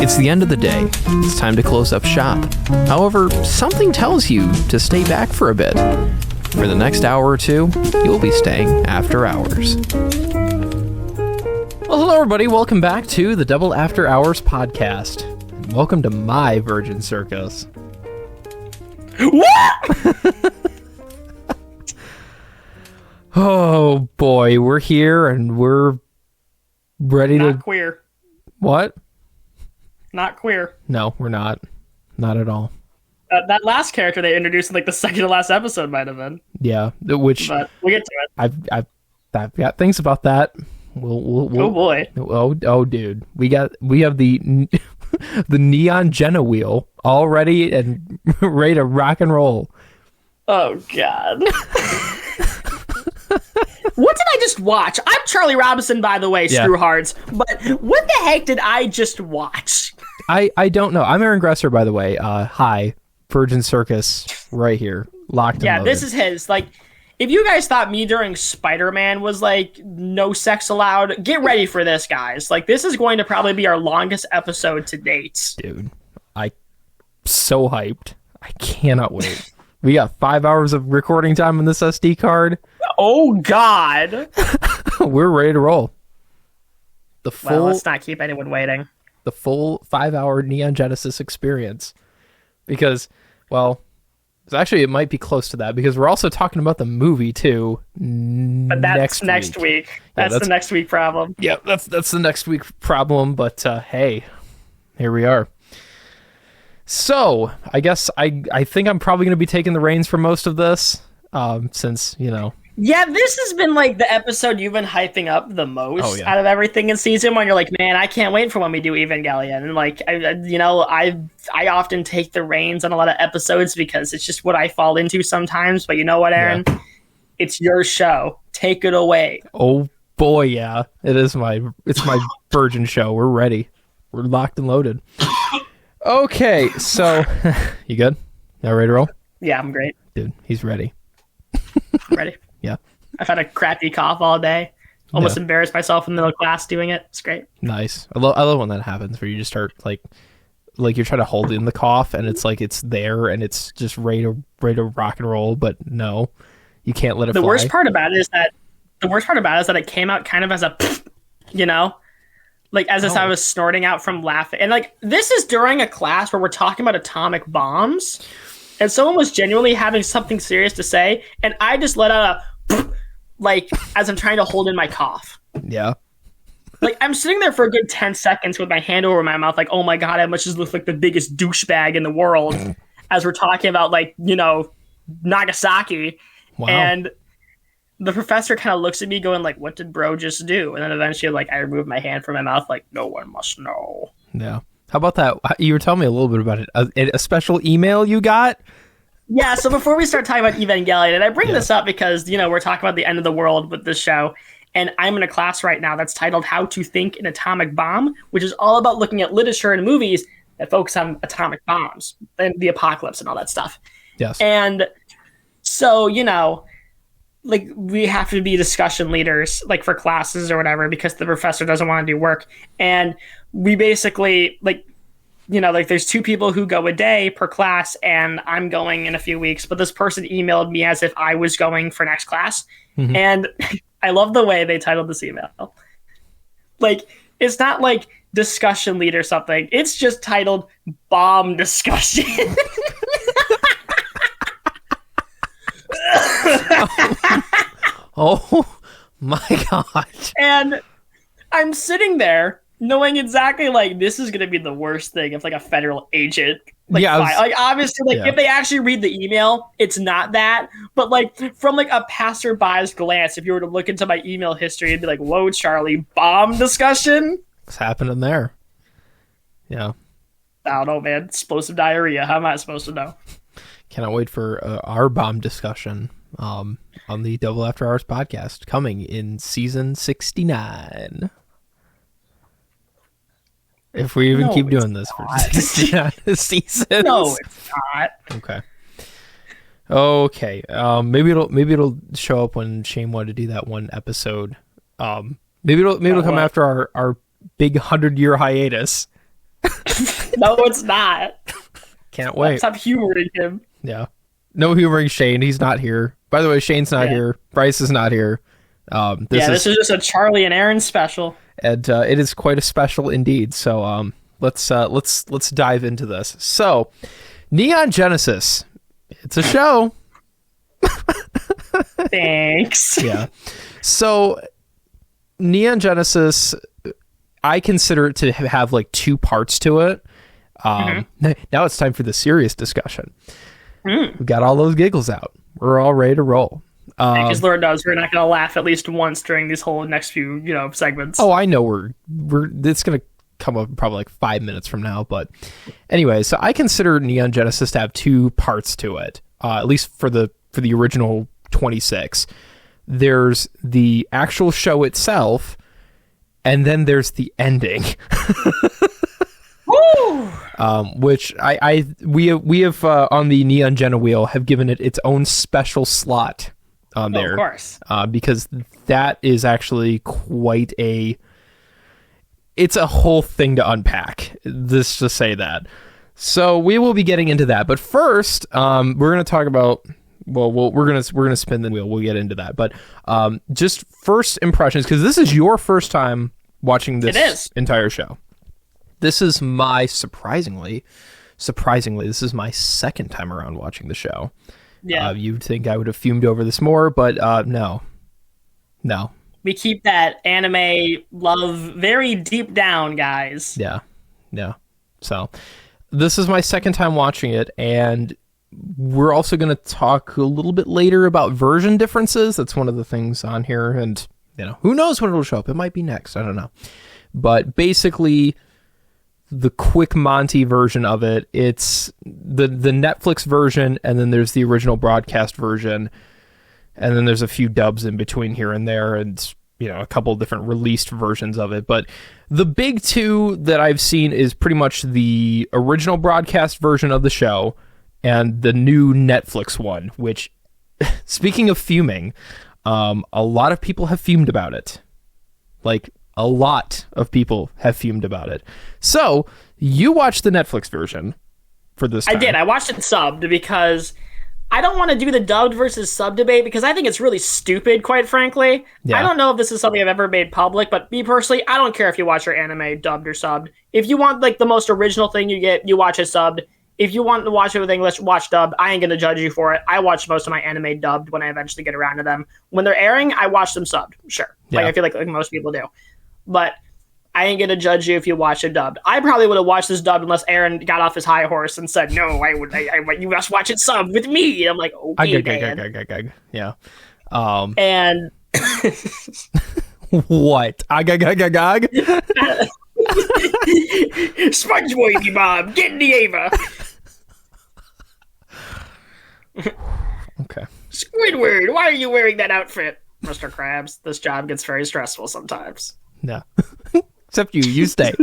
It's the end of the day. It's time to close up shop. However, something tells you to stay back for a bit. For the next hour or two, you'll be staying after hours. Well, hello everybody. Welcome back to the Double After Hours podcast. And welcome to my Virgin Circus. What? Oh boy, we're here and we're ready to... Not queer. What? Not queer. No, we're not. Not at all. That last character they introduced in like the second to last episode might have been. Yeah, which... But we'll get to it. I've got things about that. We'll oh boy. Oh dude. We have the the Neon Genesis wheel all ready and ready to rock and roll. Oh god. What did I just watch? I'm Charlie Robinson, by the way, Screwhards. But what the heck did I just watch? I don't know. I'm Aaron Gresser, by the way. Hi. Virgin Circus right here. Locked and loaded. This is his. Like, if you guys thought me during Spider-Man was like, no sex allowed, get ready for this, guys. Like, this is going to probably be our longest episode to date. Dude, I'm so hyped. I cannot wait. We got 5 hours of recording time on this SD card. Oh, God. We're ready to roll. Well, let's not keep anyone waiting. The full 5-hour Neon Genesis experience. Because, well, actually it might be close to that because we're also talking about the movie, too. But that's next week. That's the next week problem. Yeah, that's the next week problem. But, hey, here we are. So, I guess I think I'm probably going to be taking the reins for most of this, since, you know. Yeah, this has been like the episode you've been hyping up the most out of everything in season one. You're like, man, I can't wait for when we do Evangelion. And like, I often take the reins on a lot of episodes because it's just what I fall into sometimes. But you know what, Aaron? Yeah. It's your show. Take it away. Oh boy, yeah, it's my Virgin show. We're ready. We're locked and loaded. Okay, so you good? Now ready to roll? Yeah, I'm great. Dude, he's ready. I'm ready. Yeah. I've had a crappy cough all day. Almost embarrassed myself in the middle of class doing it. It's great. Nice. I love when that happens where you just start like you're trying to hold in the cough and it's like it's there and it's just ready to rock and roll, but no, you can't let it fly. The worst part about it is that it came out kind of as a, you know, like as if I was snorting out from laughing. And like this is during a class where we're talking about atomic bombs. And someone was genuinely having something serious to say, and I just let out a like as I'm trying to hold in my cough. Yeah. Like I'm sitting there for a good 10 seconds with my hand over my mouth, like, oh my god, I must just look like the biggest douchebag in the world as we're talking about like, you know, Nagasaki. Wow. And the professor kind of looks at me going like, what did bro just do? And then eventually like I remove my hand from my mouth like, no one must know. Yeah. How about that? You were telling me a little bit about it. A special email you got? Yeah, so before we start talking about Evangelion, and I bring this up because, you know, we're talking about the end of the world with this show, and I'm in a class right now that's titled How to Think an Atomic Bomb, which is all about looking at literature and movies that focus on atomic bombs and the apocalypse and all that stuff. Yes. And so, you know, like we have to be discussion leaders like for classes or whatever because the professor doesn't want to do work. And we basically like, you know, like there's 2 people who go a day per class and I'm going in a few weeks, but this person emailed me as if I was going for next class. Mm-hmm. And I love the way they titled this email. Like, it's not like discussion lead or something. It's just titled bomb discussion. Oh my gosh. And I'm sitting there knowing exactly like this is going to be the worst thing if like a federal agent like obviously like if they actually read the email it's not that, but like from like a passerby's glance if you were to look into my email history it'd be like, whoa Charlie, bomb discussion, what's happening there? Yeah, I don't know, man. Explosive diarrhea, how am I supposed to know? Cannot wait for our bomb discussion on the Double After Hours podcast coming in season 69. If we even keep doing this for 69 seasons. No, it's not. Okay. Maybe it'll show up when Shane wanted to do that one episode. Maybe it'll come after our big 100-year hiatus. No, it's not. Can't wait. Stop humoring him. Yeah. No humoring Shane. He's not here. By the way, Shane's not here. Bryce is not here. This is just a Charlie and Aaron special. And it is quite a special indeed. So let's dive into this. So, Neon Genesis. It's a show. Thanks. Yeah. So, Neon Genesis, I consider it to have like two parts to it. Now it's time for the serious discussion. We got all those giggles out. We're all ready to roll. Because Lord knows we're not going to laugh at least once during these whole next few, segments. Oh, I know we're it's going to come up probably like 5 minutes from now. But anyway, so I consider Neon Genesis to have two parts to it, at least for the original 26. There's the actual show itself, and then there's the ending. Which we have on the Neon Gena wheel have given it its own special slot on there. Of course. Because that is actually quite it's a whole thing to unpack. Let's just say that. So we will be getting into that. But first, we're going to talk about, we're going to spin the wheel. We'll get into that. But just first impressions, because this is your first time watching this entire show. This is my surprisingly, this is my second time around watching the show. Yeah. You'd think I would have fumed over this more, but no. We keep that anime love very deep down, guys. Yeah. So this is my second time watching it, and we're also going to talk a little bit later about version differences. That's one of the things on here, and who knows when it'll show up. It might be next. I don't know. But basically, the quick Monty version of it, it's the Netflix version, and then there's the original broadcast version, and then there's a few dubs in between here and there, and a couple of different released versions of it. But the big two that I've seen is pretty much the original broadcast version of the show and the new Netflix one, which, speaking of fuming, a lot of people have fumed about it. Like, a lot of people have fumed about it. So, you watched the Netflix version for this time. I did. I watched it subbed because I don't want to do the dubbed versus sub debate because I think it's really stupid, quite frankly. Yeah. I don't know if this is something I've ever made public, but me personally, I don't care if you watch your anime dubbed or subbed. If you want like the most original thing you get, you watch it subbed. If you want to watch it with English, watch dubbed. I ain't going to judge you for it. I watch most of my anime dubbed when I eventually get around to them. When they're airing, I watch them subbed. Sure. Yeah. I feel like most people do. But I ain't going to judge you if you watch it dubbed. I probably would have watched this dubbed unless Aaron got off his high horse and said, no, you must watch it subbed with me. And I'm like, okay, Dan. Yeah. And... What? Agag. SpongeBob, Bob, get in the Eva. Okay. Squidward, why are you wearing that outfit? Mr. Krabs, this job gets very stressful sometimes. No. Except you stay.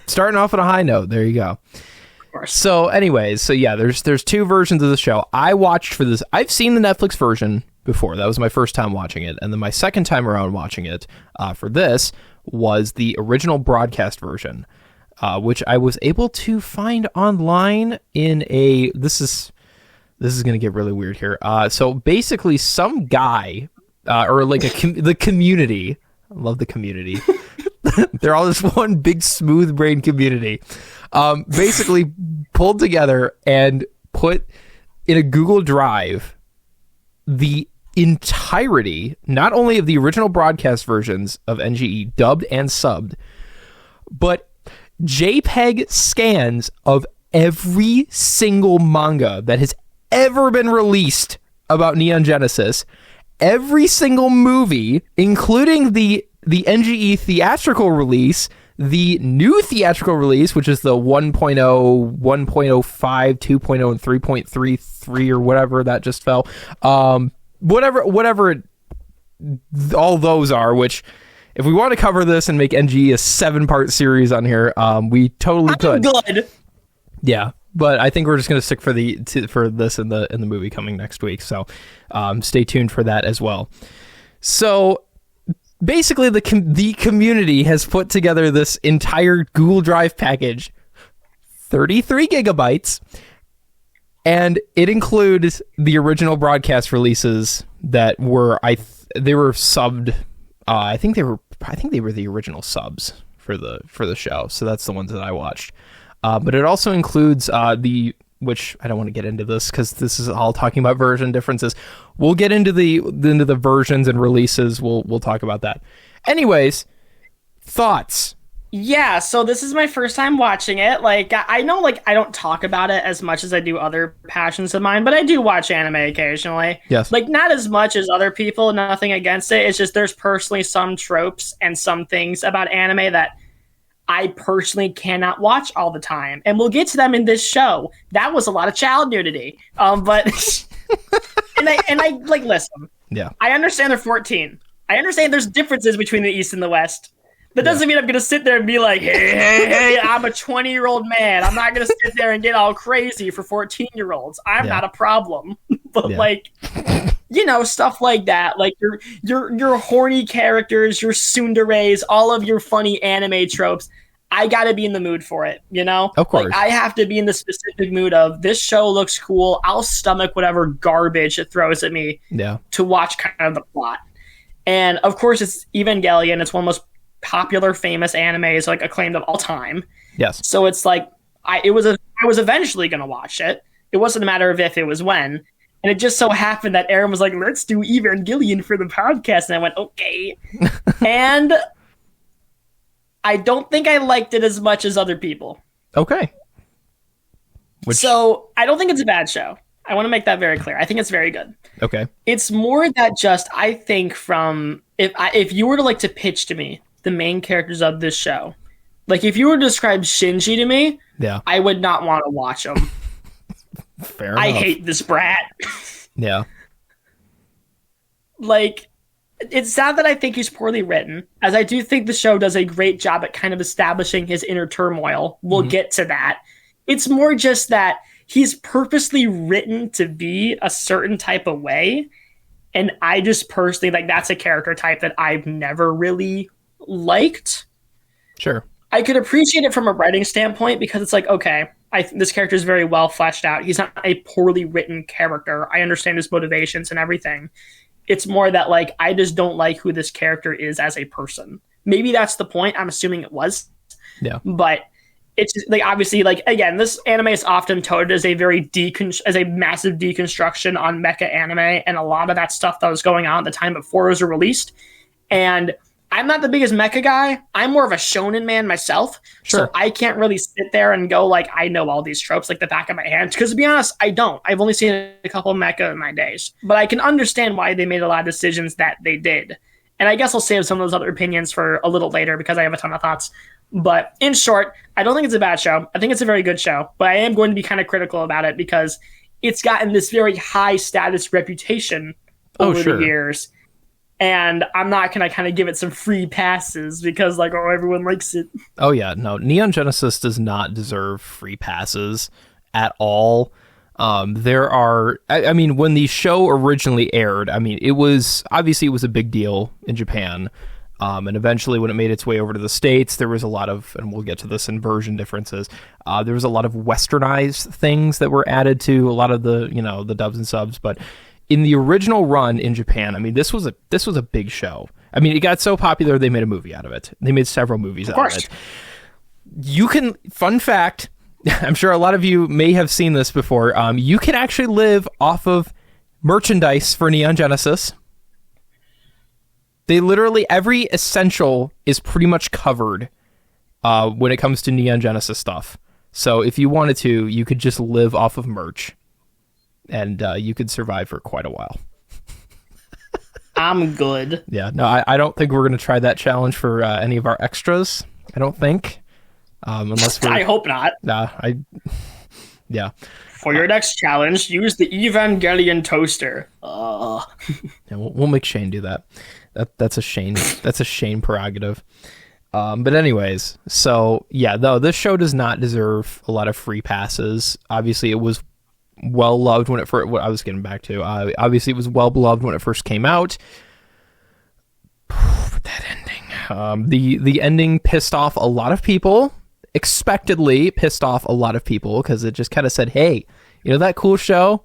Starting off on a high note. There you go. Of course. So anyways, there's two versions of the show. I watched for this. I've seen the Netflix version before. That was my first time watching it. And then my second time around watching it for this was the original broadcast version, which I was able to find online in a... This is going to get really weird here. So basically some guy, or like the community... I love the community. They're all just one big smooth brain community. Basically pulled together and put in a Google Drive the entirety, not only of the original broadcast versions of NGE, dubbed and subbed, but JPEG scans of every single manga that has ever been released about Neon Genesis, every single movie, including the NGE theatrical release, the new theatrical release, which is the 1.0, 1.05, 2.0, and 3.33 or whatever that just fell. Whatever all those are, which if we want to cover this and make NGE a 7-part series on here, we totally could. Good. Yeah. But I think we're just going to stick for this in the movie coming next week. So stay tuned for that as well. So basically the community has put together this entire Google Drive package, 33 gigabytes, and it includes the original broadcast releases that were they were subbed. I think they were the original subs for the show. So that's the ones that I watched. But it also includes which I don't want to get into this because this is all talking about version differences. We'll get into the versions and releases. We'll talk about that. Anyways, thoughts. Yeah, so this is my first time watching it. Like, I know, like, I don't talk about it as much as I do other passions of mine, but I do watch anime occasionally. Yes. Like, not as much as other people, nothing against it. It's just there's personally some tropes and some things about anime that I personally cannot watch all the time. And we'll get to them in this show. That was a lot of child nudity. But, and I like, listen. Yeah. I understand they're 14. I understand there's differences between the East and the West. That doesn't mean I'm going to sit there and be like, hey, I'm a 20-year-old man. I'm not going to sit there and get all crazy for 14-year-olds. I'm not a problem. But, like, you know, stuff like that. Like, your horny characters, your tsunderes, all of your funny anime tropes. I got to be in the mood for it, you know? Of course. Like, I have to be in the specific mood of, this show looks cool. I'll stomach whatever garbage it throws at me to watch kind of the plot. And, of course, it's Evangelion. It's one of the most popular, famous animes, like, acclaimed of all time. Yes. So it's like I was eventually going to watch it. It wasn't a matter of if, it was when. And it just so happened that Aaron was like, let's do Evangelion for the podcast. And I went, okay. And I don't think I liked it as much as other people. Okay. So I don't think it's a bad show. I want to make that very clear. I think it's very good. Okay. It's more that just, I think, from if you were to like to pitch to me the main characters of this show, like if you were to describe Shinji to me, I would not want to watch him. Fair enough. I hate this brat. Yeah. Like, it's sad that I think he's poorly written, as I do think the show does a great job at kind of establishing his inner turmoil. We'll get to that. It's more just that he's purposely written to be a certain type of way. And I just personally, like, that's a character type that I've never really liked. Sure. I could appreciate it from a writing standpoint because it's like, okay, this character is very well fleshed out. He's not a poorly written character. I understand his motivations and everything. It's more that, like, I just don't like who this character is as a person. Maybe that's the point. I'm assuming it was. Yeah. But it's like, obviously, like, again, this anime is often touted as a very as a massive deconstruction on mecha anime, and a lot of that stuff that was going on at the time before it was released. And I'm not the biggest mecha guy. I'm more of a shonen man myself. Sure. So I can't really sit there and go, like, I know all these tropes like the back of my hand. Because to be honest, I don't. I've only seen a couple of mecha in my days. But I can understand why they made a lot of decisions that they did. And I guess I'll save some of those other opinions for a little later because I have a ton of thoughts. But in short, I don't think it's a bad show. I think it's a very good show. But I am going to be kind of critical about it because it's gotten this very high status reputation over the years. And I'm not going to kind of give it some free passes because, like, oh, everyone likes it. Oh, yeah. No, Neon Genesis does not deserve free passes at all. There are, I mean, when the show originally aired, I mean, it was a big deal in Japan. And eventually when it made its way over to the States, there was a lot of, and we'll get to this in version differences, there was a lot of westernized things that were added to a lot of the, you know, the dubs and subs. But in the original run in Japan, I mean, this was a big show. I mean, it got so popular, they made a movie out of it. They made several movies out of it. You can, fun fact, I'm sure a lot of you may have seen this before, you can actually live off of merchandise for Neon Genesis. They literally, every essential is pretty much covered when it comes to Neon Genesis stuff. So if you wanted to, you could just live off of merch. And you could survive for quite a while. I'm good. Yeah, no, I don't think we're going to try that challenge for any of our extras. I don't think. Unless I hope not. Yeah. For your next challenge, use the Evangelion toaster. Yeah, we'll make Shane do that. That's a Shane. That's a Shane prerogative. But anyways, so yeah, though this show does not deserve a lot of free passes. Obviously, it was well loved when it first. What I was getting back to. Obviously, it was well beloved when it first came out. That ending. The ending pissed off a lot of people. Expectedly pissed off a lot of people because it just kind of said, "Hey, you know that cool show?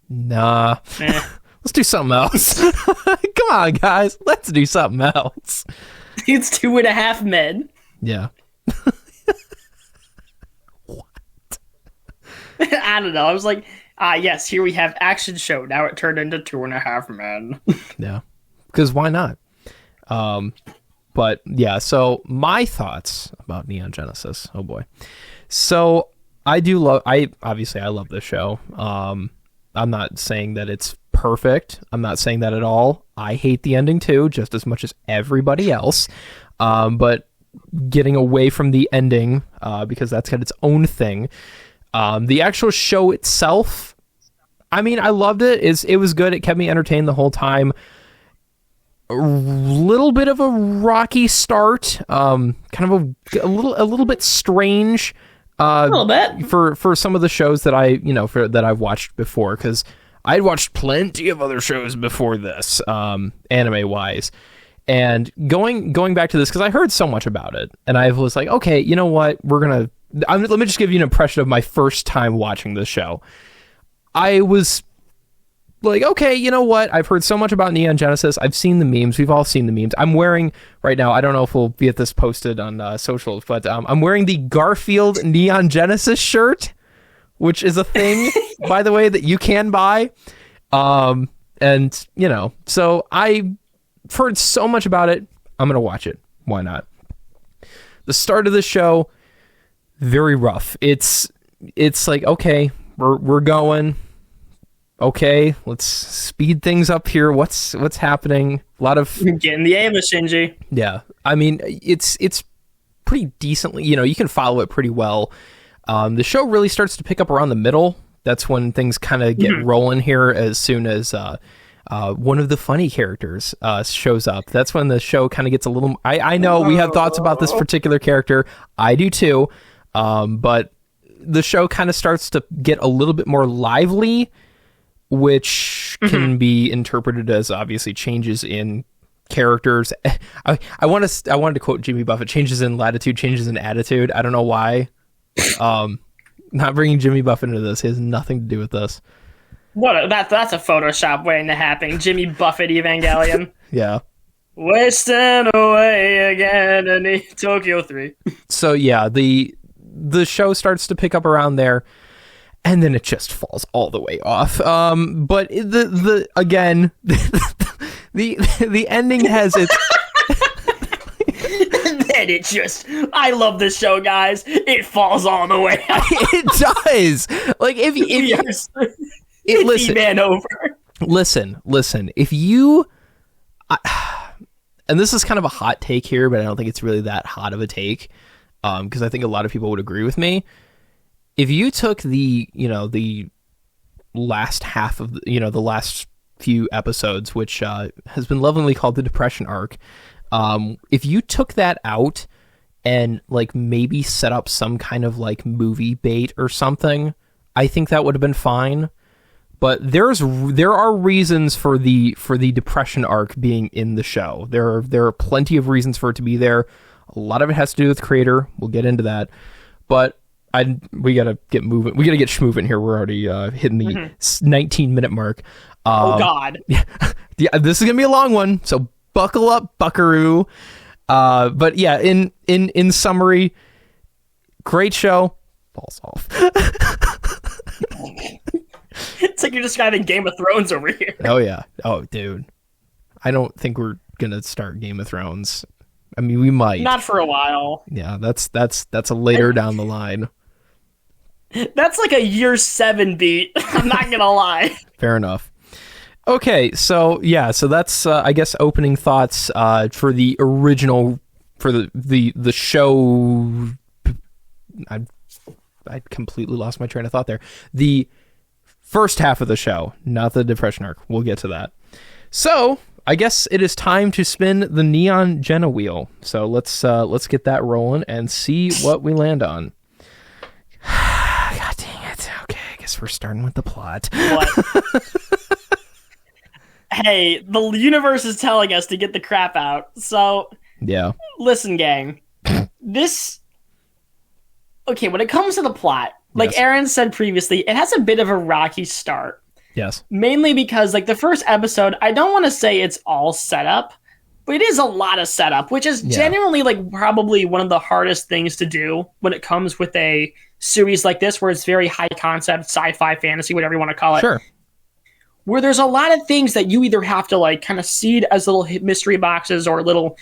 Nah, let's do something else. Come on, guys, let's do something else." It's 2.5 Men. Yeah. I don't know. I was like, yes, here we have action show. Now it turned into 2.5 Men. Yeah. Because why not? But yeah, so my thoughts about Neon Genesis. Oh boy. So I love this show. I'm not saying that it's perfect. I'm not saying that at all. I hate the ending too, just as much as everybody else. But getting away from the ending, because that's got its own thing. The actual show itself, I mean, I loved it. It was good. It kept me entertained the whole time. A little bit of a rocky start, kind of a little bit strange. A little bit for some of the shows that that I've watched before, because I'd watched plenty of other shows before this, anime wise. And going back to this, because I heard so much about it, and I was like, okay, you know what, let me just give you an impression of my first time watching this show. I was like, okay, you know what, I've heard so much about Neon Genesis. I've seen the memes. We've all seen the memes. I'm wearing right now, I don't know if we'll get this posted on socials, but I'm wearing the Garfield Neon Genesis shirt, which is a thing, by the way, that you can buy. And so I've heard so much about it. I'm gonna watch it. Why not? The start of the show, very rough. It's like, okay, we're going. Okay, let's speed things up here. What's happening? A lot of getting the Eva Shinji. Yeah, I mean, it's pretty decently. You can follow it pretty well. The show really starts to pick up around the middle. That's when things kind of get rolling here. As soon as one of the funny characters shows up, that's when the show kind of gets a little. I know we have thoughts about this particular character. I do too, but the show kind of starts to get a little bit more lively, which can be interpreted as obviously changes in characters. I wanted to quote Jimmy Buffett: "Changes in latitude, changes in attitude." I don't know why. Not bringing Jimmy Buffett into this. He has nothing to do with this. That's a Photoshop waiting to happen. Jimmy Buffett Evangelion. Yeah. Wasting away again in Tokyo 3. So yeah, the show starts to pick up around there, and then it just falls all the way off. But the ending has its. Then it just, I love this show, guys. It falls all the way out. It does. Like if yes. listen, man over. Listen. If you, and this is kind of a hot take here, but I don't think it's really that hot of a take, because I think a lot of people would agree with me. If you took the last half of the last few episodes, which has been lovingly called the Depression arc, if you took that out and like maybe set up some kind of like movie bait or something, I think that would have been fine. But there are reasons for the Depression arc being in the show. There are plenty of reasons for it to be there. A lot of it has to do with creator. We'll get into that. But we gotta get moving. We gotta get schmoving here. We're already hitting the 19-minute mark. Oh God. Yeah, this is gonna be a long one. So buckle up, buckaroo. But yeah, in summary, great show. Falls off. It's like you're describing Game of Thrones over here. Oh yeah. Oh dude. I don't think we're gonna start Game of Thrones. I mean, we might. Not for a while. Yeah, that's a later down the line. That's like a year 7 beat. I'm not gonna lie. Fair enough. Okay, so that's I guess opening thoughts for the original, for the show. I completely lost my train of thought there. The first half of the show, not the Depression arc. We'll get to that. So I guess it is time to spin the Neon Gena wheel. So let's get that rolling and see what we land on. God dang it. Okay, I guess we're starting with the plot. What? Hey, the universe is telling us to get the crap out. So, Yeah. listen, gang. This... Okay, when it comes to the plot, like Yes. Aaron said previously, it has a bit of a rocky start. Yes. Mainly because, like, the first episode, I don't want to say it's all set up, but it is a lot of setup, which is genuinely, like, probably one of the hardest things to do when it comes with a series like this, where it's very high concept, sci-fi, fantasy, whatever you want to call it. Sure. Where there's a lot of things that you either have to, like, kind of seed as little mystery boxes or little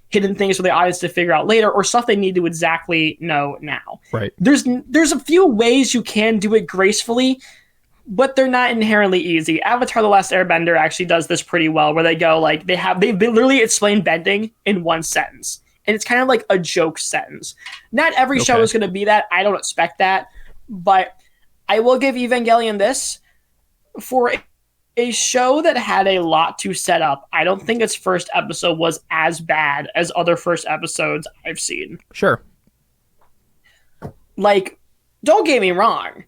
hidden things for the audience to figure out later, or stuff they need to exactly know now. Right. There's a few ways you can do it gracefully, but they're not inherently easy. Avatar: The Last Airbender actually does this pretty well, where they go, like, they literally explain bending in one sentence. And it's kind of like a joke sentence. Not every show is going to be that. I don't expect that. But I will give Evangelion this. For a show that had a lot to set up, I don't think its first episode was as bad as other first episodes I've seen. Sure. Like, don't get me wrong.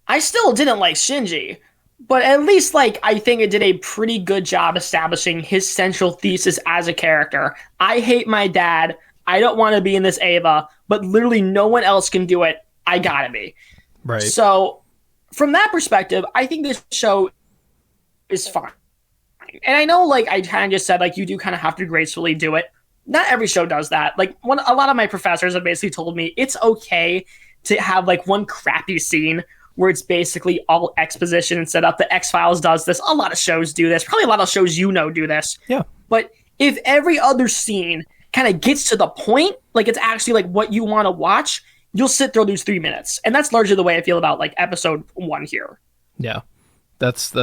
I still didn't like Shinji, but at least, like, I think it did a pretty good job establishing his central thesis as a character. I hate my dad. I don't want to be in this Eva, but literally no one else can do it. I gotta be. Right. So, from that perspective, I think this show is fine. And I know, like, I kind of just said, like, you do kind of have to gracefully do it. Not every show does that. Like, a lot of my professors have basically told me it's okay to have, like, one crappy scene where it's basically all exposition and setup. The X-Files does this. A lot of shows do this. Probably a lot of shows do this. Yeah. But if every other scene kind of gets to the point, like, it's actually, like, what you want to watch, you'll sit through those 3 minutes. And that's largely the way I feel about, like, episode 1 here. Yeah. That's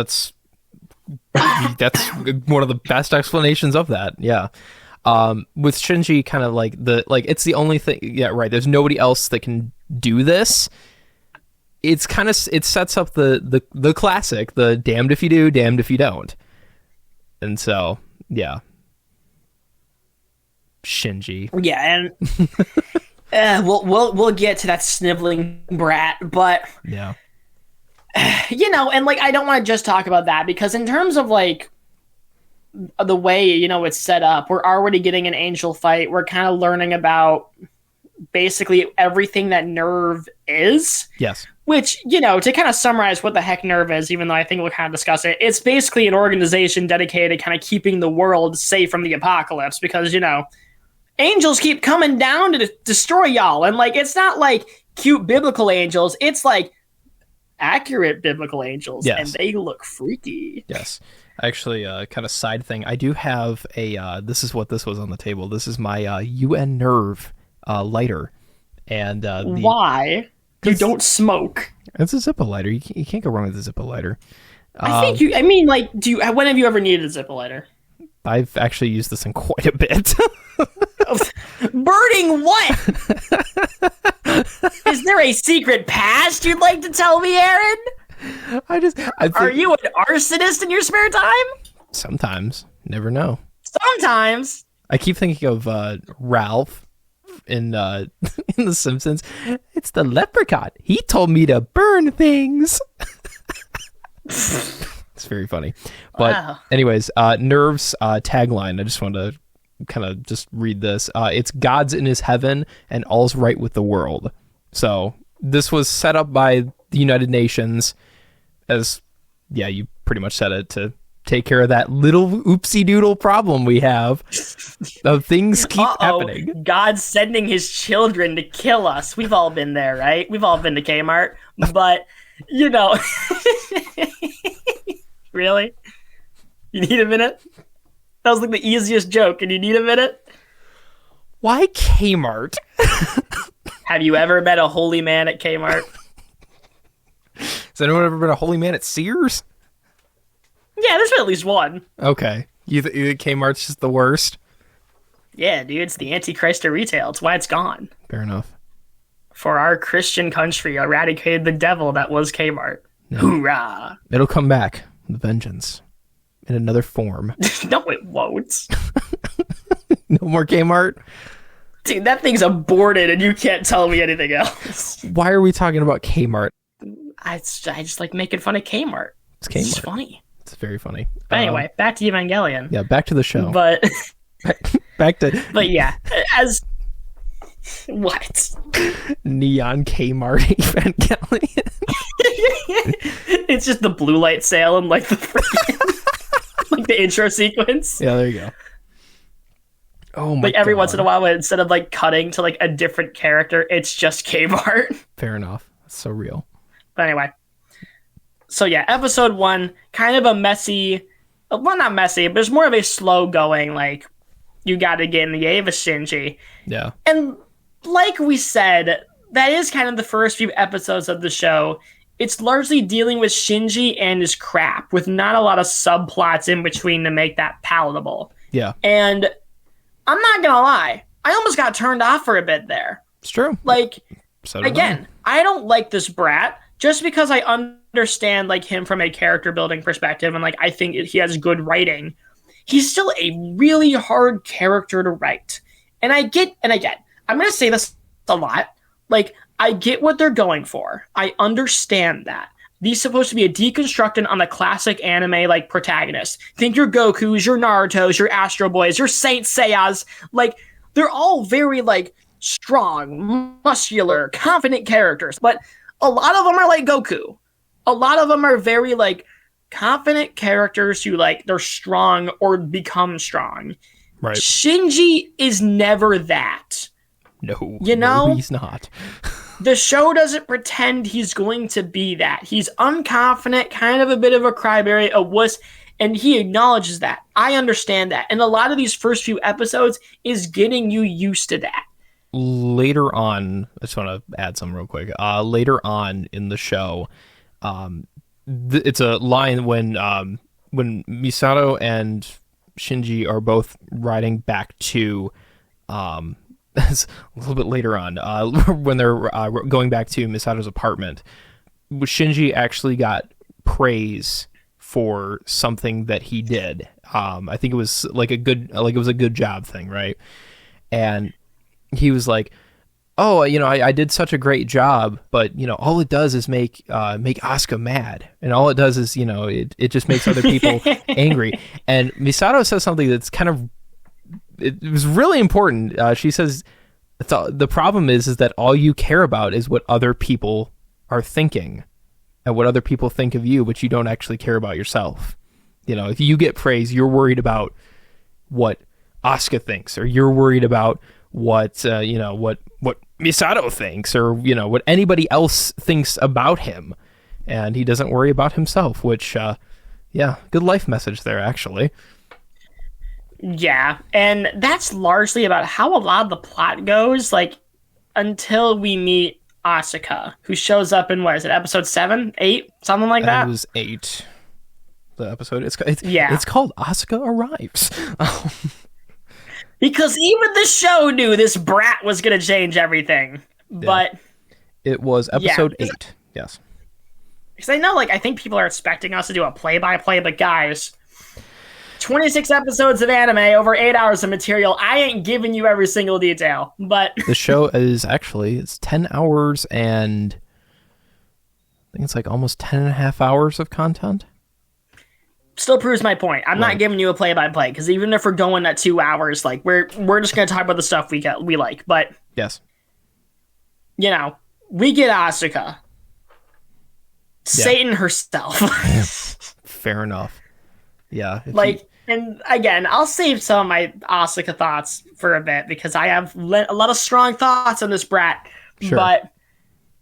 one of the best explanations of that. Yeah. With Shinji, kind of like it's the only thing. Yeah, right. There's nobody else that can do this. It sets up the classic, the damned if you do, damned if you don't. And so, yeah. Shinji. Yeah, and we'll get to that sniveling brat, but yeah. You know, and, like, I don't want to just talk about that, because in terms of, like, the way, you know, it's set up, we're already getting an angel fight. We're kind of learning about basically everything that Nerve is. Yes. Which, you know, to kind of summarize what the heck Nerve is, even though I think we'll kind of discuss it, it's basically an organization dedicated to kind of keeping the world safe from the apocalypse, because, you know, angels keep coming down to destroy y'all. And, like, it's not like cute biblical angels. It's like accurate biblical angels, yes. And they look freaky. Yes. Actually, kind of side thing, I do have a, this is what this was on the table. This is my UN Nerve lighter. And why? You don't smoke. It's a Zippo lighter. You can't go wrong with a Zippo lighter. When have you ever needed a Zippo lighter? I've actually used this in quite a bit. Burning what? Is there a secret past you'd like to tell me, Aaron? Are you an arsonist in your spare time? Sometimes. Never know. Sometimes. I keep thinking of Ralph in The Simpsons. It's the leprechaun. He told me to burn things. It's very funny. But wow. Anyways, Nerve's tagline, I just wanted to kind of just read this. It's God's in his heaven and all's right with the world. So this was set up by the United Nations as, yeah, you pretty much said it, to take care of that little oopsie doodle problem we have of things keep happening. God's sending his children to kill us. We've all been there, right? We've all been to Kmart. But, you know... Really? You need a minute? That was like the easiest joke, and you need a minute? Why Kmart? Have you ever met a holy man at Kmart? Has anyone ever been a holy man at Sears? Yeah, there's been at least one. Okay. You think Kmart's just the worst? Yeah, dude, it's the Antichrist of retail. It's why it's gone. Fair enough. For our Christian country eradicated the devil that was Kmart. No. Hoorah! It'll come back with vengeance in another form. No, it won't. No more Kmart? Dude, that thing's aborted and you can't tell me anything else. Why are we talking about Kmart? I just like making fun of Kmart. It's Kmart. It's funny. It's very funny. But anyway, back to Evangelion. Yeah, back to the show. But back to yeah, as what? Neon Kmart Evangelion. It's just the blue light sale and like the freaking, like the intro sequence. Yeah, there you go. Oh my Like every God. once in a while, instead of like cutting to like a different character, it's just Kmart. Fair enough. That's so real. But anyway, so yeah, episode 1, kind of a messy, well, not messy, but it's more of a slow going, like, you gotta get in the Eva Shinji. Yeah. And like we said, that is kind of the first few episodes of the show. It's largely dealing with Shinji and his crap, with not a lot of subplots in between to make that palatable. Yeah. And I'm not gonna lie, I almost got turned off for a bit there. It's true. Like, So did again, I don't like this brat just because I understand like him from a character building perspective, and like I think he has good writing. He's still a really hard character to write. And again, I'm going to say this a lot. Like, I get what they're going for. I understand that. These supposed to be a deconstruction on the classic anime, like, protagonist. Think your Gokus, your Narutos, your Astro Boys, your Saint Seiyas. Like, they're all very, like, strong, muscular, confident characters. But a lot of them are like Goku. A lot of them are very, like, confident characters who, like, they're strong or become strong. Right. Shinji is never that. No. You know? No, he's not. The show doesn't pretend he's going to be that. He's unconfident, kind of a bit of a crybaby, a wuss, and he acknowledges that. I understand that. And a lot of these first few episodes is getting you used to that. Later on, I just want to add something real quick. Later on in the show, it's a line when Misato and Shinji are both riding back to a little bit later on when they're going back to Misato's apartment. Shinji actually got praise for something that he did. I think it was like it was a good job thing, right? And he was like, oh, I did such a great job, but all it does is make Asuka mad, and all it does is it just makes other people angry. And Misato says something that's kind of, it was really important. She says, the problem is that all you care about is what other people are thinking and what other people think of you, but you don't actually care about yourself. If you get praise, you're worried about what Asuka thinks, or you're worried about what Misato thinks, or what anybody else thinks about him, and he doesn't worry about himself, which good life message there, actually. Yeah, and that's largely about how a lot of the plot goes, like, until we meet Asuka, who shows up in, what is it, episode 7, 8, something like that? It was 8, the episode. It's called Asuka Arrives. Because even the show knew this brat was going to change everything. But it was episode 8. Yes. Because I know, I think people are expecting us to do a play-by-play, but guys, 26 episodes of anime, over 8 hours of material. I ain't giving you every single detail, but the show is it's 10 hours and I think it's like almost 10 and a half hours of content. Still proves my point. I'm not giving you a play-by-play, because even if we're going at 2 hours, we're just going to talk about the stuff we like. But yes, we get Asuka, Satan herself. Fair enough. Yeah. And again, I'll save some of my Asuka thoughts for a bit, because I have a lot of strong thoughts on this brat. Sure. But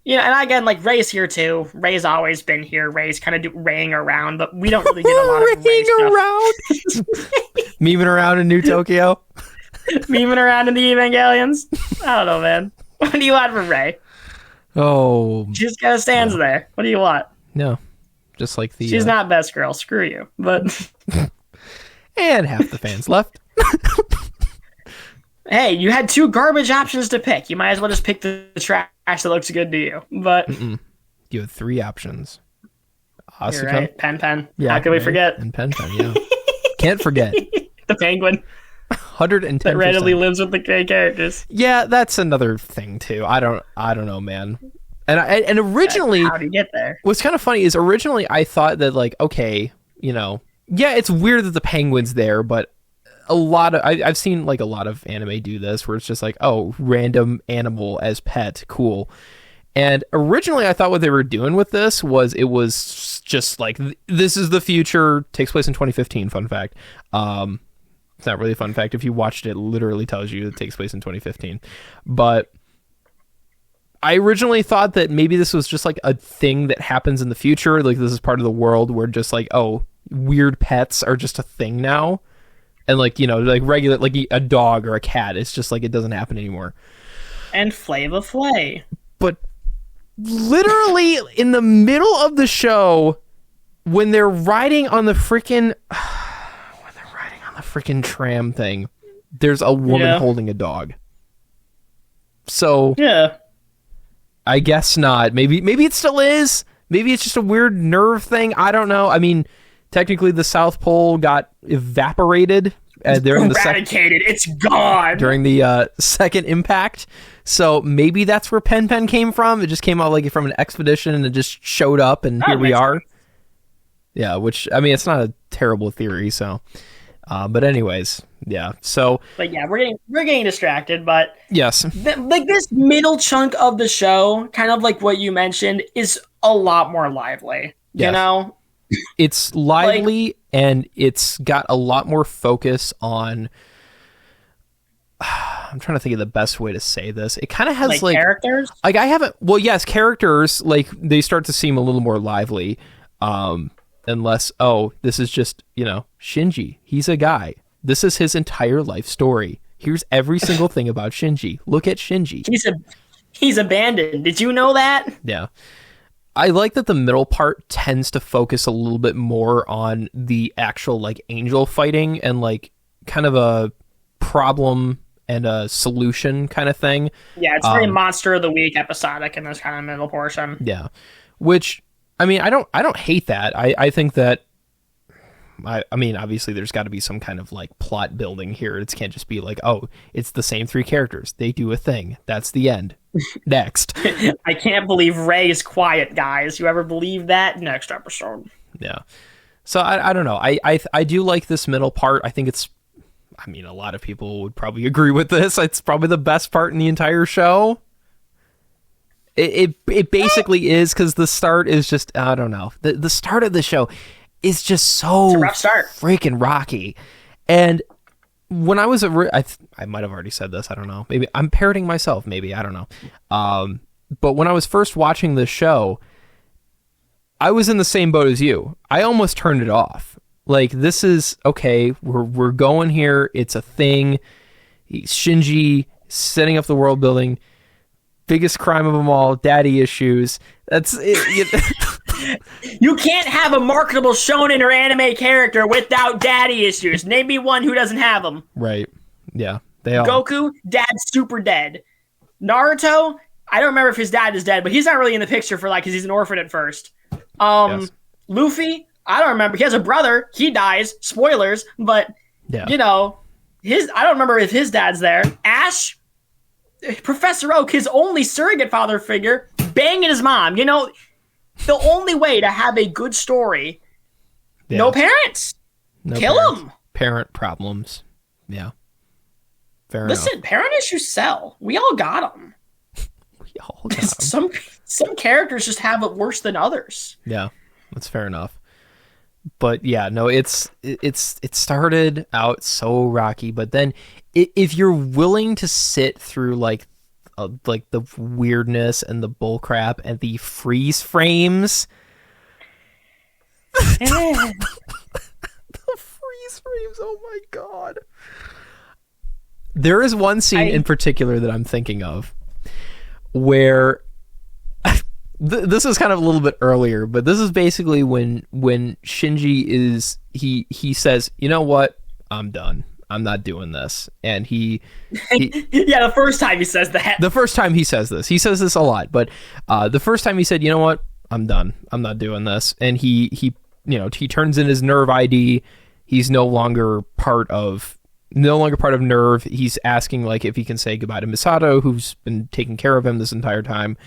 and again, Ray's here too. Ray's always been here. Ray's kind of raying around, but we don't really get a lot of Ray stuff. Memeing around in New Tokyo. Memeing around in the Evangelions. I don't know, man. What do you want from Ray? Oh, She just kind of stands there. What do you want? no, just like the. She's not best girl. Screw you. But and half the fans left. hey, you had 2 garbage options to pick. You might as well just pick the trash that looks good to you. But You had 3 options. Asuka, you're right. Pen. Yeah, How can we forget? And Pen. Yeah, can't forget. The penguin 110%. that randomly lives with the characters. Yeah, that's another thing too. I don't know, man. And originally, How do you get there? what's kind of funny is originally I thought that okay, yeah, it's weird that the penguin's there, but I've seen like a lot of anime do this where it's just like, oh, random animal as pet, cool. And originally I thought what they were doing with this was it was just like, this is the future, takes place in 2015, fun fact. It's not really a fun fact. If you watched it, it literally tells you it takes place in 2015. But I originally thought that maybe this was just like a thing that happens in the future. Like this is part of the world where just like, oh, weird pets are just a thing now. And like, like regular, like a dog or a cat. It's just like, it doesn't happen anymore. And Flava Flay. But literally in the middle of the show, when they're riding on the freaking tram thing, there's a woman holding a dog. So yeah, I guess not. Maybe it still is. Maybe it's just a weird nerve thing. I don't know. I mean, technically the South Pole got evaporated during it's gone during the second impact. So maybe that's where Pen Pen came from. It just came out like from an expedition and it just showed up and here we are. Yeah, which, I mean, it's not a terrible theory, so but anyways, yeah. So but yeah, we're getting distracted, but yes. Like this middle chunk of the show, kind of like what you mentioned, is a lot more lively. Yes. It's lively and it's got a lot more focus on I'm trying to think of the best way to say this. It kind of has like characters. Like I haven't. Well, yes, characters like they start to seem a little more lively, unless this is just Shinji. He's a guy. This is his entire life story. Here's every single thing about Shinji. Look at Shinji. He's abandoned. Did you know that? Yeah. I like that the middle part tends to focus a little bit more on the actual like angel fighting and like kind of a problem and a solution kind of thing. Yeah, it's very Monster of the Week episodic in this kind of middle portion. Yeah, which I mean, I don't hate that. I think that I mean, obviously there's got to be some kind of like plot building here. It can't just be like, oh, it's the same three characters. They do a thing. That's the end. Next. I can't believe Ray is quiet, guys. You ever believe that? Next episode. Yeah. So I don't know. I do like this middle part. I think it's, I mean, a lot of people would probably agree with this. It's probably the best part in the entire show. It basically is, because the start is just, I don't know. The start of the show is just so it's a rough start. Freaking rocky. And when I was I might have already said this, I don't know. Maybe I'm parroting myself, maybe, I don't know. But when I was first watching this show, I was in the same boat as you. I almost turned it off. Like, this is okay, we're going here, it's a thing. Shinji setting up the world building, biggest crime of them all, daddy issues. That's it. You can't have a marketable shonen or anime character without daddy issues. Name me one who doesn't have them. Right. Yeah. They all. Goku, dad's super dead. Naruto, I don't remember if his dad is dead, but he's not really in the picture for because he's an orphan at first. Yes. Luffy, I don't remember. He has a brother. He dies. Spoilers, but yeah. I don't remember if his dad's there. Ash, Professor Oak, his only surrogate father figure, banging his mom. The only way to have a good story, no parents. Kill them. Parent problems. Yeah. Fair Listen, enough. Parent issues sell. We all got them. We all got them. Some characters just have it worse than others. Yeah, that's fair enough. But yeah, no, it started out so rocky, but then if you're willing to sit through like the weirdness and the bullcrap and the freeze frames, the freeze frames, oh my god. There is one scene in particular that I'm thinking of where this is kind of a little bit earlier, but this is basically when Shinji is he says, you know what, I'm done. I'm not doing this. And he yeah, the first time he says that. The first time he says this. He says this a lot, but the first time he said, you know what, I'm done. I'm not doing this. And he turns in his Nerve ID. He's no longer part of Nerve. He's asking like if he can say goodbye to Misato, who's been taking care of him this entire time,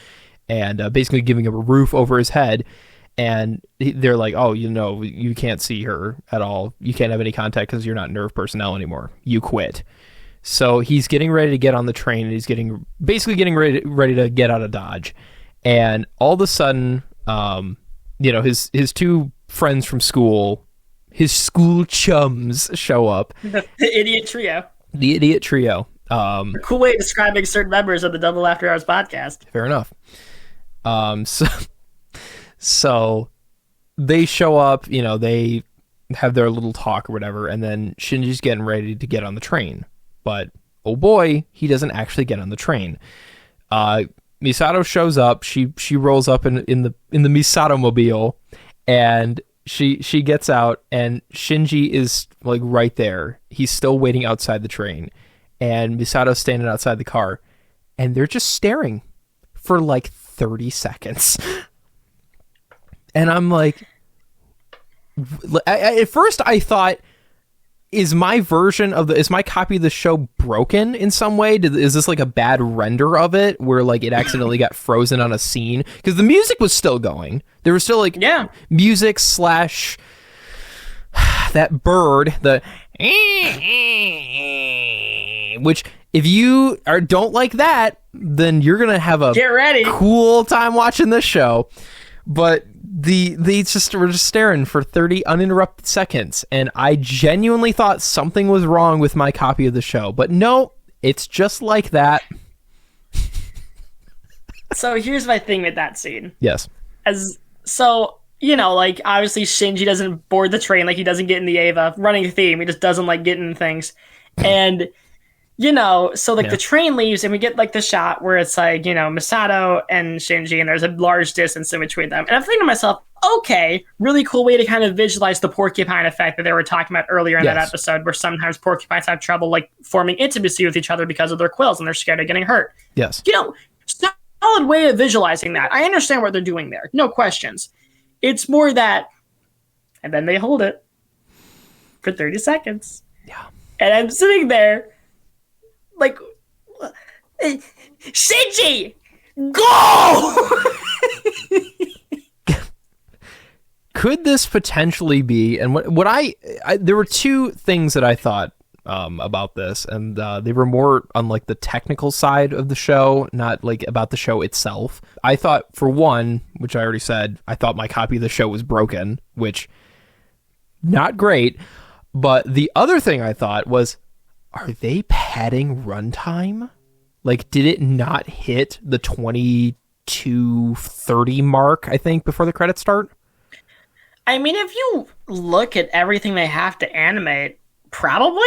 and basically giving him a roof over his head. And they're like, oh, you can't see her at all. You can't have any contact because you're not nerve personnel anymore. You quit. So he's getting ready to get on the train, and he's basically getting ready to get out of Dodge. And all of a sudden, his two friends from school, his school chums, show up. The idiot trio. The idiot trio. A cool way of describing certain members of the Double After Hours podcast. Fair enough. So they show up, they have their little talk or whatever, and then Shinji's getting ready to get on the train. But, oh boy, he doesn't actually get on the train. Misato shows up. She rolls up in the Misato mobile, and she gets out, and Shinji is like right there. He's still waiting outside the train, and Misato's standing outside the car, and they're just staring for like 30 seconds. And I'm like, at first I thought, is my copy of the show broken in some way? Is this like a bad render of it where like it accidentally got frozen on a scene? Because the music was still going. There was still like music / that bird, which if you don't like that, then you're gonna have a get ready cool time watching this show. But they were just staring for 30 uninterrupted seconds, and I genuinely thought something was wrong with my copy of the show. But no, it's just like that. So here's my thing with that scene. Yes. Like obviously Shinji doesn't board the train, like he doesn't get in the Eva. Running theme, he just doesn't like getting in things. And the train leaves and we get like the shot where it's like, Misato and Shinji, and there's a large distance in between them. And I'm thinking to myself, okay, really cool way to kind of visualize the porcupine effect that they were talking about earlier in that episode, where sometimes porcupines have trouble like forming intimacy with each other because of their quills and they're scared of getting hurt. Yes. Solid way of visualizing that. I understand what they're doing there. No questions. It's more that, and then they hold it for 30 seconds. Yeah. And I'm sitting there like, Shinji, go! Could this potentially be, and what I there were two things that I thought about this, and they were more on like the technical side of the show, not like about the show itself. I thought, for one, which I already said, I thought my copy of the show was broken, which not great. But the other thing I thought was, are they padding runtime? Like, did it not hit the 22:30 mark, I think, before the credits start? I mean, if you look at everything they have to animate, probably.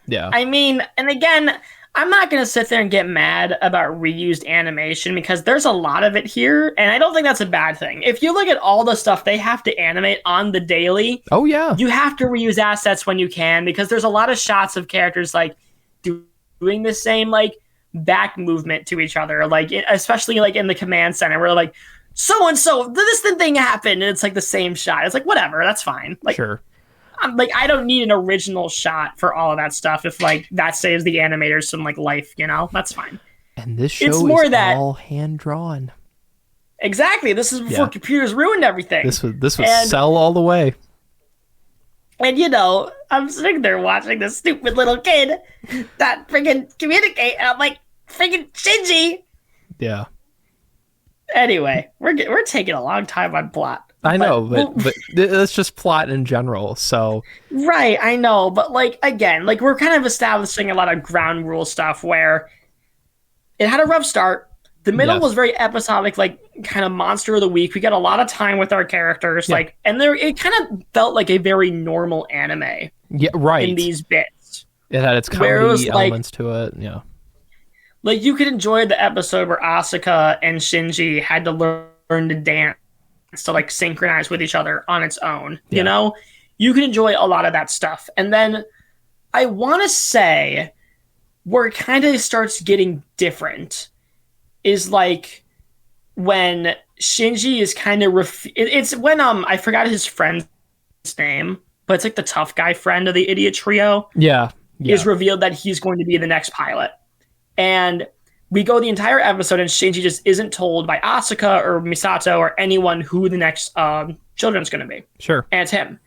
Yeah. I mean, and again, I'm not going to sit there and get mad about reused animation because there's a lot of it here, and I don't think that's a bad thing. If you look at all the stuff they have to animate on the daily, oh yeah, you have to reuse assets when you can, because there's a lot of shots of characters like doing the same like back movement to each other, like especially like in the command center where like so and so this thing happened and it's like the same shot. It's like, whatever, that's fine. Like, sure. I don't need an original shot for all of that stuff if like that saves the animators some like life, that's fine. And this show is all hand drawn. Exactly. This is before computers ruined everything. This was Cell all the way. And I'm sitting there watching this stupid little kid not freaking communicate, and I'm like, freaking Shinji. Yeah. Anyway, we're taking a long time on plot. I know, but it's just plot in general, so... Right, I know, but, like, again, like, we're kind of establishing a lot of ground rule stuff where it had a rough start. The middle was very episodic, like, kind of monster of the week. We got a lot of time with our characters, like, and it kind of felt like a very normal anime. Yeah, right. In these bits. It had its comedy elements to it, yeah. Like, you could enjoy the episode where Asuka and Shinji had to learn to dance to like synchronize with each other on its own. You can enjoy a lot of that stuff. And then I want to say where it kind of starts getting different is like when Shinji is kind of it's when I forgot his friend's name, but it's like the tough guy friend of the idiot trio. Yeah. Is revealed that he's going to be the next pilot. And we go the entire episode and Shinji just isn't told by Asuka or Misato or anyone who the next children's going to be. Sure. And it's him.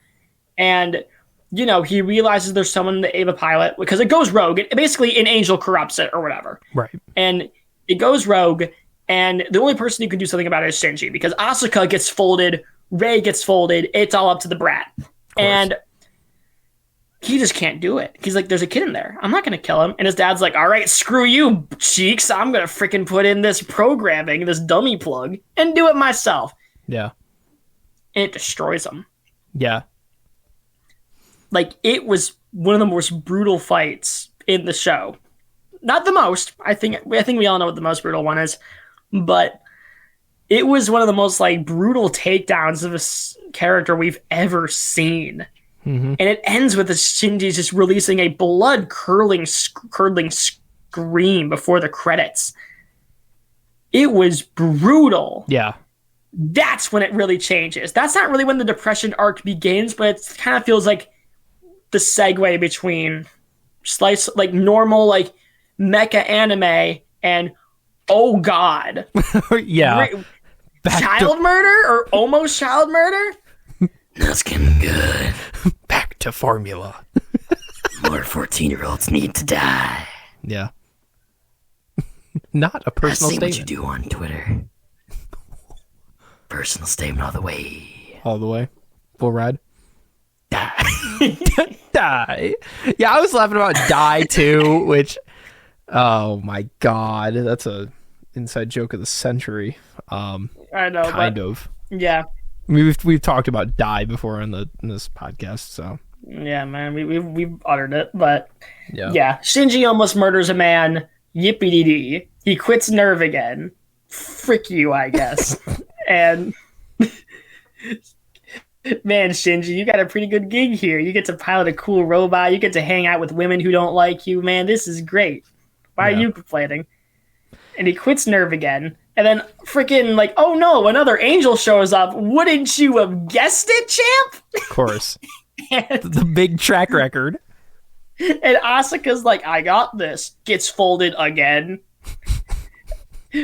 And, you know, he realizes there's someone in the Eva pilot because it goes rogue. Basically, an angel corrupts it or whatever. Right. And it goes rogue, and the only person who can do something about it is Shinji because Asuka gets folded, Rei gets folded, it's all up to the brat. And he just can't do it. He's like, there's a kid in there. I'm not going to kill him. And his dad's like, all right, screw you, Cheeks. I'm going to freaking put in this programming, this dummy plug, and do it myself. Yeah. And it destroys him. Yeah. Like, it was one of the most brutal fights in the show. Not the most. I think we all know what the most brutal one is. But it was one of the most, like, brutal takedowns of a character we've ever seen. Mm-hmm. And it ends with Shinji just releasing a blood-curdling scream before the credits. It was brutal. Yeah. That's when it really changes. That's not really when the depression arc begins, but it kind of feels like the segue between slice, like normal, like mecha anime and oh god. Yeah. Child murder or almost child murder? That's getting good. Back to formula. More 14-year-olds need to die. Yeah. Not a personal I see statement. what you do on Twitter. Personal statement all the way. All the way. Full ride. Die. Die. Yeah, I was laughing about die too, which, oh my god, that's a inside joke of the century. I know, kind of. Yeah. We've talked about die before in this podcast, so yeah, man, we've uttered it, but yeah, Shinji almost murders a man. Yippee dee. He quits Nerve again. Frick you, I guess. And man, Shinji, you got a pretty good gig here. You get to pilot a cool robot. You get to hang out with women who don't like you. Man, this is great. Why are you complaining? And he quits Nerve again. And then freaking like, oh no, another angel shows up. Wouldn't you have guessed it, champ? Of course. The big track record. And Asuka's like, I got this. Gets folded again.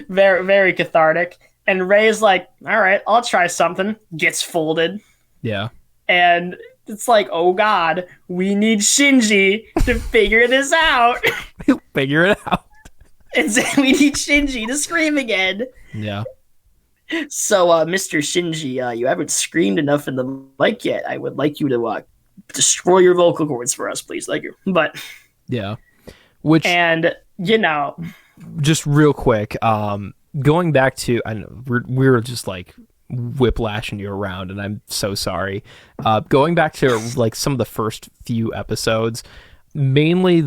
Very, very cathartic. And Rei's like, all right, I'll try something. Gets folded. Yeah. And it's like, oh god, we need Shinji to figure this out. He'll figure it out. And so we need Shinji to scream again. Yeah. So, Mr. Shinji, you haven't screamed enough in the mic yet. I would like you to destroy your vocal cords for us, please. Thank you. But yeah, which and you know, just real quick, going back to, I know we're just like whiplashing you around, and I'm so sorry. Going back to like some of the first few episodes, mainly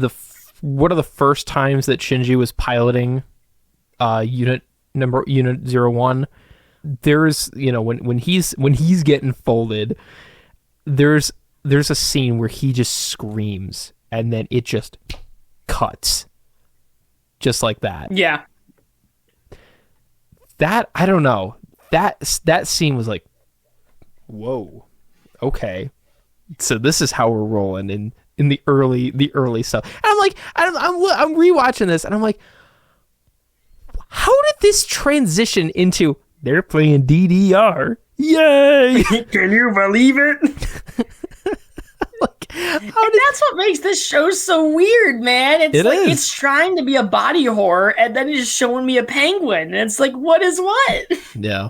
what are the first times that Shinji was piloting Unit 01? There's, you know, when he's getting folded, there's a scene where he just screams and then it just cuts. Just like that. Yeah. That, I don't know. That scene was like, whoa. Okay. So this is how we're rolling in the early stuff. And I'm like, I'm rewatching this and I'm like, how did this transition into they're playing DDR? Yay! Can you believe it? Like, that's what makes this show so weird, man. It's trying to be a body horror and then it's just showing me a penguin. And it's like, what is what? Yeah.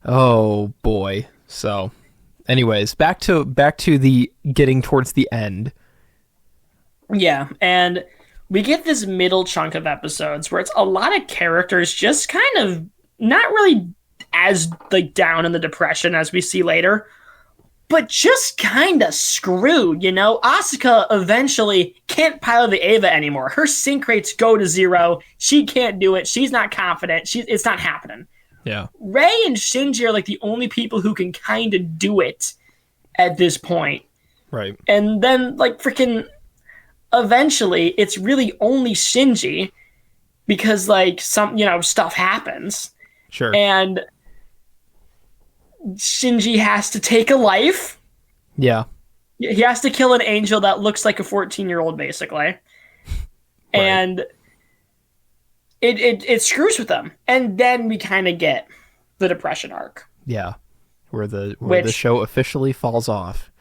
Oh boy. So anyways, back to the getting towards the end. Yeah, and we get this middle chunk of episodes where it's a lot of characters just kind of not really as like down in the depression as we see later, but just kind of screwed, you know? Asuka eventually can't pilot the Eva anymore. Her sync rates go to 0. She can't do it. She's not confident. It's not happening. Yeah. Rei and Shinji are like the only people who can kind of do it at this point. Right. And then like freaking eventually it's really only Shinji because like some, you know, stuff happens. Sure. And Shinji has to take a life. Yeah. He has to kill an angel that looks like a 14-year-old basically. Right. And it screws with them, and then we kind of get the depression arc. Yeah, where the show officially falls off.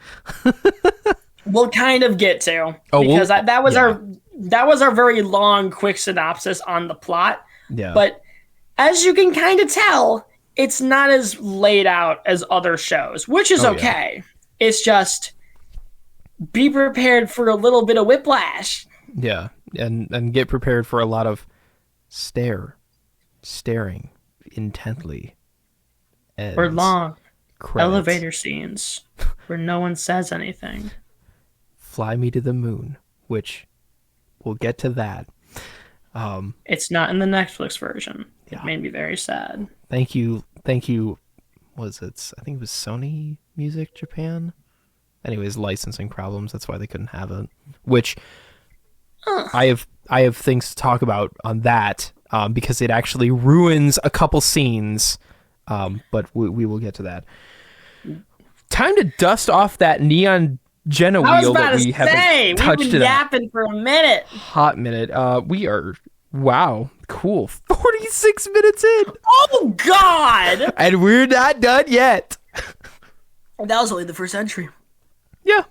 We'll kind of get to that was our very long, quick synopsis on the plot. Yeah, but as you can kind of tell, it's not as laid out as other shows, which is okay. Yeah. It's just be prepared for a little bit of whiplash. Yeah, and get prepared for a lot of staring intently. Or long elevator scenes where no one says anything. Fly Me to the Moon, which we'll get to that. It's not in the Netflix version. Yeah. It made me very sad. Thank you. Was it? I think it was Sony Music Japan. Anyways, licensing problems. That's why they couldn't have it. Which I have things to talk about on that because it actually ruins a couple scenes. But we will get to that. Time to dust off that Neon Gena wheel that we haven't touched. We've been yapping for a minute. Hot minute. We are cool. 46 minutes in. Oh God! And we're not done yet. That was only the first entry. Yeah.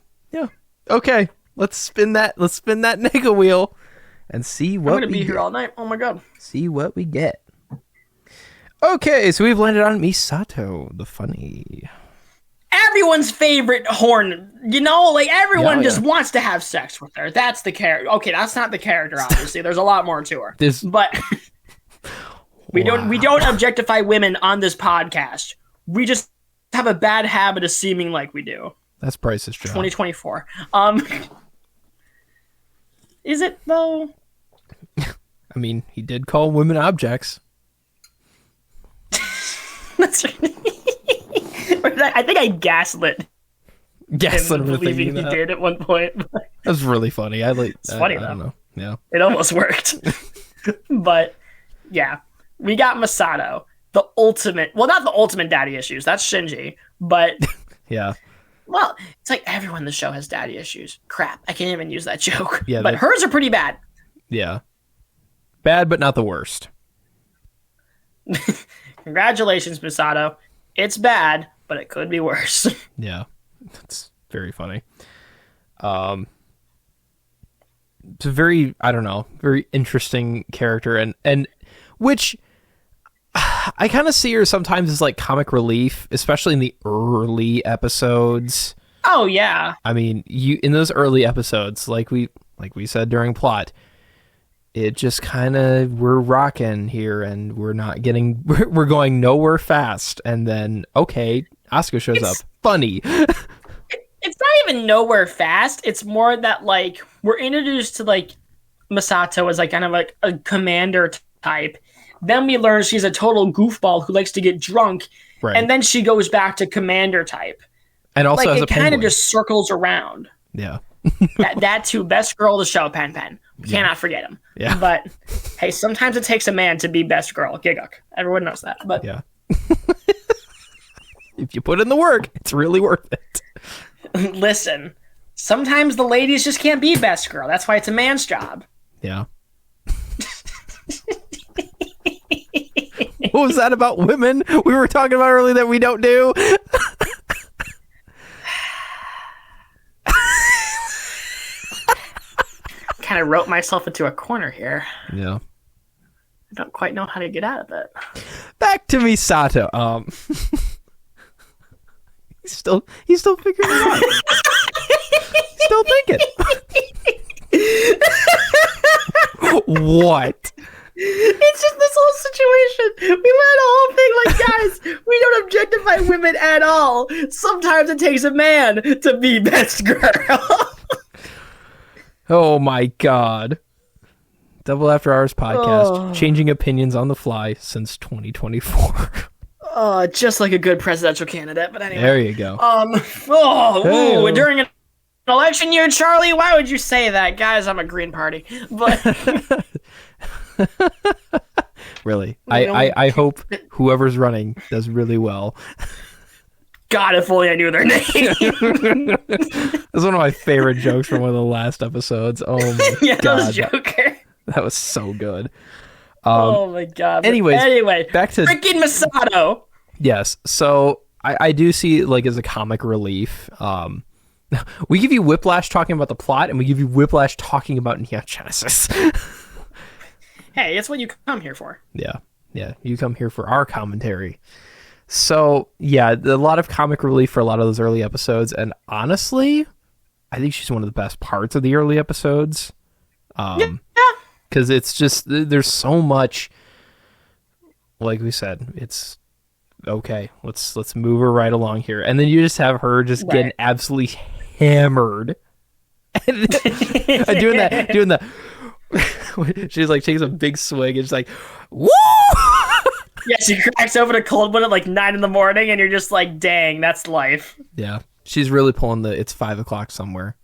Okay, let's spin that nega wheel and see what. I'm gonna be here all night. Oh my God. See what we get. Okay, so we've landed on Misato, the funny. Everyone's favorite horn, like everyone just wants to have sex with her. That's the character. Okay, that's not the character, obviously. There's a lot more to her. But we don't objectify women on this podcast. We just have a bad habit of seeming like we do. That's Bryce's job. 2024. Is it though? I mean, he did call women objects. That's right. I think I gaslit him believing he did at one point. That's really funny. It's funny though. I don't know. Yeah, it almost worked. But yeah, we got Masato, the ultimate. Well, not the ultimate daddy issues. That's Shinji. But yeah. Well, it's like everyone in the show has daddy issues. Crap, I can't even use that joke. Yeah, but hers are pretty bad. Yeah, bad, but not the worst. Congratulations, Misato. It's bad, but it could be worse. Yeah, that's very funny. It's a very, very interesting character, and which I kind of see her sometimes as like comic relief, especially in the early episodes. Oh yeah. I mean, in those early episodes, like we said during plot, it just kind of, we're rocking here and we're going nowhere fast. And then, okay, Asuka shows up. Funny. It's not even nowhere fast. It's more that like we're introduced to like Masato as like kind of like a commander type. Then we learn she's a total goofball who likes to get drunk. Right. And then she goes back to commander type. And also like, as a penguin. It kind of just circles around. Yeah. that too, best girl of the show, Pen. Cannot forget him. Yeah. But hey, sometimes it takes a man to be best girl. Giguk. Everyone knows that. But yeah. If you put in the work, it's really worth it. Listen, sometimes the ladies just can't be best girl. That's why it's a man's job. Yeah. What was that about women we were talking about earlier that we don't do? Kind of wrote myself into a corner here. Yeah. I don't quite know how to get out of it. Back to Misato. He's still figuring it out. Still thinking. What? It's just this whole situation. We learned a whole thing like, guys, we don't objectify women at all. Sometimes it takes a man to be best girl. Oh my God. Double After Hours podcast, changing opinions on the fly since 2024. Just like a good presidential candidate, but anyway. There you go. During an election year, Charlie, why would you say that? Guys, I'm a Green Party. But really, I hope whoever's running does really well. God, if only I knew their name. That's one of my favorite jokes from one of the last episodes. Oh my God. That was Joker. That was so good. Oh my god. Anyway, back to freaking Masato. Yes. So I do see like as a comic relief. We give you Whiplash talking about the plot, and we give you Whiplash talking about Neon Genesis. Hey, it's what you come here for. Yeah. You come here for our commentary. So yeah, a lot of comic relief for a lot of those early episodes, and honestly, I think she's one of the best parts of the early episodes. Because it's just there's so much. Like we said, it's okay. Let's move her right along here, and then you just have her just getting absolutely hammered, and doing that. She's like takes a big swig and she's like, woo! Yeah, she cracks open a cold one at like 9 a.m, and you're just like, dang, that's life. Yeah, she's really pulling the it's 5 o'clock somewhere.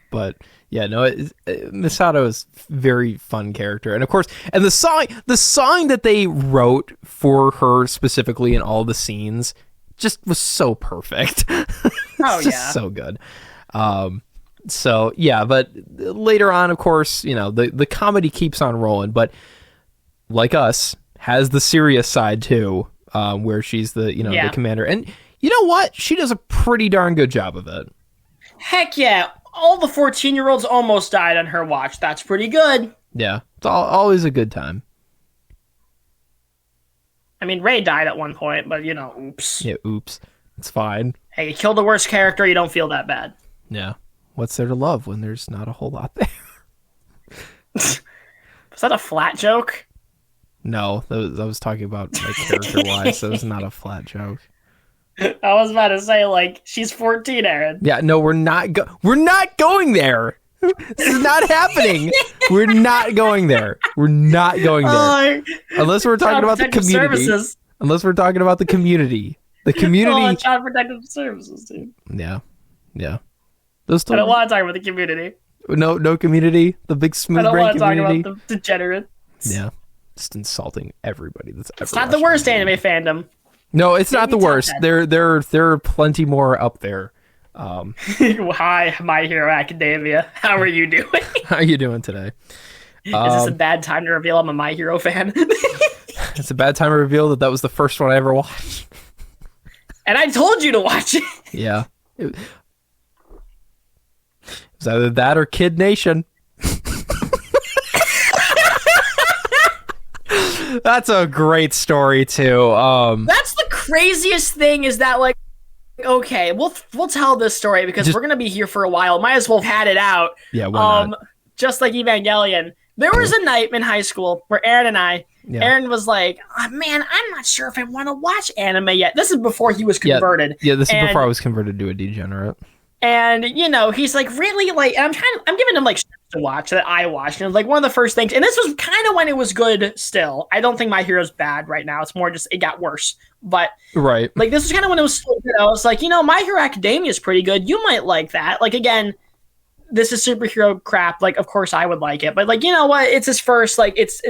But yeah, no, Misato is a very fun character, and of course, and the song that they wrote for her specifically in all the scenes just was so perfect. Oh just so good. So yeah, but later on, of course, you know, the comedy keeps on rolling, but like us, has the serious side too, where she's the the commander, and you know what, she does a pretty darn good job of it. Heck yeah. All the 14-year-olds almost died on her watch. That's pretty good. Yeah, it's always a good time. I mean, Ray died at one point, but oops. Yeah, oops. It's fine. Hey, you killed the worst character, you don't feel that bad. Yeah. What's there to love when there's not a whole lot there? Was that a flat joke? No, I was talking about like character-wise, so it's not a flat joke. I was about to say, like, she's 14, Aaron. Yeah, no, we're not going there. This is not happening. We're not going there. We're not going there. Unless we're talking about the community. Services. Unless we're talking about the community. The community. Child Protective Services, dude. Yeah. I don't want to talk about the community. No community. The big smooth brain community. I don't want to talk about the degenerates. Yeah. Just insulting everybody that's ever. It's not the worst anime fandom. No, it's not the worst. There are plenty more up there. Hi, My Hero Academia. How are you doing? How are you doing today? Is this a bad time to reveal I'm a My Hero fan? It's a bad time to reveal that was the first one I ever watched. And I told you to watch it. Yeah. It was either that or Kid Nation. That's a great story too. That's the craziest thing is that, like, okay, we'll tell this story because we're gonna be here for a while. Might as well have had it out. Yeah, why not? Just like Evangelion. There was a night in high school where Aaron was like, oh, man, I'm not sure if I want to watch anime yet. This is before he was converted. Yeah, this is before I was converted to a degenerate. And, he's like, really? Like, I'm giving him, like, to watch that I watched. And it was, like, one of the first things. And this was kind of when it was good still. I don't think My Hero's bad right now. It's more just, it got worse. But, right. Like, this was kind of when it was still good. I was like, My Hero Academia is pretty good. You might like that. Like, again, this is superhero crap. Like, of course I would like it. But, like, you know what? It's his first, like, it's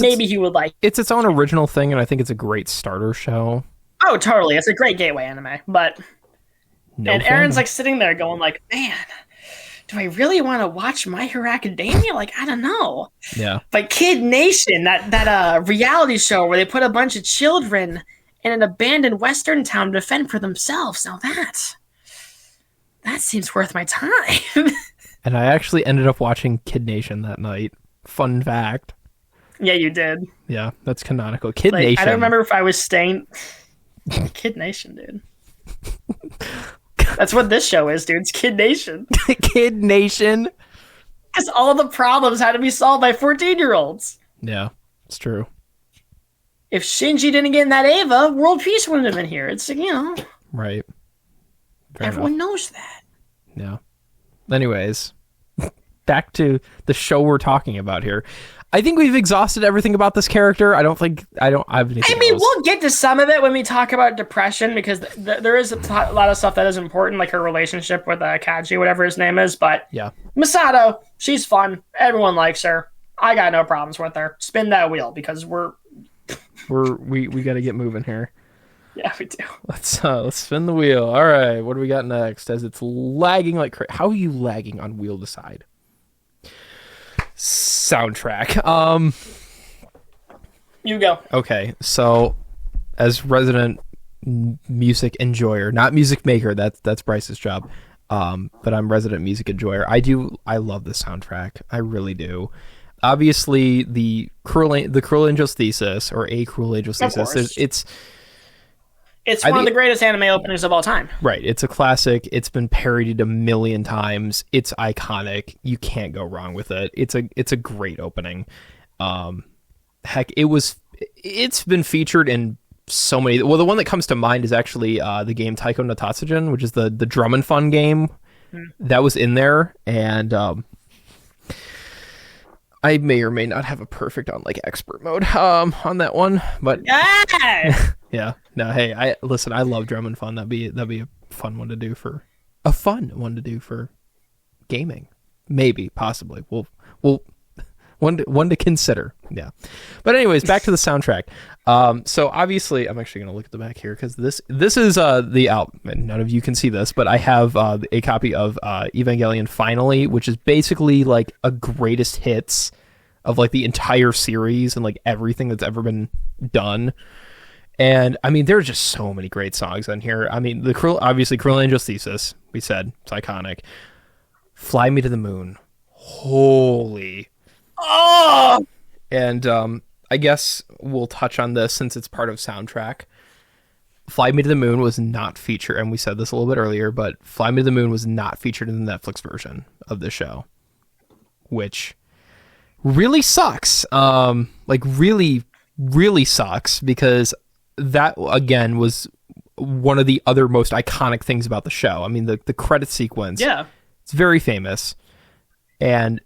maybe he would like it. It's its own original thing, and I think it's a great starter show. Oh, totally. It's a great gateway anime. But... and Aaron's like sitting there going like, man, do I really want to watch My Hero Academia? Like, I don't know. Yeah. But Kid Nation, that reality show where they put a bunch of children in an abandoned Western town to defend for themselves. Now that seems worth my time. And I actually ended up watching Kid Nation that night. Fun fact. Yeah, you did. Yeah, that's canonical. Kid Nation. I don't remember if I was staying. Kid Nation, dude. That's what this show is, dude. It's Kid Nation. Kid Nation. Because all the problems had to be solved by 14-year-olds. Yeah, it's true. If Shinji didn't get in that Eva, world peace wouldn't have been here. It's, Right. Fair everyone enough. knows that. Yeah. Anyways, back to the show we're talking about here. I think we've exhausted everything about this character. I don't have anything else. We'll get to some of it when we talk about depression, because there is a lot of stuff that is important, like her relationship with Kaji, whatever his name is. But yeah, Misato, she's fun. Everyone likes her. I got no problems with her. Spin that wheel, because we got to get moving here. Yeah, we do. Let's spin the wheel. All right, what do we got next? As it's lagging like crazy. How are you lagging on wheel to side? Soundtrack. You go. Okay, so as resident music enjoyer, not music maker, that's Bryce's job. But I'm resident music enjoyer. I love the soundtrack. I really do. Obviously, the Cruel Angel's Thesis, or A Cruel Angel's Thesis, it's one of the greatest anime openings of all time. Right. It's a classic. It's been parodied a million times. It's iconic. You can't go wrong with it. It's a great opening. Heck, it's been featured in so many. Well, the one that comes to mind is actually the game Taiko no Tatsujin, which is the drum and fun game. That was in there, and I may or may not have a perfect on like expert mode on that one, but yeah. No, hey, I love drum and fun. That'd be a fun one to do for gaming. Maybe, possibly. We'll one to consider. Yeah. But anyways, back to the soundtrack. So obviously, I'm actually going to look at the back here because this is the album. And none of you can see this, but I have a copy of Evangelion Finally, which is basically like a greatest hits of like the entire series and like everything that's ever been done. And I mean, there's just so many great songs on here. I mean, Cruel Angel's Thesis, we said, it's iconic. Fly Me to the Moon. Holy. Oh! And I guess we'll touch on this since it's part of soundtrack. Fly Me to the Moon was not featured, and we said this a little bit earlier, but Fly Me to the Moon was not featured in the Netflix version of the show, which really sucks. Like really, really sucks, because that, again, was one of the other most iconic things about the show. I mean, the credit sequence. Yeah. It's very famous. And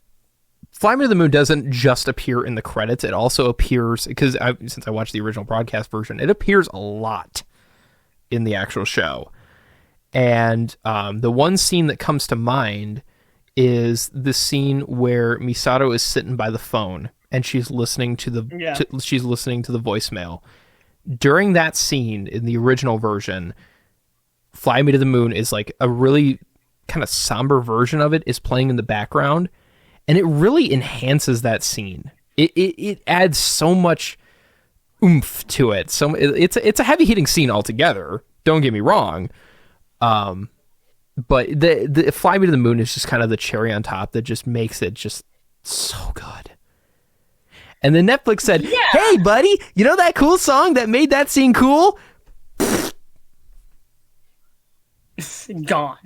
Fly Me to the Moon doesn't just appear in the credits. It also appears, because since I watched the original broadcast version, it appears a lot in the actual show. And the one scene that comes to mind is the scene where Misato is sitting by the phone and she's listening to the voicemail. During that scene in the original version, Fly Me to the Moon is like a really kind of somber version of it is playing in the background, and it really enhances that scene. It adds so much oomph to it. So it's a heavy hitting scene altogether. Don't get me wrong. But the Fly Me to the Moon is just kind of the cherry on top that just makes it just so good. And then Netflix said, "Hey, buddy, you know that cool song that made that scene cool?" Gone.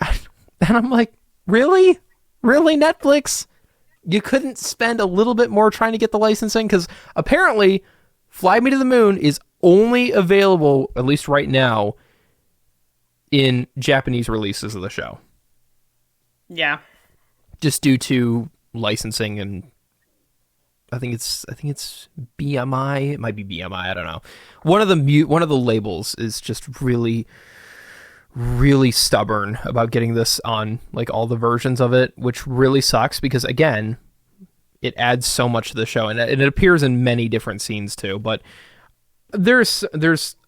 And I'm like, really? Really, Netflix? You couldn't spend a little bit more trying to get the licensing? Because apparently, Fly Me to the Moon is only available, at least right now, in Japanese releases of the show. Yeah. Just due to licensing, and I think it's BMI. It might be BMI. I don't know. One of the labels is just really, really stubborn about getting this on like all the versions of it, which really sucks because, again, it adds so much to the show, and it appears in many different scenes too. But there's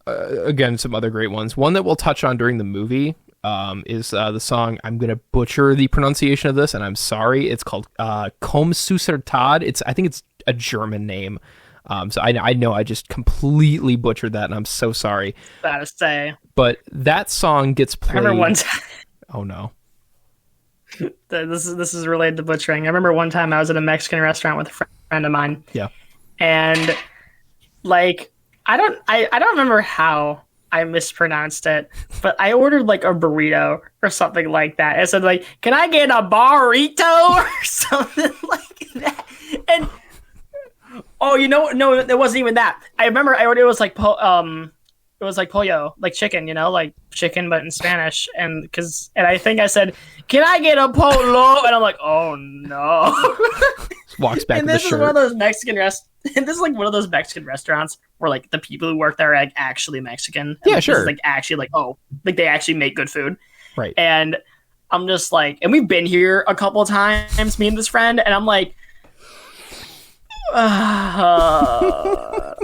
again some other great ones. One that we'll touch on during the movie is the song. I'm gonna butcher the pronunciation of this, and I'm sorry. It's called Komm süßer Tod. I think it's a German name. So I know I just completely butchered that, and I'm so sorry. Bad to say. But that song gets played. I remember one time. Oh no. This is related to butchering. I remember one time I was at a Mexican restaurant with a friend of mine. Yeah. And like I don't remember how I mispronounced it, but I ordered like a burrito or something like that. It said like, "Can I get a burrito?" or something like that. And oh, no, it wasn't even that. I remember I ordered it was like pollo, like chicken, like chicken but in Spanish, and I think I said, "Can I get a polo?" and I'm like, "Oh no." Walks back and to the this shirt. is one of those Mexican and this is like one of those Mexican restaurants where like the people who work there are like actually Mexican. And, yeah, like, sure. This is, like actually like like they actually make good food. Right. And I'm just like, and we've been here a couple of times, me and this friend, and I'm like, I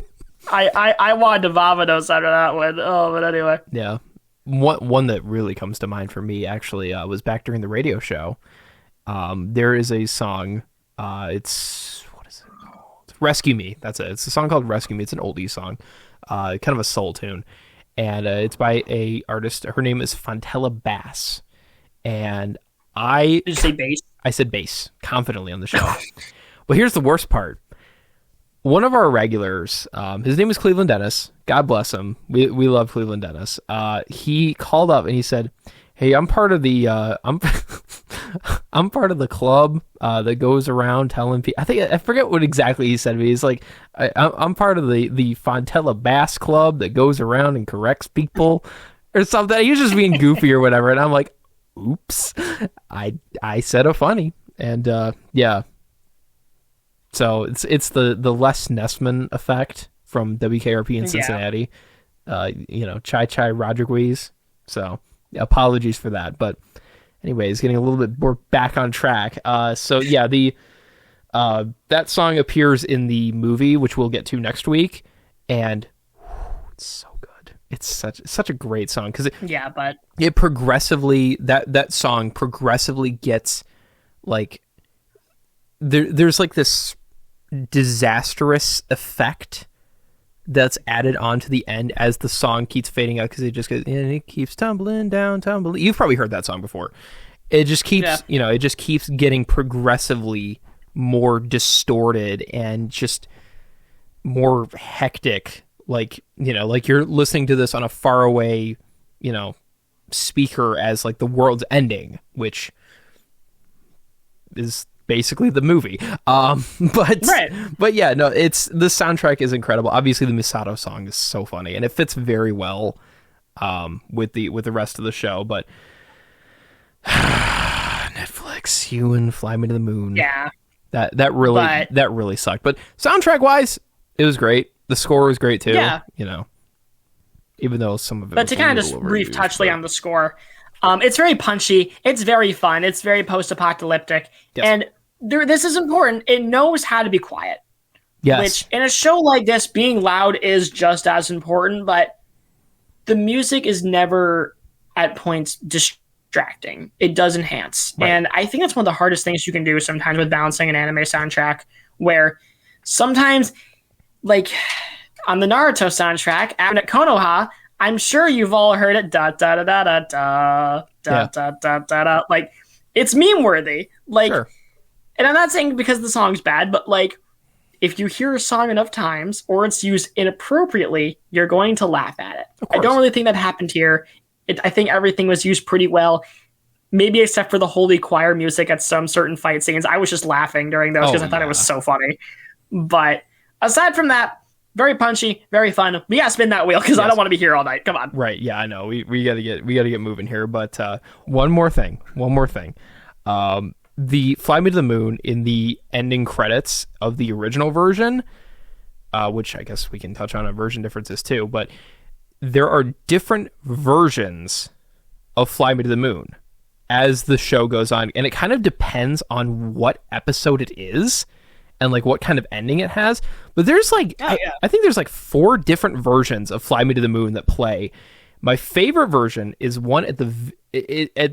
wanted to vomitos after that one. Oh, but anyway. Yeah. One that really comes to mind for me actually was back during the radio show. There is a song It's what is it called? Rescue Me. That's it. It's a song called Rescue Me. It's an oldie song, kind of a soul tune, and it's by a artist. Her name is Fontella Bass, and Did you say bass? I said bass confidently on the show. But here's the worst part. One of our regulars, his name is Cleveland Dennis. God bless him. We love Cleveland Dennis. He called up and he said, "Hey, I'm part of the I'm part of the club that goes around telling people." I forget what exactly he said to me. He's like, "I'm part of the Fontella Bass Club that goes around and corrects people," or something. He was just being goofy or whatever, and I'm like, "Oops, I said a funny," and yeah. So it's the Les Nessman effect from WKRP in Cincinnati. Chai Chai Rodriguez. So apologies for that. But anyways, getting a little bit more back on track. So yeah, that song appears in the movie, which we'll get to next week, and it's so good. It's such a great song because it progressively that song progressively gets like there's like this disastrous effect that's added onto the end as the song keeps fading out because it just goes and it keeps tumbling down. You've probably heard that song before. It just keeps it just keeps getting progressively more distorted and just more hectic, like you're listening to this on a faraway speaker as like the world's ending, which is basically the movie. But yeah, no, the soundtrack is incredible. Obviously the Misato song is so funny and it fits very well with the rest of the show, but Netflix, you and Fly Me to the Moon. Yeah. That really sucked. But soundtrack wise, it was great. The score was great too. Yeah. Even though some of it. But to kind of just brief touchly on the score, it's very punchy. It's very fun. It's very post-apocalyptic, and this is important. It knows how to be quiet. Yes. Which in a show like this, being loud is just as important. But the music is never at points distracting. It does enhance, and I think that's one of the hardest things you can do sometimes with balancing an anime soundtrack. Where sometimes, like on the Naruto soundtrack, at Konoha, I'm sure you've all heard it. Da da da da da da da da da da da. Like it's meme worthy. Like, and I'm not saying because the song's bad, but like if you hear a song enough times or it's used inappropriately, you're going to laugh at it. I don't really think that happened here. I think everything was used pretty well. Maybe except for the holy choir music at some certain fight scenes. I was just laughing during those because I thought it was so funny. But aside from that, very punchy, very fun. We gotta spin that wheel because I don't want to be here all night. Come on. Right? Yeah, I know. We gotta get moving here. But one more thing. The Fly Me to the Moon in the ending credits of the original version, which I guess we can touch on version differences too. But there are different versions of Fly Me to the Moon as the show goes on, and it kind of depends on what episode it is. And like what kind of ending it has, but there's like I think there's like 4 different versions of Fly Me to the Moon that play. My favorite version is one at the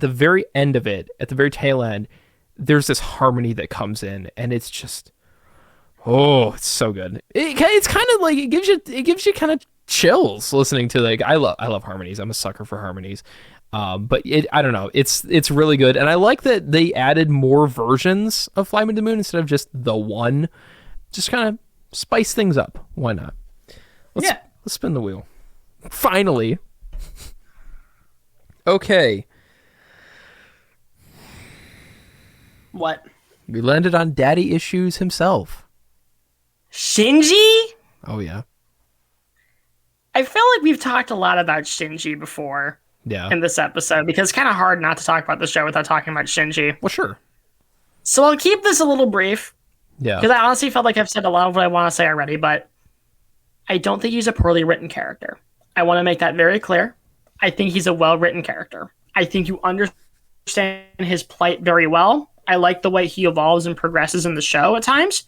very end of it, at the very tail end. There's this harmony that comes in, and it's just it's so good. It's kind of like it gives you kind of chills listening to I love harmonies. I'm a sucker for harmonies. But I don't know. It's really good, and I like that they added more versions of Fly Me to the Moon instead of just the one. Just kind of spice things up. Why not? Let's spin the wheel. Finally. Okay. What? We landed on Daddy Issues himself. Shinji? Oh yeah. I feel like we've talked a lot about Shinji before. Yeah. In this episode, because it's kind of hard not to talk about the show without talking about Shinji. Well, sure. So I'll keep this a little brief. Yeah. Because I honestly felt like I've said a lot of what I want to say already, but I don't think he's a poorly written character. I want to make that very clear. I think he's a well-written character. I think you understand his plight very well. I like the way he evolves and progresses in the show at times.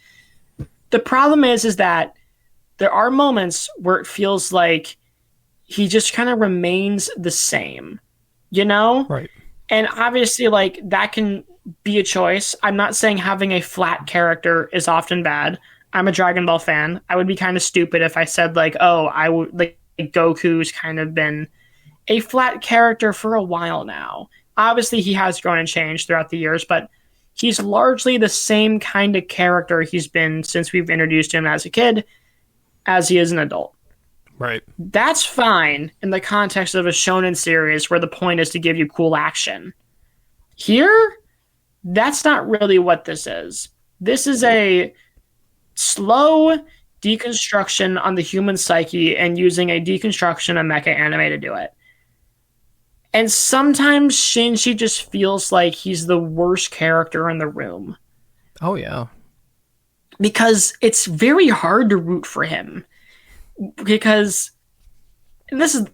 The problem is that there are moments where it feels like he just kind of remains the same, Right. And obviously, like, that can be a choice. I'm not saying having a flat character is often bad. I'm a Dragon Ball fan. I would be kind of stupid if I said like, oh, I would like Goku's kind of been a flat character for a while now. Obviously, he has grown and changed throughout the years, but he's largely the same kind of character he's been since we've introduced him as a kid, as he is an adult. Right. That's fine in the context of a shonen series where the point is to give you cool action. Here, that's not really what this is. This is a slow deconstruction on the human psyche and using a deconstruction of mecha anime to do it. And sometimes Shinji just feels like he's the worst character in the room. Oh, yeah. Because it's very hard to root for him. Because and this is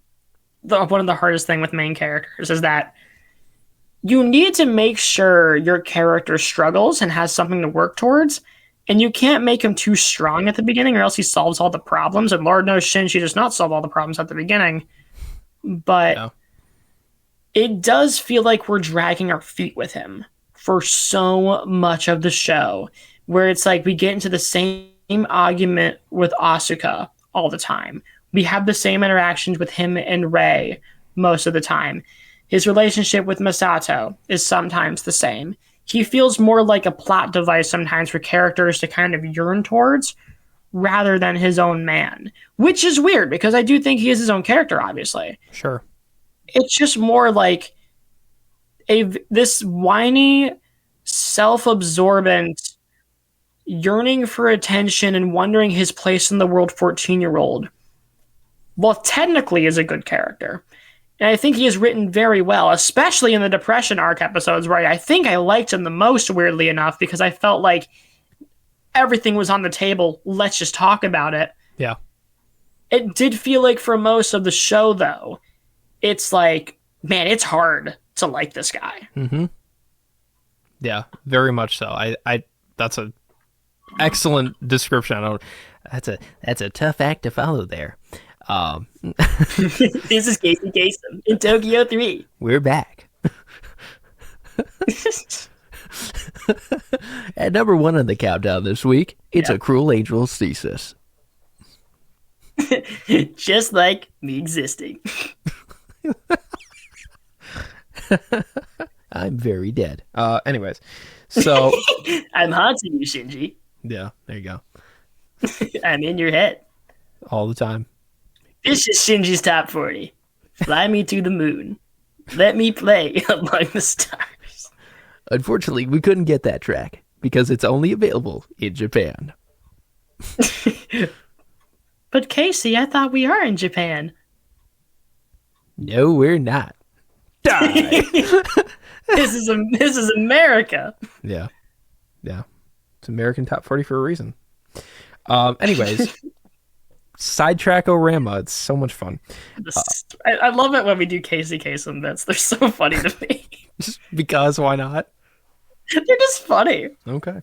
one of the hardest thing with main characters is that you need to make sure your character struggles and has something to work towards, and you can't make him too strong at the beginning or else he solves all the problems, and Lord knows Shinji does not solve all the problems at the beginning. But No. It does feel like we're dragging our feet with him for so much of the show, where it's like we get into the same argument with Asuka all the time. We have the same interactions with him and Rei most of the time. His relationship with Masato is sometimes the same. He feels more like a plot device sometimes for characters to kind of yearn towards rather than his own man, which is weird because I do think he is his own character, obviously. Sure. It's just more like this whiny, self-absorbent, yearning for attention and wondering his place in the world 14-year-old. Well, technically is a good character. And I think he is written very well, especially in the Depression arc episodes where I think I liked him the most, weirdly enough, because I felt like everything was on the table. Let's just talk about it. Yeah. It did feel like for most of the show, though, it's like, man, it's hard to like this guy. Mm-hmm. Yeah, very much so. I that's a excellent description. That's a tough act to follow there. This is Casey Kasem in Tokyo 3. We're back. At number 1 on the countdown this week, it's A Cruel Angel's Thesis. Just like me existing. I'm very dead. Anyways, so I'm haunting you, Shinji. yeah, there you go. I'm in your head. All the time. This is Shinji's top 40. Fly me to the moon. Let me play among the stars. Unfortunately, we couldn't get that track because it's only available in Japan. But Casey, I thought we are in Japan. No, we're not. Die. This is America. Yeah. It's American Top 40 for a reason. Anyways, Sidetrack-O-Rama. It's so much fun. I love it when we do Casey Kasem bits. They're so funny to me. Just because, why not? They're just funny. Okay.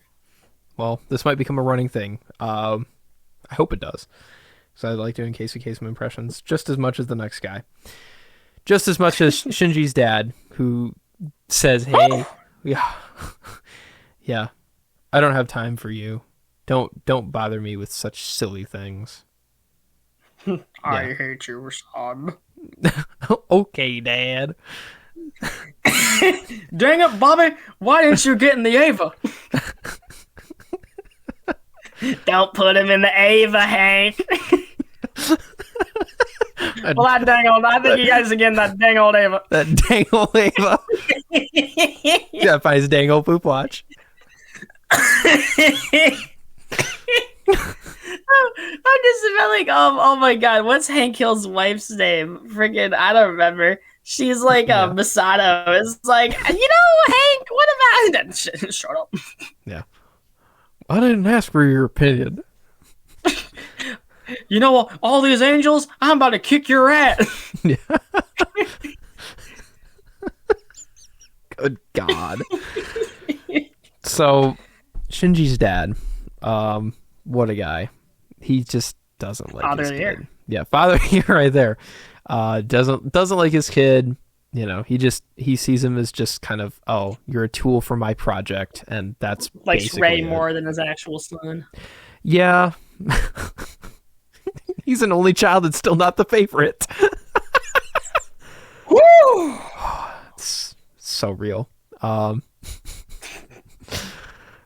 Well, this might become a running thing. I hope it does. So I like doing Casey Kasem impressions just as much as the next guy. Just as much as Shinji's dad, who says, hey, yeah, I don't have time for you. Don't bother me with such silly things. I hate you, son. Okay, Dad. Dang it, Bobby! Why didn't you get in the Eva? Don't put him in the Ava, Hank. Well, that dang old. I think you guys are getting that dang old Ava. That dang old Ava. Yeah, by his dang old poop watch. I'm just about like, oh my god, what's Hank Hill's wife's name? Friggin', I don't remember. She's like Masato. It's like, Hank, what about shut up. Yeah. I didn't ask for your opinion. You know, all these angels, I'm about to kick your ass. Yeah. Good God. So, Shinji's dad, what a guy. He just doesn't like Father his of the kid. year. Yeah, father here right there. Doesn't like his kid. he sees him as just kind of, oh, you're a tool for my project, and that's Likes basically Ray it. more than his actual son. Yeah. He's an only child and still not the favorite. Woo! It's so real.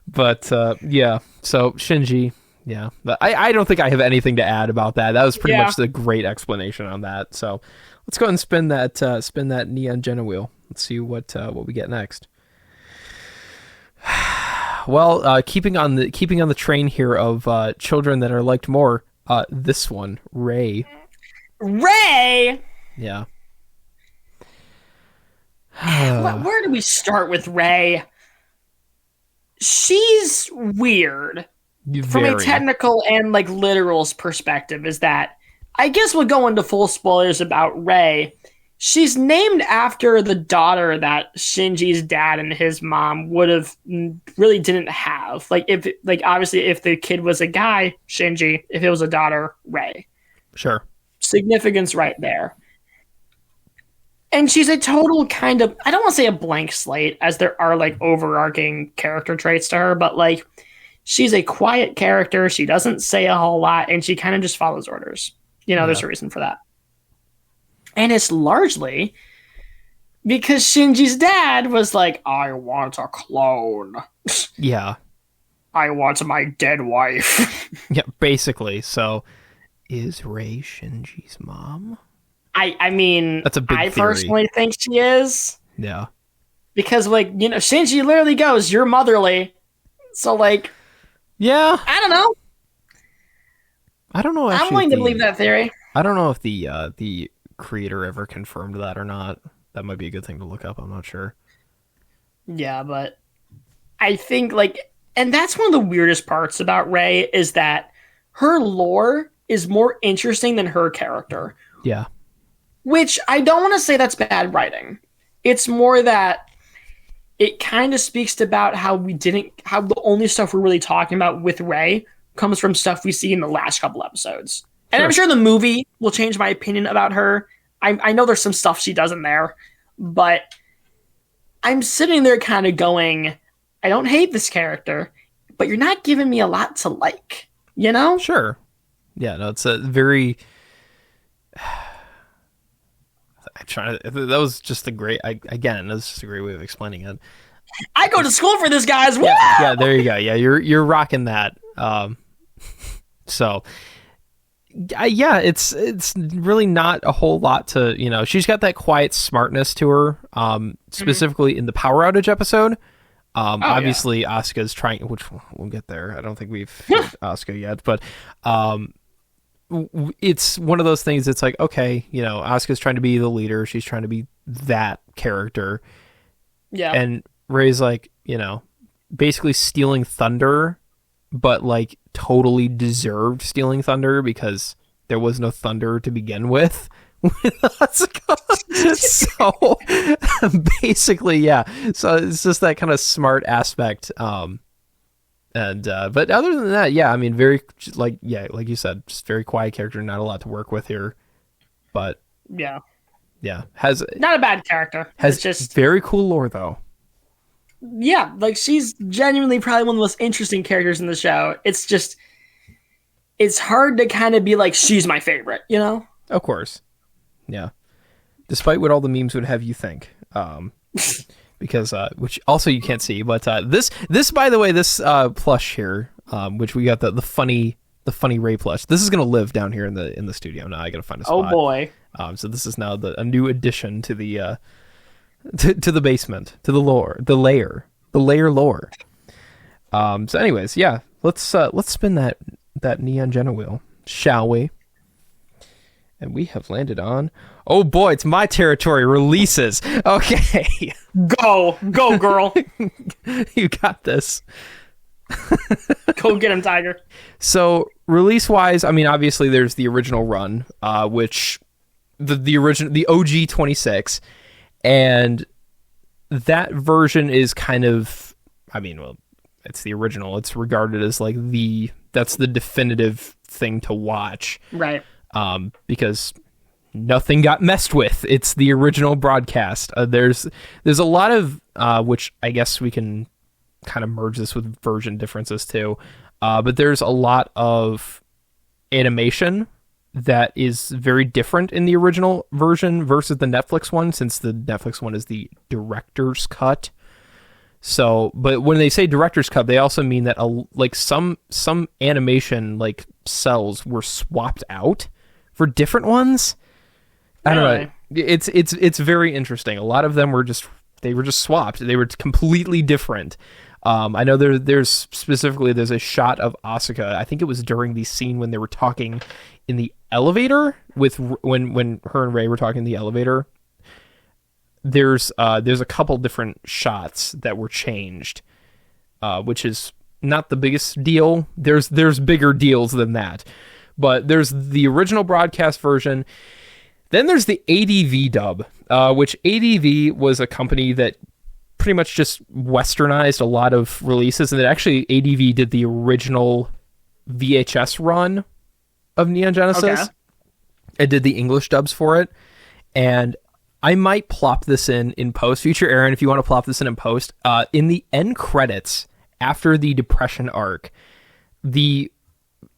But yeah, so Shinji, yeah. But I don't think I have anything to add about that. That was pretty much the great explanation on that. So let's go ahead and spin that Neon Gena wheel. Let's see what we get next. Well, keeping on the train here of children that are liked more, this one, Ray. Ray! Yeah. Where do we start with Ray? She's weird. From a technical and like literal perspective, is that I guess we'll go into full spoilers about Ray. She's named after the daughter that Shinji's dad and his mom would have really didn't have. Obviously if the kid was a guy, Shinji, if it was a daughter, Ray. Sure. Significance right there. And she's a total kind of, I don't want to say a blank slate, as there are like overarching character traits to her, but like she's a quiet character. She doesn't say a whole lot, and she kind of just follows orders. There's a reason for that. And it's largely because Shinji's dad was like, I want a clone. Yeah. I want my dead wife. Yeah, basically. So is Ray Shinji's mom? I mean, that's a big theory. Personally think she is. Yeah. Because, Shinji literally goes, you're motherly. So, yeah. I don't know. I don't know. I'm willing to believe that theory. I don't know if the creator ever confirmed that or not. That might be a good thing to look up. I'm not sure. Yeah, but I think, and that's one of the weirdest parts about Ray is that her lore is more interesting than her character. Yeah. Which I don't want to say that's bad writing. It's more that it kind of speaks to about how the only stuff we're really talking about with Ray comes from stuff we see in the last couple episodes. And I'm sure the movie will change my opinion about her. I know there's some stuff she does in there, but I'm sitting there kind of going, I don't hate this character, but you're not giving me a lot to like, Sure. Yeah, no, it's a very... that was just a great way of explaining it. I go to school for this, guys. Yeah, there you go. Yeah, you're rocking that. So yeah, it's really not a whole lot to, she's got that quiet smartness to her, specifically in the power outage episode. Obviously Asuka's trying, which we'll get there. I don't think we've hit Asuka yet, but it's one of those things. It's like, okay, Asuka's trying to be the leader. She's trying to be that character. Yeah. And Ray's basically stealing thunder, but totally deserved stealing thunder because there was no thunder to begin with Asuka. So basically, yeah. So it's just that kind of smart aspect. But other than that, yeah, I mean, very like you said, just very quiet character, not a lot to work with here, but yeah, has not a bad character. Has just very cool lore though. Yeah, she's genuinely probably one of the most interesting characters in the show. It's just, it's hard to kind of be like, she's my favorite, Of course, yeah. Despite what all the memes would have you think. Because which also you can't see, but this by the way, this plush here, which we got the funny Ray plush. This is gonna live down here in the studio. Now I gotta find a spot. Oh boy! So this is now a new addition to the to the basement, to the layer lore. So anyways, yeah, let's spin that Neon Gena wheel, shall we? And we have landed on, oh boy, it's my territory, releases. Okay. Go, girl. You got this. Go get him, Tiger. So release-wise, I mean, obviously there's the original run, which the OG 26, and that version is kind of, I mean, well, it's the original. It's regarded as that's the definitive thing to watch. Right. Because nothing got messed with. It's the original broadcast. There's a lot of which I guess we can kind of merge this with version differences too. But there's a lot of animation that is very different in the original version versus the Netflix one, since the Netflix one is the director's cut. So, but when they say director's cut, they also mean that like some animation like cells were swapped out for different ones. I don't know. It's very interesting. A lot of them were just swapped. They were completely different. I know there's a shot of Asuka. I think it was during the scene when they were talking in the elevator when her and Rey were talking in the elevator. There's a couple different shots that were changed, which is not the biggest deal. There's bigger deals than that, but there's the original broadcast version. Then there's the ADV dub, which ADV was a company that pretty much just westernized a lot of releases, and that actually ADV did the original VHS run of Neon Genesis. Okay. It did the English dubs for it, and I might plop this in post. Future Aaron, if you want to plop this in post, in the end credits after the Depression arc, the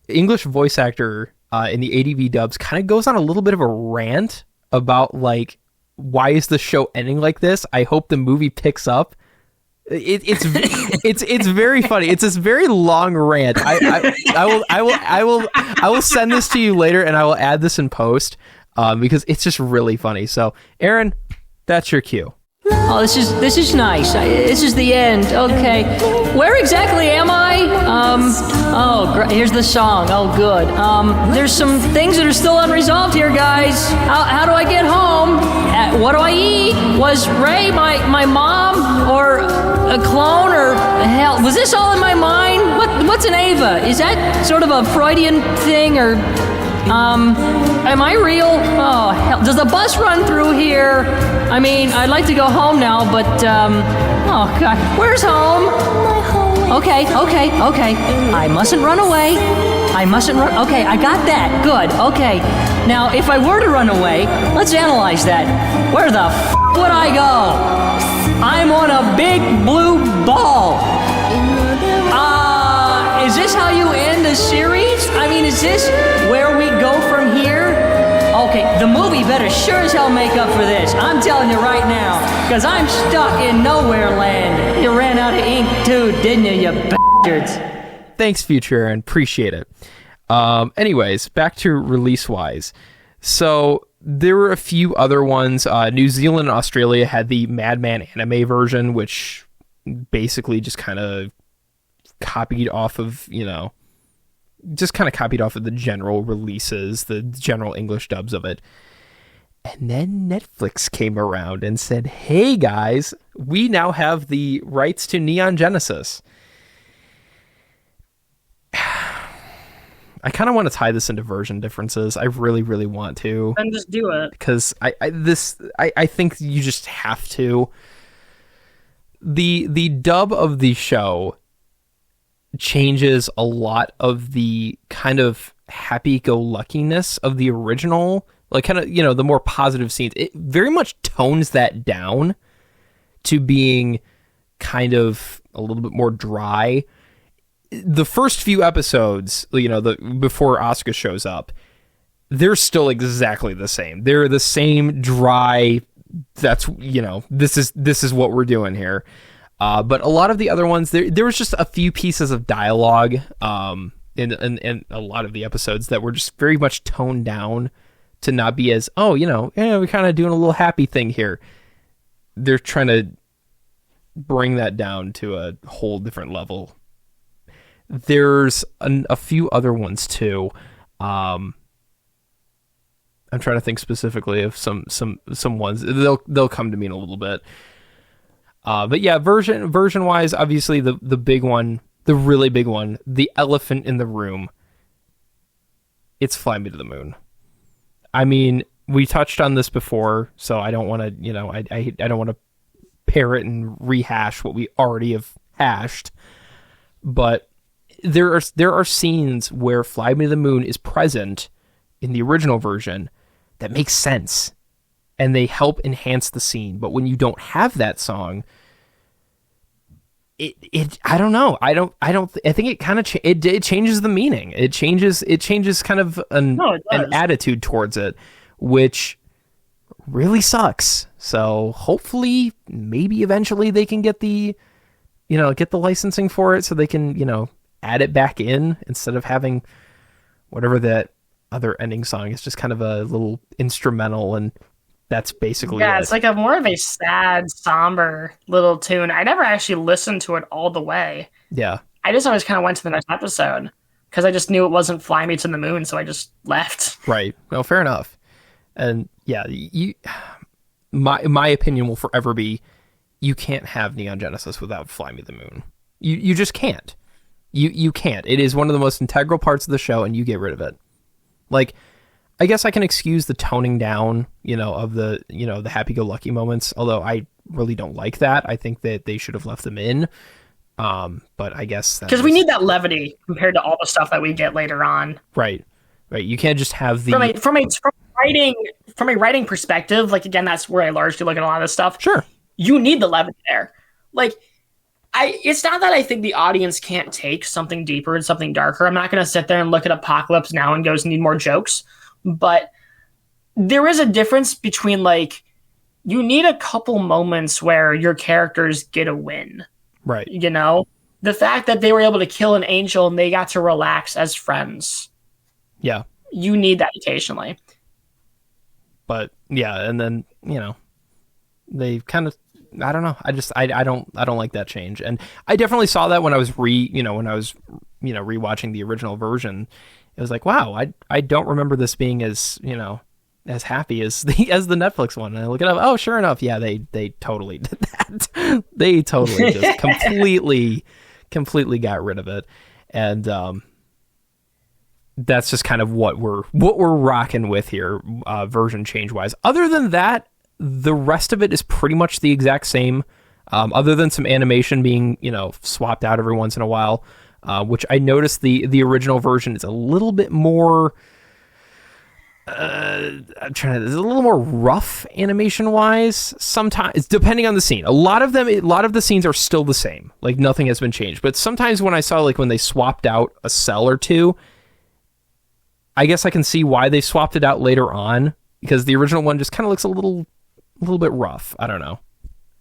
English voice actor in the ADV dubs kind of goes on a little bit of a rant about like, why is the show ending like this? I hope the movie picks up. It's very funny. It's this very long rant. I will send this to you later, and I will add this in post because it's just really funny. So, Aaron, that's your cue. Oh, this is nice. This is the end. Okay, where exactly am I? Here's the song. Oh, good. There's some things that are still unresolved here, guys. How do I get home? What do I eat? Was Rey my mom or a clone, or hell? Was this all in my mind? What's an Eva? Is that sort of a Freudian thing, or am I real? Oh, hell. Does the bus run through here? I mean, I'd like to go home now, but, oh, God. Where's home? Okay. I mustn't run away. Okay, I got that. Good. Okay. Now, if I were to run away, let's analyze that. Where the would I go? I'm on a big blue ball. Is this how you end a series? I mean, is this where we go from here? Okay, the movie better sure as hell make up for this. I'm telling you right now, because I'm stuck in nowhere land. You ran out of ink too, didn't you bastards? Thanks, Future Aaron. Appreciate it. Anyways, back to release-wise. So there were a few other ones. New Zealand and Australia had the Madman anime version, which basically just kind of copied off of the general releases, the general English dubs of it. And then Netflix came around and said, hey guys, we now have the rights to Neon Genesis. I kind of want to tie this into version differences. I really, really want to. Then just do it. Because I think you just have to. The dub of the show changes a lot of the kind of happy-go-luckiness of the original, like kind of, the more positive scenes. It very much tones that down to being kind of a little bit more dry. The first few episodes, before Asuka shows up, they're still exactly the same. They're the same dry, that's, this is what we're doing here. But a lot of the other ones, there was just a few pieces of dialogue in a lot of the episodes that were just very much toned down to not be as, we're kind of doing a little happy thing here. They're trying to bring that down to a whole different level. There's a few other ones too. I'm trying to think specifically of some ones. They'll come to me in a little bit. But yeah, version wise, obviously the big one, the really big one, the elephant in the room. It's Fly Me to the Moon. I mean, we touched on this before, so I don't want to, I don't want to parrot and rehash what we already have hashed. But there are scenes where Fly Me to the Moon is present in the original version, that make sense and they help enhance the scene. But when you don't have that song, I don't know. I think it kind of it changes the meaning. It changes kind of an attitude towards it, which really sucks. So hopefully maybe eventually they can get the licensing for it so they can, add it back in instead of having whatever that other ending song is, just kind of a little instrumental, and that's basically it. It's like a more of a sad, somber little tune. I never actually listened to it all the way. Yeah. I just always kind of went to the next episode because I just knew it wasn't Fly Me to the Moon, so I just left. Right. Well, fair enough. And yeah, my opinion will forever be, you can't have Neon Genesis without Fly Me to the Moon. You just can't. You can't. It is one of the most integral parts of the show, and you get rid of it. Like, I guess I can excuse the toning down, of the, the happy-go-lucky moments, although I really don't like that. I think that they should have left them in. But I guess because we need that levity compared to all the stuff that we get later on. Right. You can't just have the from a writing perspective. Like, again, that's where I largely look at a lot of this stuff. Sure, you need the levity there. Like, it's not that I think the audience can't take something deeper and something darker. I'm not going to sit there and look at Apocalypse Now and need more jokes. But there is a difference between, like, you need a couple moments where your characters get a win. Right. The fact that they were able to kill an angel and they got to relax as friends. Yeah. You need that occasionally. But yeah, and then, they kind of, I don't know. I don't like that change. And I definitely saw that when I was rewatching the original version. It was like, wow, I don't remember this being as, as happy as the Netflix one. And I look it up. Oh, sure enough. Yeah, they totally did that. They totally just completely got rid of it. And, that's just kind of what we're rocking with here, version change wise. Other than that, the rest of it is pretty much the exact same, other than some animation being, swapped out every once in a while, which I noticed the original version is a little bit more, it's a little more rough animation wise. Sometimes, depending on the scene, a lot of the scenes are still the same. Like, nothing has been changed. But sometimes when I saw, like, when they swapped out a cell or two, I guess I can see why they swapped it out later on, because the original one just kind of looks a little bit rough. I don't know.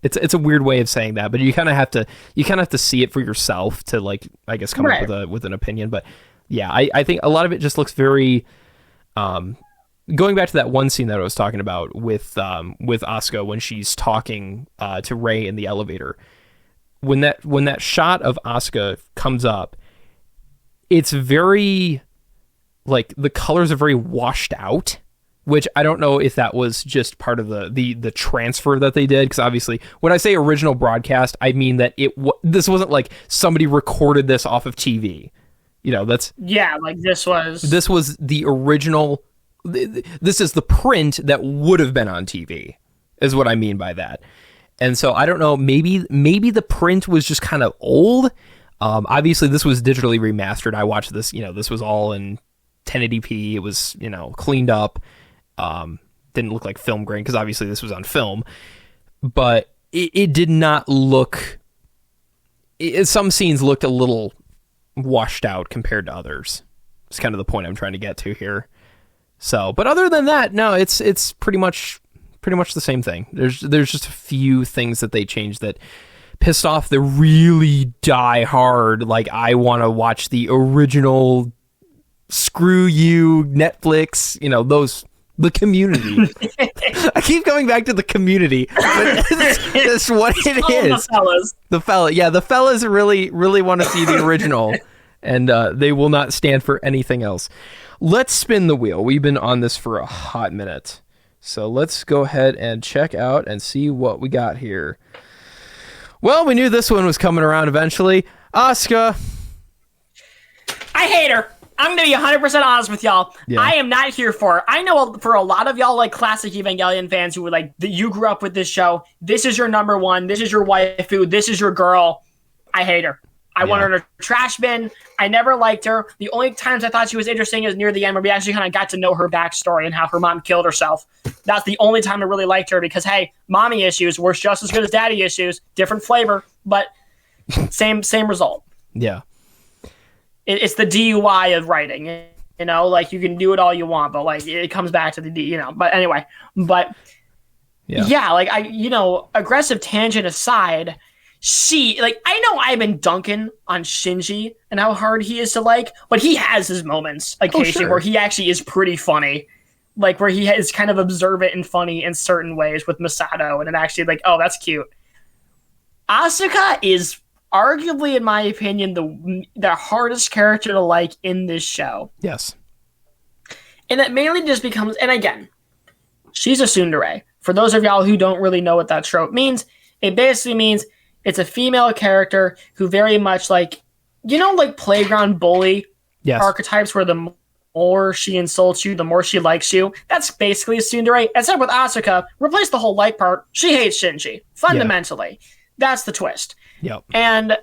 It's a weird way of saying that, but you kind of have to see it for yourself to, like, I guess, come up with an opinion. But yeah, I think a lot of it just looks very, going back to that one scene that I was talking about with Asuka when she's talking to Rei in the elevator. When that shot of Asuka comes up, it's very, like, the colors are very washed out, which I don't know if that was just part of the transfer that they did, because obviously when I say original broadcast, I mean that this wasn't like somebody recorded this off of TV. Like this was the original. This is the print that would have been on TV, is what I mean by that. And so I don't know, maybe the print was just kind of old. Obviously this was digitally remastered. I watched this, this was all in 1080p. It was, cleaned up. Didn't look like film grain because obviously this was on film, but it did not look. Some scenes looked a little washed out compared to others. It's kind of the point I'm trying to get to here. So, but other than that, no, it's pretty much the same thing. There's just a few things that they changed that pissed off the really die hard, like, I want to watch the original, screw you Netflix, the Community. I keep going back to the Community, but that's what it is. The fellas really want to see the original, and they will not stand for anything else. Let's spin the wheel. We've been on this for a hot minute, so let's go ahead and check out and see what we got here. Well, we knew this one was coming around eventually. Asuka. I hate her. I'm going to be 100% honest with y'all. Yeah. I am not here for her. I know for a lot of y'all, like, classic Evangelion fans who were like, you grew up with this show. This is your number one. This is your waifu. This is your girl. I hate her. I want her in a trash bin. I never liked her. The only times I thought she was interesting is near the end where we actually kind of got to know her backstory and how her mom killed herself. That's the only time I really liked her because, hey, mommy issues were just as good as daddy issues. Different flavor, but same result. Yeah. It's the DUI of writing. You know, like you can do it all you want, but like it comes back to the, but anyway, yeah, like aggressive tangent aside, I know I've been dunking on Shinji and how hard he is to like, but he has his moments occasionally where he actually is pretty funny. Like where he is kind of observant and funny in certain ways with Masato, and it actually like, oh, that's cute. Asuka is arguably, in my opinion, the hardest character to like in this show. Yes. And that mainly just becomes, and again, she's a tsundere. For those of y'all who don't really know what that trope means, it basically means it's a female character who very much like playground bully archetypes where the more she insults you, the more she likes you. That's basically a tsundere. Except with Asuka, replace the whole like part. She hates Shinji, fundamentally. Yeah. That's the twist. Yep. And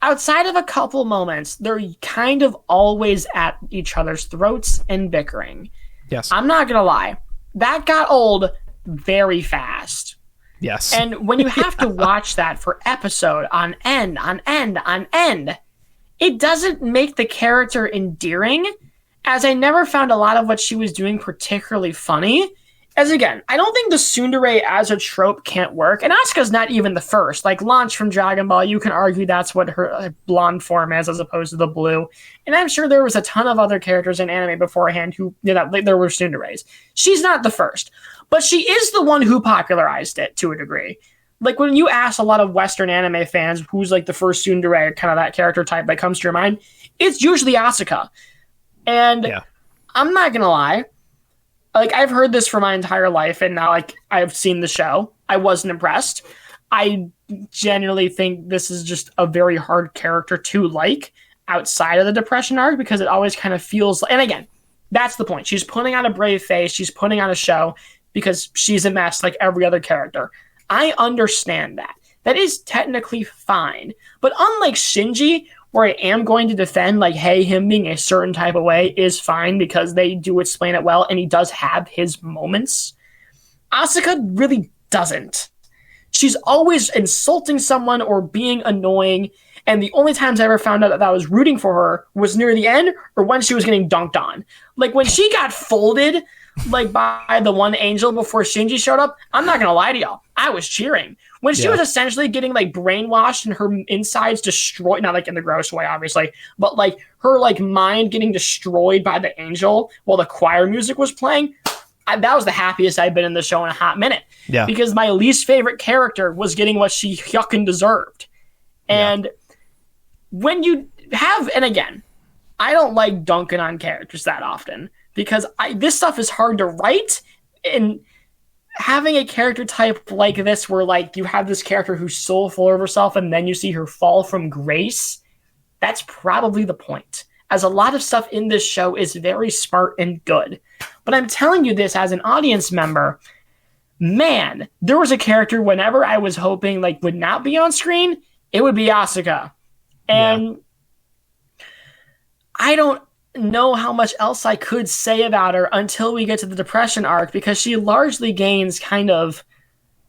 outside of a couple moments, they're kind of always at each other's throats and bickering. Yes. I'm not going to lie. That got old very fast. Yes. And when you have to watch that for episode on end, it doesn't make the character endearing, as I never found a lot of what she was doing particularly funny. As again, I don't think the tsundere as a trope can't work, and Asuka's not even the first. Like Launch from Dragon Ball, you can argue that's what her blonde form is as opposed to the blue. And I'm sure there was a ton of other characters in anime beforehand who there were tsunderes. She's not the first, but she is the one who popularized it to a degree. Like when you ask a lot of Western anime fans who's like the first tsundere, kind of that character type that comes to your mind, it's usually Asuka. And I'm not gonna lie. Like, I've heard this for my entire life, and now, like, I've seen the show. I wasn't impressed. I genuinely think this is just a very hard character to like outside of the depression arc, because it always kind of feels... And again, that's the point. She's putting on a brave face. She's putting on a show because she's a mess like every other character. I understand that. That is technically fine. But unlike Shinji, where I am going to defend, like, hey, him being a certain type of way is fine because they do explain it well, and he does have his moments. Asuka really doesn't. She's always insulting someone or being annoying, and the only times I ever found out that I was rooting for her was near the end or when she was getting dunked on. Like, when she got folded, like, by the one angel before Shinji showed up, I'm not gonna lie to y'all, I was cheering. When she was essentially getting, like, brainwashed and her insides destroyed, not, like, in the gross way, obviously, but, like, her, like, mind getting destroyed by the angel while the choir music was playing, that was the happiest I've been in the show in a hot minute. Yeah. Because my least favorite character was getting what she yucking deserved. And when you have, and again, I don't like dunking on characters that often, because this stuff is hard to write, and having a character type like this where, like, you have this character who's so full of herself and then you see her fall from grace, that's probably the point. As a lot of stuff in this show is very smart and good. But I'm telling you this as an audience member, man, there was a character whenever I was hoping, like, would not be on screen, it would be Asuka. And I don't know how much else I could say about her until we get to the depression arc, because she largely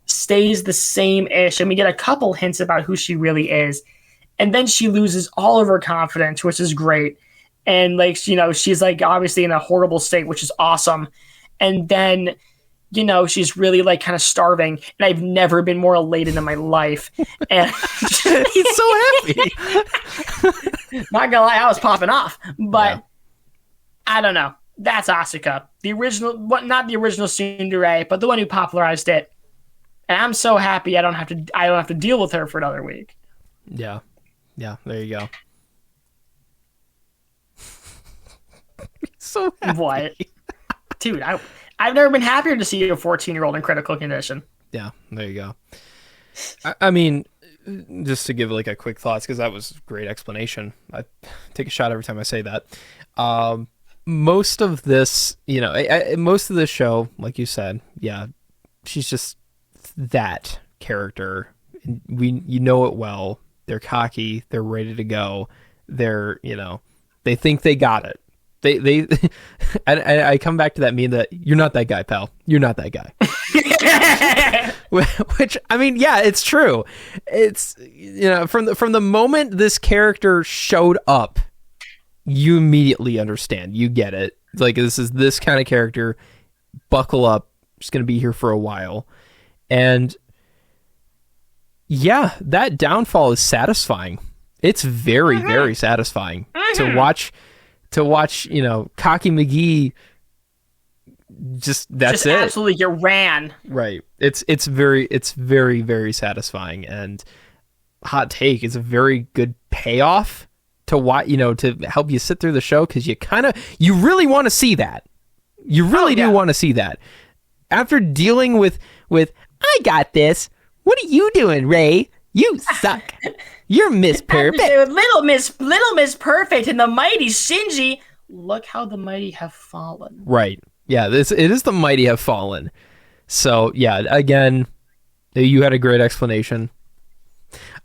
stays the same-ish, and we get a couple hints about who she really is, and then she loses all of her confidence, which is great, and, like, she's, like, obviously in a horrible state, which is awesome, and then she's really, like, kind of starving, and I've never been more elated in my life. And he's so happy. Not gonna lie, I was popping off, but I don't know. That's Asuka, the original, not the original tsundere, but the one who popularized it. And I'm so happy I don't have to deal with her for another week. Yeah, there you go. So happy. What, dude? I've never been happier to see a 14-year-old in critical condition. Yeah, there you go. I mean, just to give, like, a quick thoughts, because that was a great explanation. I take a shot every time I say that. Most of this, most of this show, like you said, she's just that character. You know it well. they're cocky, they're ready to go, they're, they think they got it. They I come back to that meme that you're not that guy, pal. You're not that guy. Which, I mean, yeah, it's true. It's, from the moment this character showed up, you immediately understand. You get it. Like, this is this kind of character. Buckle up. Just going to be here for a while. And yeah, that downfall is satisfying. It's very, very satisfying to watch, Cocky McGee. Just it. Absolutely, you ran. Right. It's very, very satisfying. And hot take, is a very good payoff to what, to help you sit through the show, because you really want to see that. You really do want to see that. After dealing with I got this. What are you doing, Ray? You suck. You're Miss Perfect. Little Miss Perfect and the mighty Shinji. Look how the mighty have fallen. Right. Yeah, it is the mighty have fallen. So, yeah, again, you had a great explanation.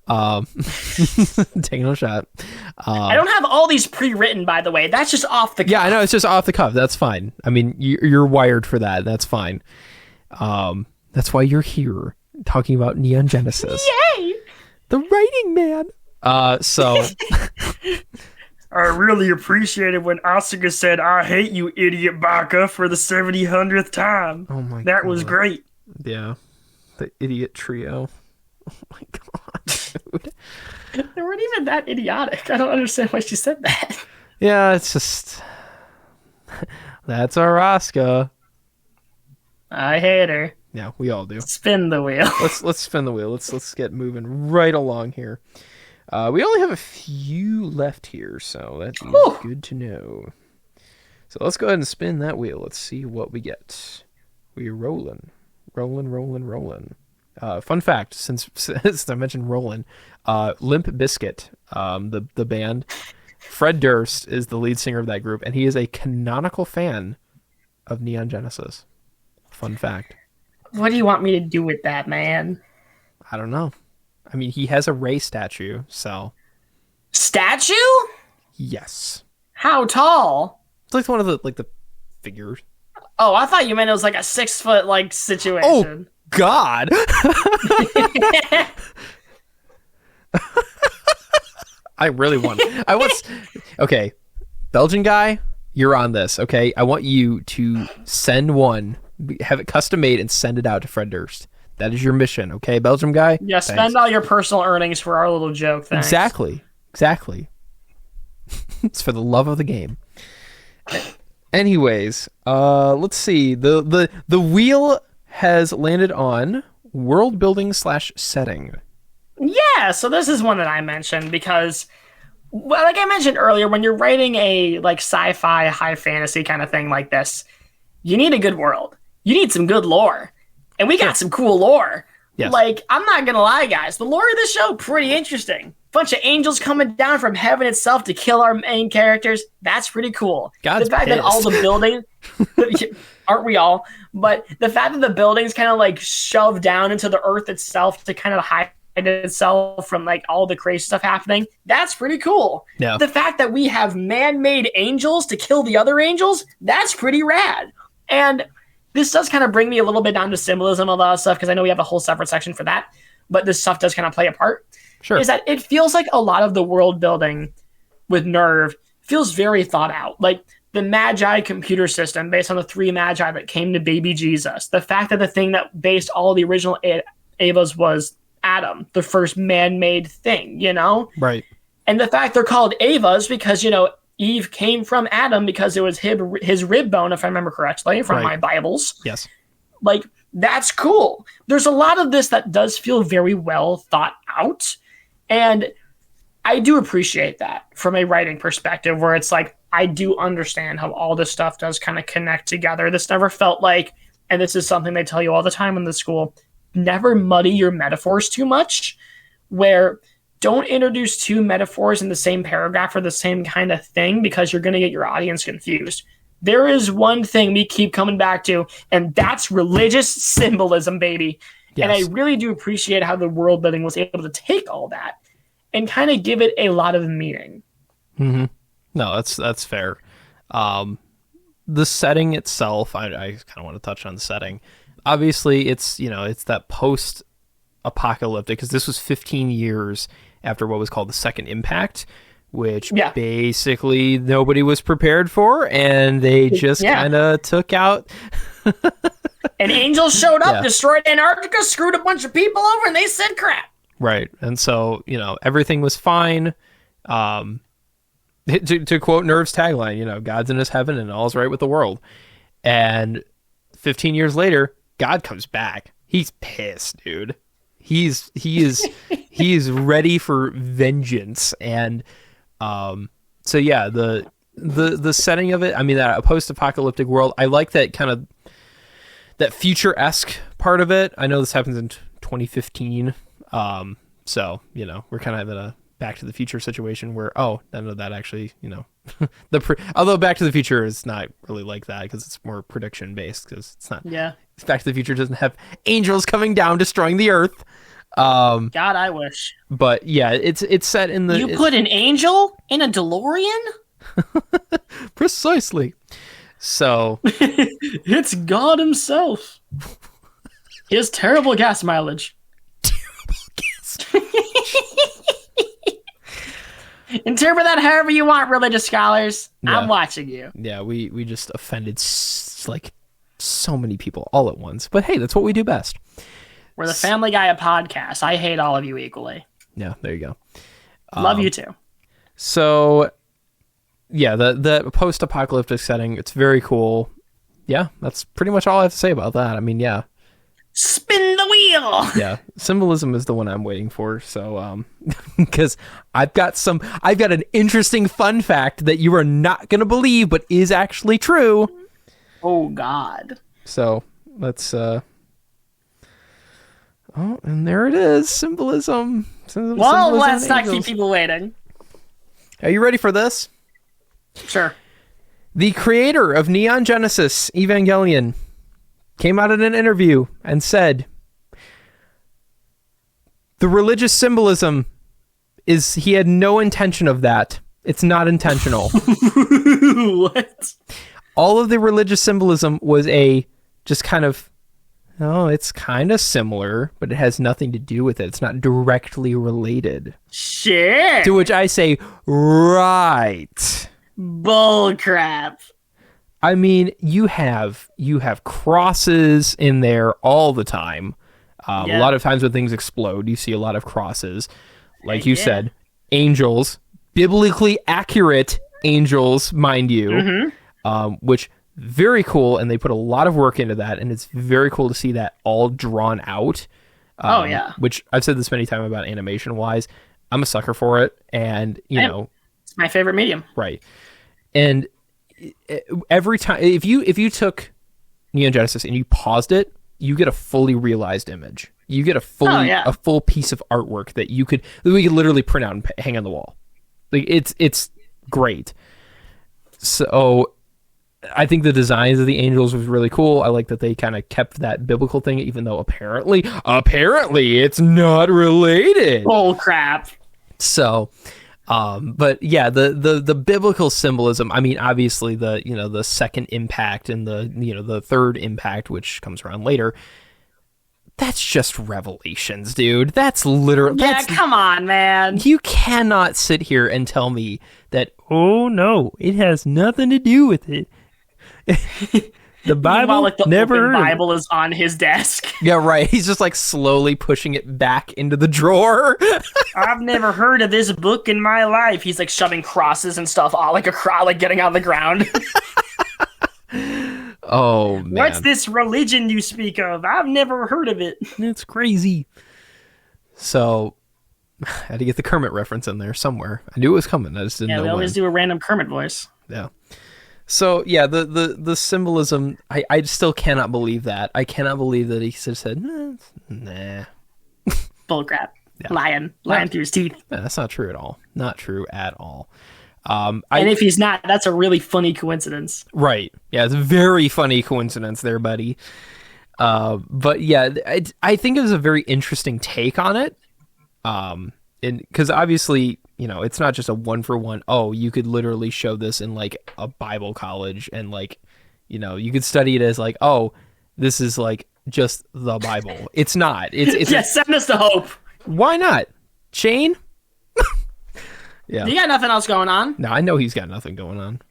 Taking a shot. I don't have all these pre-written, by the way. That's just off the cuff. Yeah, I know, it's just off the cuff. That's fine. I mean, you're wired for that. That's fine. That's why you're here, talking about Neon Genesis. Yay! The writing man. So... I really appreciated when Asuka said, "I hate you, idiot Baka," for the 700th time. Oh my god. That was great. Yeah. The idiot trio. Oh my god, dude. They weren't even that idiotic. I don't understand why she said that. Yeah, it's just... That's our Asuka. I hate her. Yeah, we all do. Spin the wheel. Let's spin the wheel. Let's get moving right along here. We only have a few left here, so that's good to know. So let's go ahead and spin that wheel. Let's see what we get. We're rolling. Fun fact, since I mentioned rolling, Limp Bizkit, the band, Fred Durst is the lead singer of that group, and he is a canonical fan of Neon Genesis. Fun fact. What do you want me to do with that, man? I don't know. I mean, he has a Ray statue, so... Statue? Yes. How tall? It's like one of the figures. Oh, I thought you meant it was like a 6 foot situation. Oh, God! I really want... Okay, Belgian guy, you're on this, okay? I want you to send one, have it custom made, and send it out to Fred Durst. That is your mission, okay, Belgium guy? Yeah, spend all your personal earnings for our little joke, thanks. Exactly. It's for the love of the game. Anyways, let's see. The wheel has landed on world building / setting. Yeah, so this is one that I mentioned because, well, like I mentioned earlier, when you're writing a sci-fi, high fantasy kind of thing like this, you need a good world. You need some good lore. And we got some cool lore. Yes. I'm not going to lie, guys. The lore of this show, pretty interesting. Bunch of angels coming down from heaven itself to kill our main characters. That's pretty cool. God's the fact pissed. that all the buildings, aren't we all? But the fact that the buildings kind of shoved down into the earth itself to kind of hide itself from all the crazy stuff happening, that's pretty cool. Yeah. The fact that we have man-made angels to kill the other angels, that's pretty rad. And this does kind of bring me a little bit down to symbolism, all that stuff, because I know we have a whole separate section for that, but this stuff does kind of play a part. Sure. Is that it feels like a lot of the world building with Nerve feels very thought out. Like the Magi computer system based on the 3 Magi that came to baby Jesus. The fact that the thing that based all the original Evas was Adam, the first man-made thing, Right. And the fact they're called Evas because, Eve came from Adam because it was his rib bone, if I remember correctly, from my Bibles. Yes. That's cool. There's a lot of this that does feel very well thought out. And I do appreciate that from a writing perspective where it's I do understand how all this stuff does kind of connect together. This never felt and this is something they tell you all the time in the school, never muddy your metaphors too much, where don't introduce 2 metaphors in the same paragraph for the same kind of thing because you're going to get your audience confused. There is one thing we keep coming back to, and that's religious symbolism, baby. Yes. And I really do appreciate how the world building was able to take all that and kind of give it a lot of meaning. No, that's fair. The setting itself, I kind of want to touch on the setting. Obviously, it's that post-apocalyptic, because this was 15 years after what was called the Second Impact, which basically nobody was prepared for, and they just kind of took out. And angels showed up, destroyed Antarctica, screwed a bunch of people over, and they said crap. Right, and so everything was fine. To quote Nerve's tagline, God's in his heaven and all's right with the world. And 15 years later, God comes back. He's pissed, dude. He is ready for vengeance. And so yeah, the setting of it, I mean, that post-apocalyptic world, I like that kind of that future-esque part of it. I know this happens in 2015. So, we're kind of in a Back to the Future situation where, none of that actually, although Back to the Future is not really like that because it's more prediction based, because it's not. Yeah. Back to the Future doesn't have angels coming down destroying the Earth. God, I wish. But yeah, it's set in the. You put an angel in a DeLorean? Precisely. So it's God himself. He has terrible gas mileage. Interpret that however you want, religious scholars. Yeah. I'm watching you. Yeah, we just offended so many people all at once. But hey, that's what we do best. We're the Family Guy of podcasts. I hate all of you equally. Yeah, there you go. Love you too. So, yeah, the post-apocalyptic setting, it's very cool. Yeah, that's pretty much all I have to say about that. I mean, yeah. Spin the wheel! Yeah, symbolism is the one I'm waiting for. So, because I've got an interesting fun fact that you are not going to believe, but is actually true. Oh, God. So, let's, and there it is. Symbolism. Well, let's not keep people waiting. Are you ready for this? Sure. The creator of Neon Genesis Evangelion came out in an interview and said the religious symbolism he had no intention of that. It's not intentional. What? All of the religious symbolism was just kind of, it's kind of similar, but it has nothing to do with it. It's not directly related. Shit. To which I say, right. Bull crap. I mean, you have crosses in there all the time. A lot of times when things explode, you see a lot of crosses. Like you said, angels, biblically accurate angels, mind you, which very cool, and they put a lot of work into that, and it's very cool to see that all drawn out. Which I've said this many times about animation-wise. I'm a sucker for it, and it's my favorite medium. Right, and every time if you took Neon Genesis and you paused it, you get a fully realized image. You get a full piece of artwork that we could literally print out and hang on the wall. Like it's great. So I think the designs of the angels was really cool. I like that they kind of kept that biblical thing, even though apparently it's not related. Oh crap. So but yeah, the biblical symbolism, I mean, obviously the second impact and the third impact, which comes around later, that's just revelations, dude. That's literally... Yeah, come on, man. You cannot sit here and tell me that, oh no, it has nothing to do with it. The Bible never... The Bible is on his desk. Yeah, right. He's just like slowly pushing it back into the drawer. I've never heard of this book in my life. He's like shoving crosses and stuff, all like getting on the ground. Oh, man. What's this religion you speak of? I've never heard of it. It's crazy. So, I had to get the Kermit reference in there somewhere. I knew it was coming. I just didn't know when. Yeah, they always do a random Kermit voice. Yeah. So, yeah, the symbolism, I still cannot believe that. I cannot believe that he said, nah. Bullcrap. Yeah. Lying through his teeth. Yeah, that's not true at all. Not true at all. And if he's not, that's a really funny coincidence. Right. Yeah, it's a very funny coincidence there, buddy. But yeah, I think it was a very interesting take on it. because obviously, it's not just a 1-for-1. Oh, you could literally show this in like a Bible college, and like, you could study it as like, oh, this is like just the Bible. It's not. It's send us the hope. Why not? Shane? Yeah. You got nothing else going on? No, I know he's got nothing going on.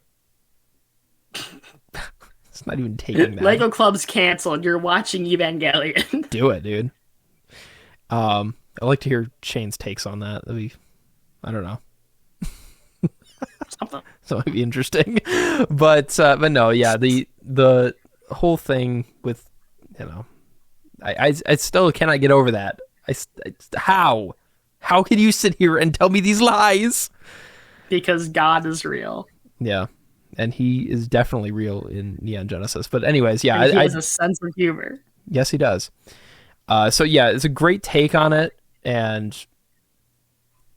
It's not even taking that. Lego Club's canceled. You're watching Evangelion. Do it, dude. I'd like to hear Shane's takes on that. That'd be, I don't know. Something. So it'd be interesting. But no, yeah, the whole thing with, I still cannot get over that. How could you sit here and tell me these lies? Because God is real. Yeah. And he is definitely real in Neon Genesis. But anyways, yeah. And he has a sense of humor. Yes, he does. So yeah, it's a great take on it, and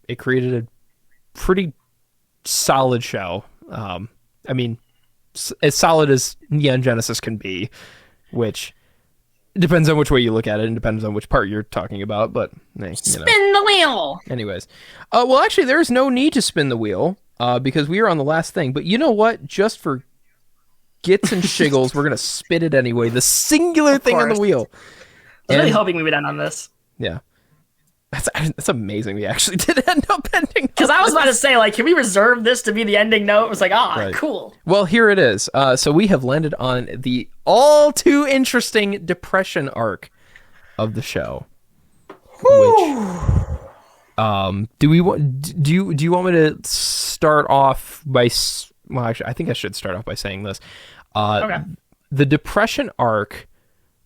it created a pretty solid show. I mean, as solid as Neon Genesis can be, which depends on which way you look at it and depends on which part you're talking about. But spin the wheel. Anyways, well, actually, there's no need to spin the wheel because we are on the last thing. But you know what? Just for gits and shiggles, we're gonna spit it anyway. The singular thing on the wheel. I was really hoping we would end on this. Yeah. That's amazing. We actually did end up ending. Because I was about to say, like, can we reserve this to be the ending note? It was like, right. Cool. Well, here it is. So we have landed on the all too interesting depression arc of the show. Which, do you want me to start off by? Well, actually, I think I should start off by saying this. Okay. The depression arc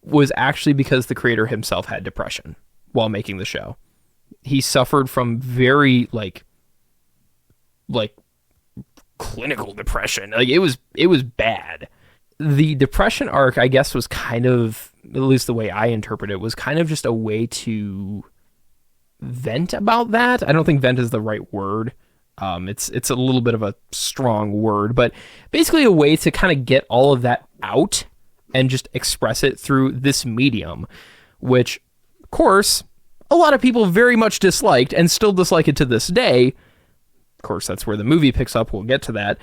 was actually because the creator himself had depression while making the show. He suffered from very like clinical depression. Like it was bad. The depression arc, I guess, was kind of, at least the way I interpret it, was kind of just a way to vent about that. I don't think vent is the right word. It's a little bit of a strong word, but basically a way to kind of get all of that out and just express it through this medium, which, of course, a lot of people very much disliked and still dislike it to this day. Of course, that's where the movie picks up. We'll get to that.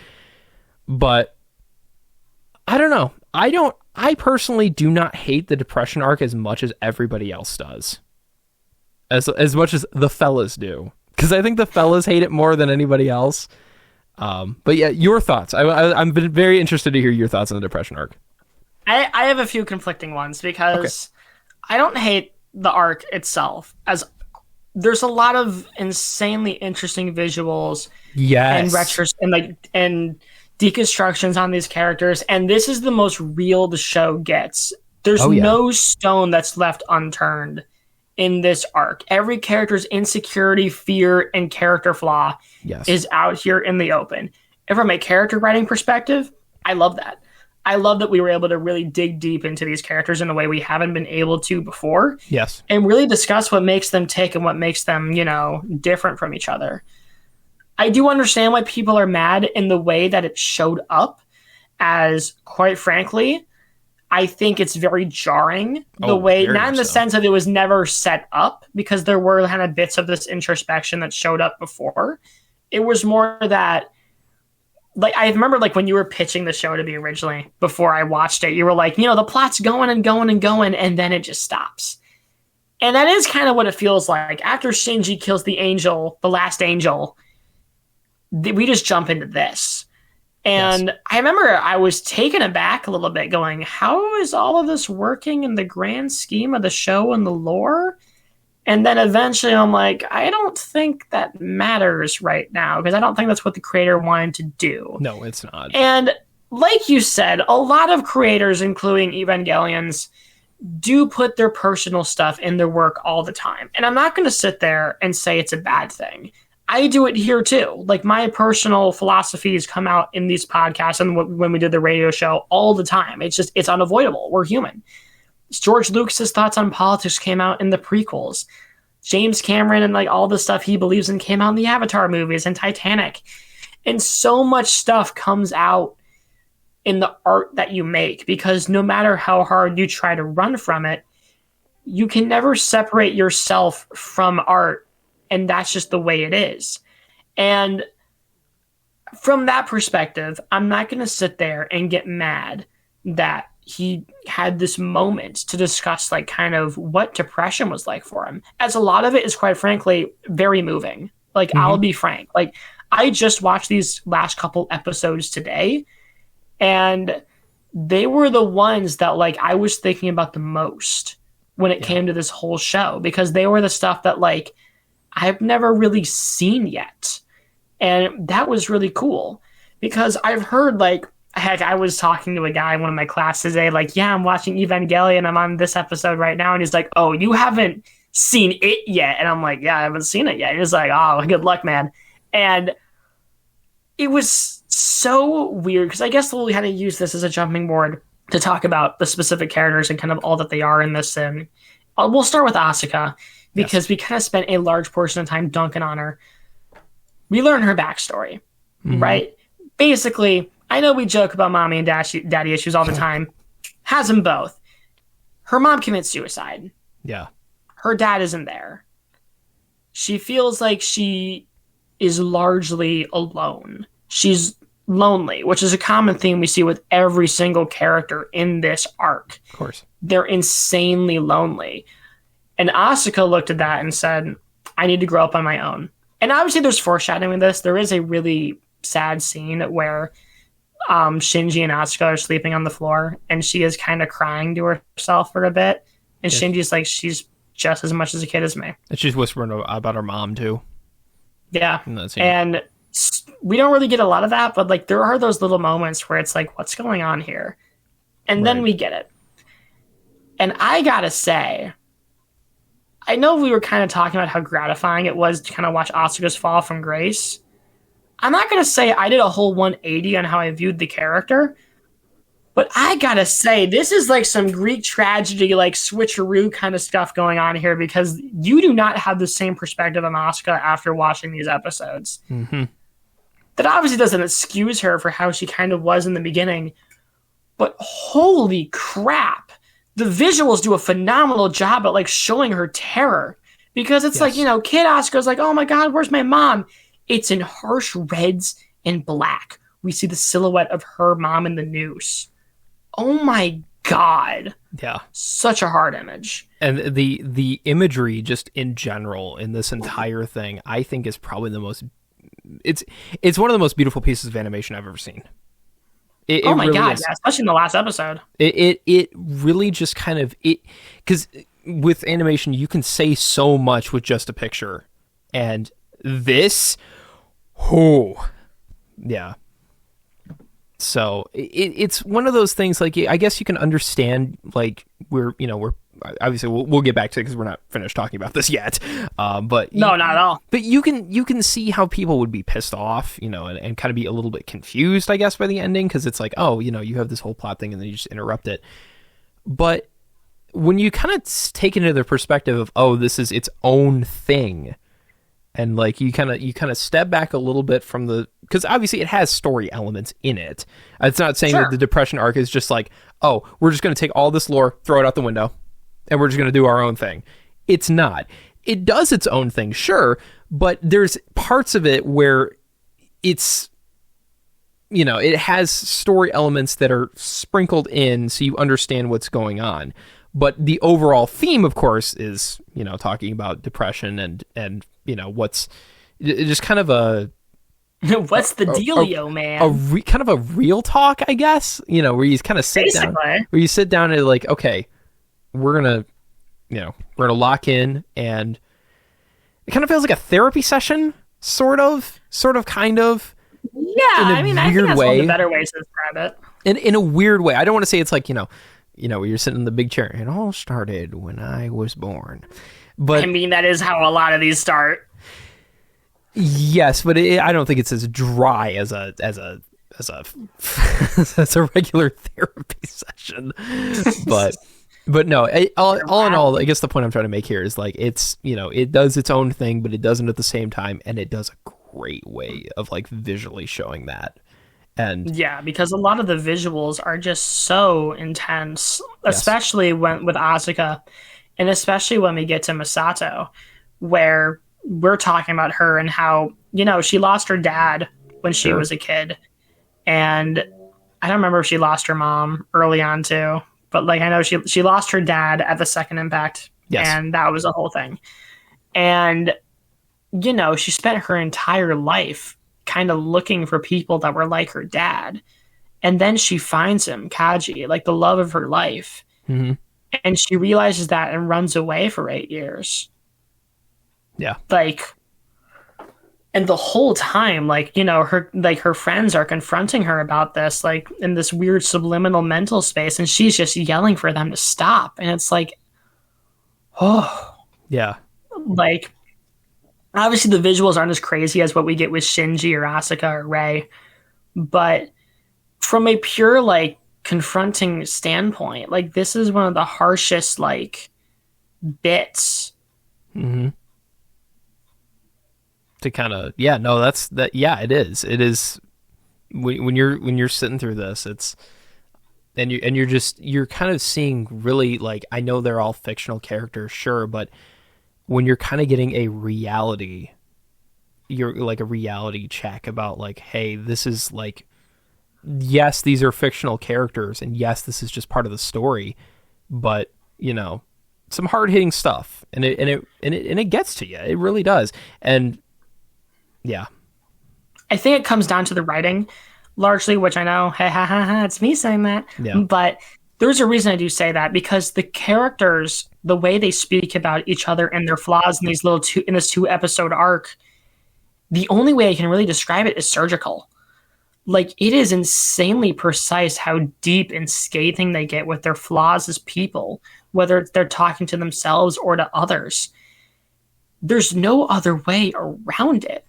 But I don't know. I personally do not hate the depression arc as much as everybody else does. As much as the fellas do. Because I think the fellas hate it more than anybody else. But yeah, your thoughts. I'm very interested to hear your thoughts on the depression arc. I have a few conflicting ones because I don't hate the arc itself, as there's a lot of insanely interesting visuals and deconstructions on these characters, and this is the most real the show gets. There's no stone that's left unturned in this arc. Every character's insecurity, fear, and character flaw is out here in the open. And from a character writing perspective, I love that. I love that we were able to really dig deep into these characters in a way we haven't been able to before. Yes. And really discuss what makes them tick and what makes them, different from each other. I do understand why people are mad in the way that it showed up, as, quite frankly, I think it's very jarring the way, not in the sense that it was never set up, because there were kind of bits of this introspection that showed up before. It was more that, like, I remember, like, when you were pitching the show to me originally, before I watched it, you were like, the plot's going and going and going, and then it just stops. And that is kind of what it feels like. After Shinji kills the angel, the last angel, we just jump into this. And I remember I was taken aback a little bit, going, how is all of this working in the grand scheme of the show and the lore? And then eventually I'm like, I don't think that matters right now, because I don't think that's what the creator wanted to do. No, it's not. And like you said, a lot of creators, including Evangelions, do put their personal stuff in their work all the time. And I'm not going to sit there and say it's a bad thing. I do it here too. Like, my personal philosophies come out in these podcasts and when we did the radio show all the time. It's unavoidable. We're human. George Lucas's thoughts on politics came out in the prequels. James Cameron and like all the stuff he believes in came out in the Avatar movies and Titanic. And so much stuff comes out in the art that you make, because no matter how hard you try to run from it, you can never separate yourself from art and that's just the way it is. And from that perspective, I'm not going to sit there and get mad that he had this moment to discuss like kind of what depression was like for him, as a lot of it is quite frankly very moving. Like, I'll be frank, like I just watched these last couple episodes today, and they were the ones that like I was thinking about the most when it came to this whole show, because they were the stuff that like I've never really seen yet. And that was really cool, because I've heard like, heck, I was talking to a guy in one of my classes today, like, yeah, I'm watching Evangelion, I'm on this episode right now, and he's like, oh, you haven't seen it yet? And I'm like, yeah, I haven't seen it yet. And he's like, oh, good luck, man. And it was so weird, because I guess we'll kind of use this as a jumping board to talk about the specific characters and kind of all that they are in this. And we'll start with Asuka, because we kind of spent a large portion of time dunking on her. We learn her backstory, right? Basically, I know we joke about mommy and daddy issues all the time. Has them both. Her mom commits suicide. Yeah. Her dad isn't there. She feels like she is largely alone. She's lonely, which is a common theme we see with every single character in this arc. Of course. They're insanely lonely. And Asuka looked at that and said, I need to grow up on my own. And obviously there's foreshadowing in this. There is a really sad scene where Shinji and Asuka are sleeping on the floor, and she is kind of crying to herself for a bit. And Shinji's like, she's just as much as a kid as me. And she's whispering about her mom too. Yeah. And we don't really get a lot of that, but like there are those little moments where it's like, what's going on here? And then we get it. And I gotta say, I know we were kind of talking about how gratifying it was to kind of watch Asuka's fall from grace. I'm not going to say I did a whole 180 on how I viewed the character, but I got to say, this is like some Greek tragedy, like switcheroo kind of stuff going on here, because you do not have the same perspective on Asuka after watching these episodes. That obviously doesn't excuse her for how she kind of was in the beginning, but holy crap. The visuals do a phenomenal job at like showing her terror, because it's like, you know, kid Asuka's like, oh my God, where's my mom? It's in harsh reds and black. We see the silhouette of her mom in the noose. Oh my God. Yeah. Such a hard image. And the imagery just in general in this entire thing, I think is probably the most, it's one of the most beautiful pieces of animation I've ever seen. Oh my God, yeah, especially in the last episode. It really just kind of, because with animation, you can say so much with just a picture. And this, yeah. So it's one of those things, like, I guess you can understand, like, we're obviously we'll get back to it because we're not finished talking about this yet. But no, not at all. But you can see how people would be pissed off, and kind of be a little bit confused, I guess, by the ending, because it's like, oh, you have this whole plot thing and then you just interrupt it. But when you kind of take it into the perspective of, oh, this is its own thing, and like you kind of step back a little bit from the, because obviously it has story elements in it. It's not saying that the depression arc is just like, oh, we're just going to take all this lore, throw it out the window, and we're just going to do our own thing. It's not. It does its own thing, sure, but there's parts of it where it's, it has story elements that are sprinkled in so you understand what's going on. But the overall theme, of course, is, talking about depression and what's just kind of a... What's the dealio, man? Kind of a real talk, I guess, where you kind of sit down. Where you sit down and like, okay, we're going to lock in, and it kind of feels like a therapy session, sort of, kind of. Yeah, I think that's one of the better ways to describe it. In a weird way. I don't want to say it's like, where you're sitting in the big chair. It all started when I was born. But I mean, that is how a lot of these start. Yes, but I don't think it's as dry as a as a regular therapy session. But no, all in all, I guess the point I'm trying to make here is like, it's, it does its own thing, but it doesn't at the same time, and it does a great way of like visually showing that. And yeah, because a lot of the visuals are just so intense, especially with Asuka, and especially when we get to Masato, where we're talking about her and how, she lost her dad when she was a kid. And I don't remember if she lost her mom early on too, but like I know she lost her dad at the second impact. Yes. And that was the whole thing. And she spent her entire life kind of looking for people that were like her dad. And then she finds him, Kaji, like the love of her life. Mm-hmm. And she realizes that and runs away for 8 years. Yeah. And the whole time, her friends are confronting her about this, like in this weird subliminal mental space, and she's just yelling for them to stop. And it's like, oh. Yeah. Like, obviously the visuals aren't as crazy as what we get with Shinji or Asuka or Rei, but from a pure, like, confronting standpoint, like, this is one of the harshest, like, bits. Mm-hmm. To kind of, yeah, no, it is when you're sitting through this, you're kind of seeing really, like, I know they're all fictional characters, sure, but when you're kind of getting a reality, you're like a reality check about like, hey, this is like, yes, these are fictional characters, and yes, this is just part of the story, but some hard hitting stuff, and it gets to you, it really does, and yeah, I think it comes down to the writing, largely, which I know, it's me saying that, but there's a reason I do say that, because the characters, the way they speak about each other and their flaws in in this 2-episode arc, the only way I can really describe it is surgical. Like, it is insanely precise how deep and scathing they get with their flaws as people, whether they're talking to themselves or to others. There's no other way around it.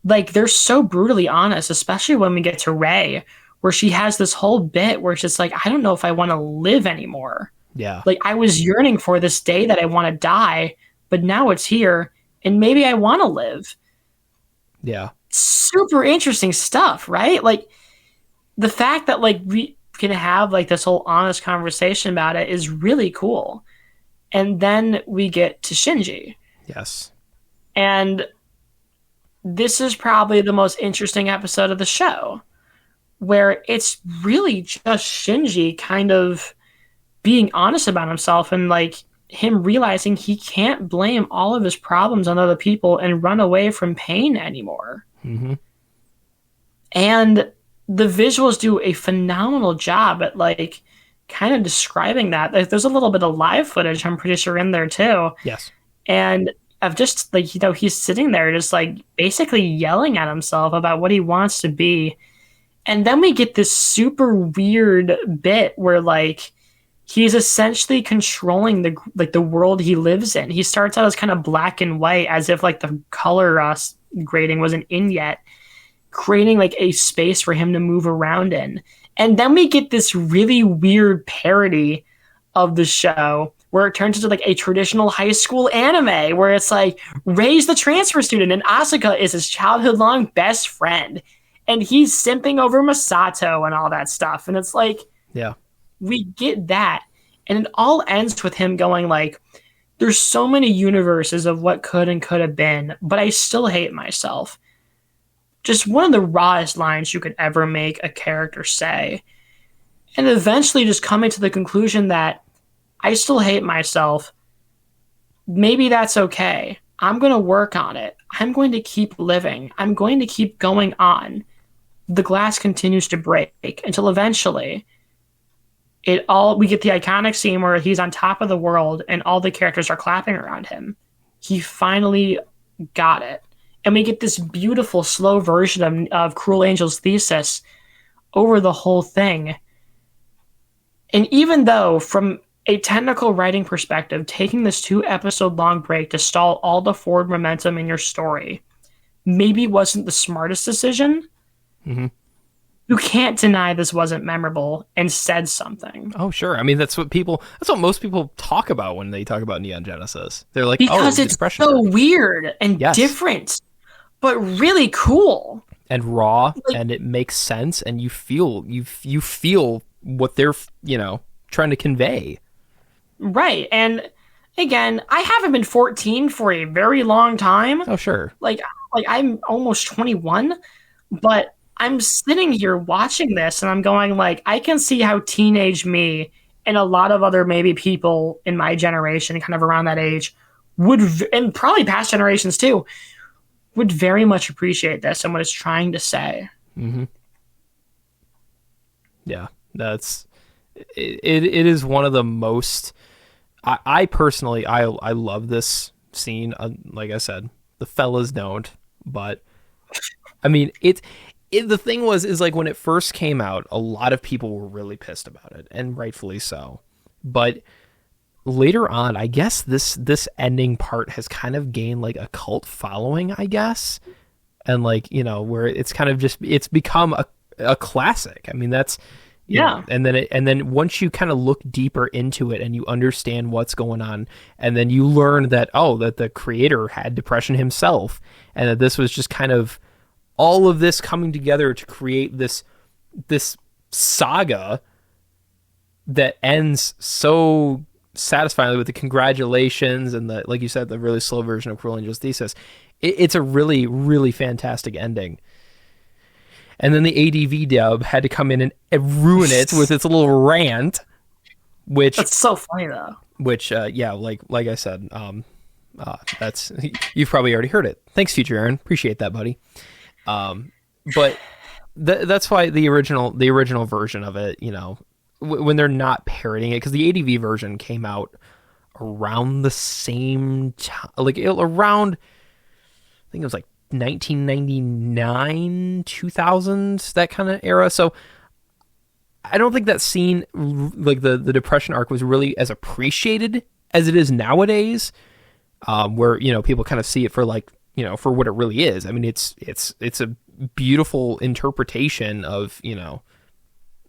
Like, they're so brutally honest, especially when we get to Rei, where she has this whole bit where it's just like, I don't know if I want to live anymore. Yeah. Like, I was yearning for this day that I want to die, but now it's here, and maybe I want to live. Yeah. Super interesting stuff, right? Like, the fact that, like, we can have, like, this whole honest conversation about it is really cool. And then we get to Shinji. Yes. And this is probably the most interesting episode of the show, where it's really just Shinji kind of being honest about himself, and like him realizing he can't blame all of his problems on other people and run away from pain anymore. Mm-hmm. And the visuals do a phenomenal job at like kind of describing that. Like, there's a little bit of live footage, I'm pretty sure, in there too. Yes. And of just like, he's sitting there just like basically yelling at himself about what he wants to be. And then we get this super weird bit where like he's essentially controlling the world he lives in. He starts out as kind of black and white, as if like the color grading wasn't in yet, creating like a space for him to move around in. And then we get this really weird parody of the show where it turns into like a traditional high school anime where it's like Rei's the transfer student and Asuka is his childhood long best friend. And he's simping over Masato and all that stuff. And it's like, yeah, we get that. And it all ends with him going like, there's so many universes of what could and could have been, but I still hate myself. Just one of the rawest lines you could ever make a character say. And eventually just coming to the conclusion that I still hate myself. Maybe that's okay. I'm going to work on it. I'm going to keep living. I'm going to keep going on. The glass continues to break until eventually we get the iconic scene where he's on top of the world and all the characters are clapping around him. He finally got it. And we get this beautiful slow version of Cruel Angel's thesis over the whole thing. And even though from a technical writing perspective, taking this 2-episode long break to stall all the forward momentum in your story maybe wasn't the smartest decision, mm-hmm. You can't deny this wasn't memorable and said something. Oh, sure. I mean, that's what most people talk about when they talk about Neon Genesis. They're like, because it's so weird and different, but really cool. And raw, and it makes sense, and you feel what they're, trying to convey. Right. And again, I haven't been 14 for a very long time. Oh, sure. Like I'm almost 21, but I'm sitting here watching this and I'm going like, I can see how teenage me and a lot of other maybe people in my generation, kind of around that age, and probably past generations too, would very much appreciate this and what it's trying to say. Mm-hmm. Yeah, it is one of the most. I personally, I love this scene. Like I said, the fellas don't, but I mean, the thing is like when it first came out, a lot of people were really pissed about it, and rightfully so. But later on, I guess this ending part has kind of gained like a cult following, I guess, and like, you know, where it's kind of just it's become a classic. I mean, that's you know, and then once you kind of look deeper into it and you understand what's going on, and then you learn that that the creator had depression himself, and that this was just kind of all of this coming together to create this saga that ends so satisfyingly with the congratulations and the, like you said, the really slow version of Cruel Angel's Thesis. It's a really, really fantastic ending. And then the ADV dub had to come in and ruin it with its little rant, which that's so funny though. Which like I said, that's you've probably already heard it. Thanks, Future Aaron. Appreciate that, buddy. But that's why the original version of it, you know, when they're not parroting it, because the ADV version came out around the same time, like around, I think it was like 1999, 2000, that kind of era. So I don't think that scene, like the depression arc, was really as appreciated as it is nowadays, where, you know, people kind of see it for like, you know, for what it really is. I mean, it's a beautiful interpretation of, you know,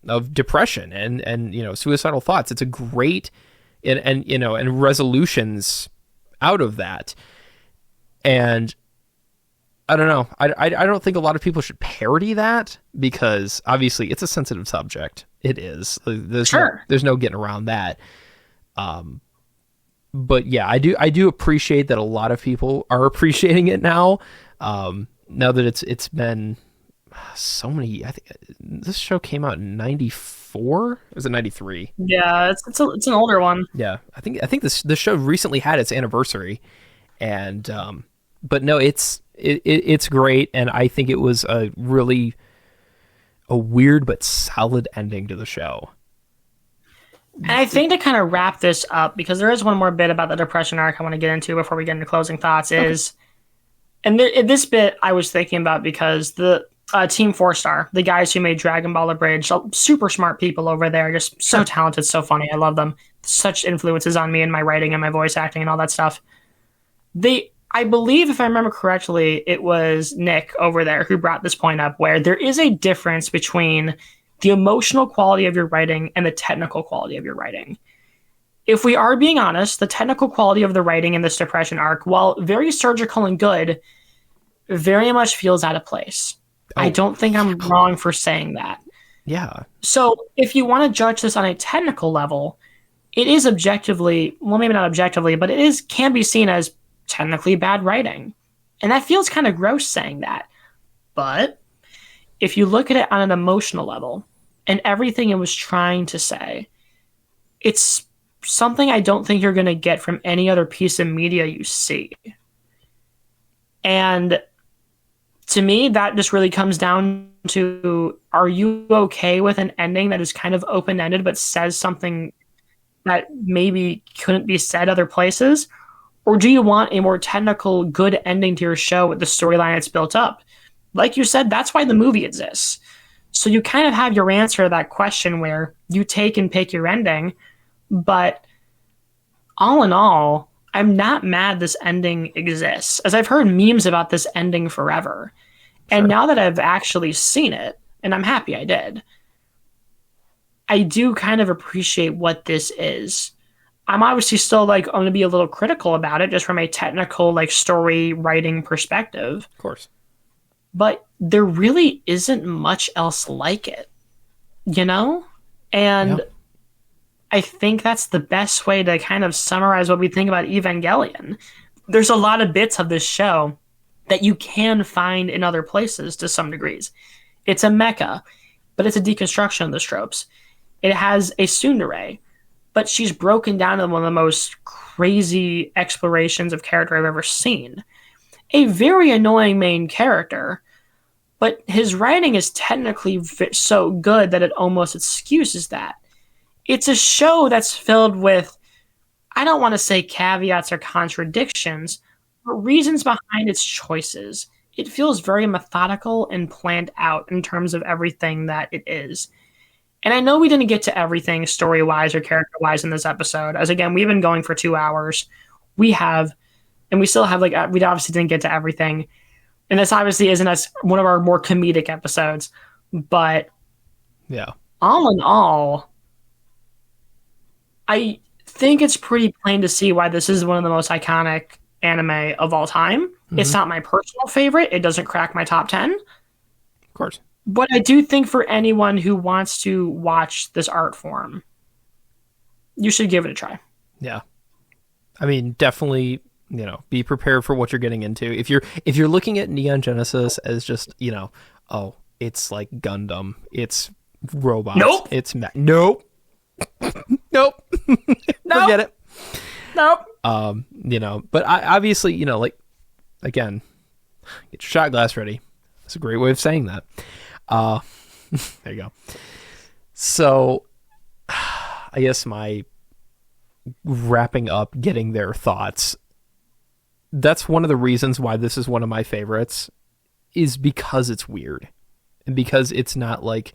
of depression and you know, suicidal thoughts. It's a great and you know, and resolutions out of that. And I don't know. I don't think a lot of people should parody that, because obviously it's a sensitive subject. It is. There's no getting around that. But yeah, I do appreciate that a lot of people are appreciating it now. Now that it's been so many. I think this show came out in 94. Or was it 93? Yeah, it's an older one. Yeah, I think this show recently had its anniversary, and but no, it's great, and I think it was a really weird but solid ending to the show. And I think to kind of wrap this up, because there is one more bit about the depression arc I want to get into before we get into closing thoughts, is, and this bit I was thinking about because the Team 4-Star, the guys who made Dragon Ball Abridged, super smart people over there, just so talented, so funny. I love them. Such influences on me in my writing and my voice acting and all that stuff. I believe, if I remember correctly, it was Nick over there who brought this point up, where there is a difference between the emotional quality of your writing and the technical quality of your writing. If we are being honest, the technical quality of the writing in this depression arc, while very surgical and good, very much feels out of place. I don't think I'm wrong for saying that. Yeah. So if you want to judge this on a technical level, it is objectively, well, maybe not objectively, but can be seen as technically bad writing. And that feels kind of gross saying that. But if you look at it on an emotional level and everything it was trying to say, it's something I don't think you're going to get from any other piece of media you see. And to me, that just really comes down to, are you okay with an ending that is kind of open-ended but says something that maybe couldn't be said other places? Or do you want a more technical, good ending to your show with the storyline it's built up? Like you said, that's why the movie exists. So you kind of have your answer to that question where you take and pick your ending. But all in all, I'm not mad this ending exists, as I've heard memes about this ending forever. And now that I've actually seen it, and I'm happy I did, I do kind of appreciate what this is. I'm obviously still going to be a little critical about it just from a technical story writing perspective. Of course. But there really isn't much else like it, you know? And I think that's the best way to kind of summarize what we think about Evangelion. There's a lot of bits of this show that you can find in other places to some degrees. It's a mecha, but it's a deconstruction of the tropes. It has a tsundere, but she's broken down into one of the most crazy explorations of character I've ever seen. A very annoying main character, but his writing is technically so good that it almost excuses that. It's a show that's filled with, I don't want to say caveats or contradictions, but reasons behind its choices. It feels very methodical and planned out in terms of everything that it is. And I know we didn't get to everything story-wise or character-wise in this episode, as again, we've been going for 2 hours. We have, and we still have, we obviously didn't get to everything. And this obviously isn't as one of our more comedic episodes, but yeah, all in all, I think it's pretty plain to see why this is one of the most iconic anime of all time. Mm-hmm. It's not my personal favorite. It doesn't crack my top 10. Of course. But I do think for anyone who wants to watch this art form, you should give it a try. Yeah. I mean, definitely, be prepared for what you're getting into. If you're looking at Neon Genesis as just, oh, it's like Gundam, it's robots, nope. It's nope. Nope. Forget it. Nope. But I obviously, again, get your shot glass ready. That's a great way of saying that. There you go. So I guess my wrapping up, getting their thoughts. That's one of the reasons why this is one of my favorites, is because it's weird and because it's not like,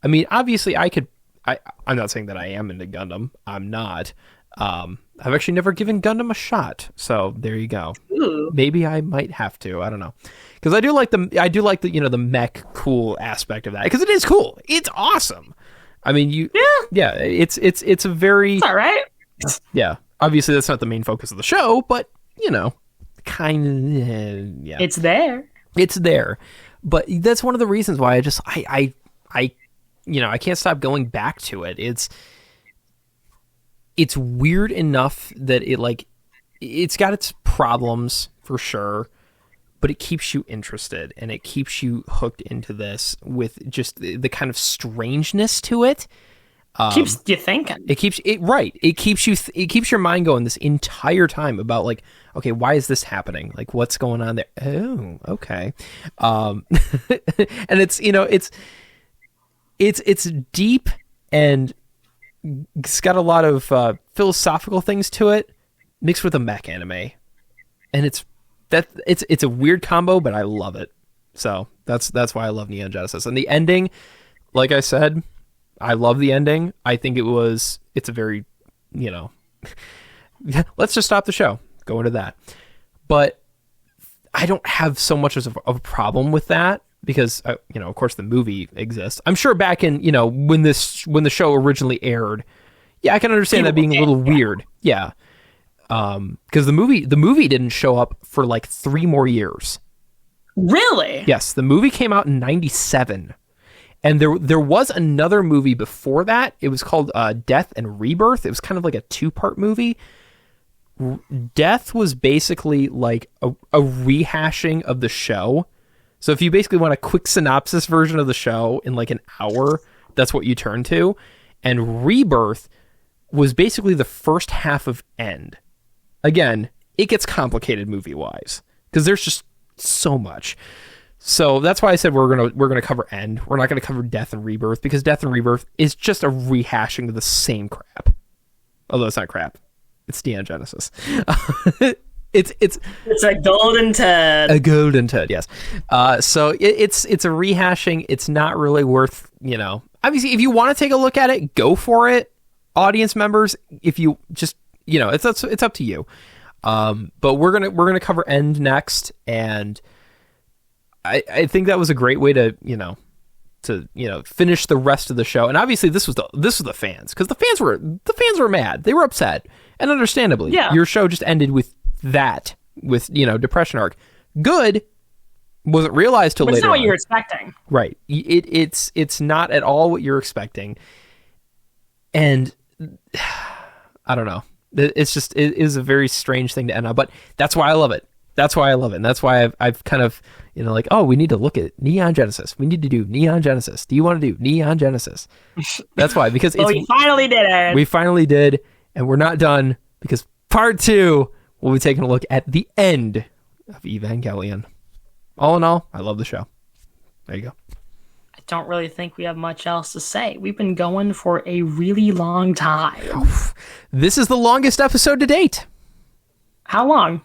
I mean, obviously I'm not saying that I am into Gundam. I'm not. I've actually never given Gundam a shot. So there you go. Ooh. Maybe I might have to. I don't know. Because I do like the the mech cool aspect of that. Because it is cool. It's awesome. I mean, it's a very, it's all right. Yeah. Obviously that's not the main focus of the show, but kind of, yeah. It's there. It's there. But that's one of the reasons why I can't stop going back to it. It's weird enough that it's got its problems for sure, but it keeps you interested and it keeps you hooked into this with just the kind of strangeness to it. Keeps you thinking. It keeps your mind going this entire time about okay, why is this happening? What's going on there? Oh, okay. And it's deep and it's got a lot of philosophical things to it mixed with a mech anime. And it's a weird combo, but I love it. So that's why I love Neon Genesis. And the ending, like I said, I love the ending. I think it's a very, let's just stop the show. Go into that. But I don't have so much of a problem with that because, of course the movie exists. I'm sure back in, when the show originally aired, yeah, I can understand that being a little weird. Yeah. Because the movie didn't show up for 3 more years. Really? Yes. The movie came out in 1997. And there was another movie before that. It was called Death and Rebirth. It was kind of like a 2-part movie. Death was basically like a rehashing of the show. So if you basically want a quick synopsis version of the show in an hour, that's what you turn to. And Rebirth was basically the first half of End. Again, it gets complicated movie-wise because there's just so much. So that's why I said we're gonna cover End. We're not gonna cover Death and Rebirth because Death and Rebirth is just a rehashing of the same crap. Although it's not crap, it's Neon Genesis. It's a golden turd. A golden turd, yes. So it's a rehashing. It's not really worth Obviously, if you want to take a look at it, go for it. Audience members, if you just it's up to you. But we're gonna cover End next and. I think that was a great way to finish the rest of the show. And obviously this was the fans, because the fans were mad. They were upset, and understandably. Yeah. Your show just ended with that, with depression arc. Good wasn't realized till later. It's not what you're expecting. Right. It's not at all what you're expecting. And I don't know. It's just, it is a very strange thing to end on, but that's why I love it. That's why I love it. And that's why I've kind of, like, oh, we need to look at Neon Genesis. We need to do Neon Genesis. Do you want to do Neon Genesis? That's why, because we finally did it. We finally did, and we're not done, because part 2, we'll be taking a look at the end of Evangelion. All in all, I love the show. There you go. I don't really think we have much else to say. We've been going for a really long time. This is the longest episode to date. How long?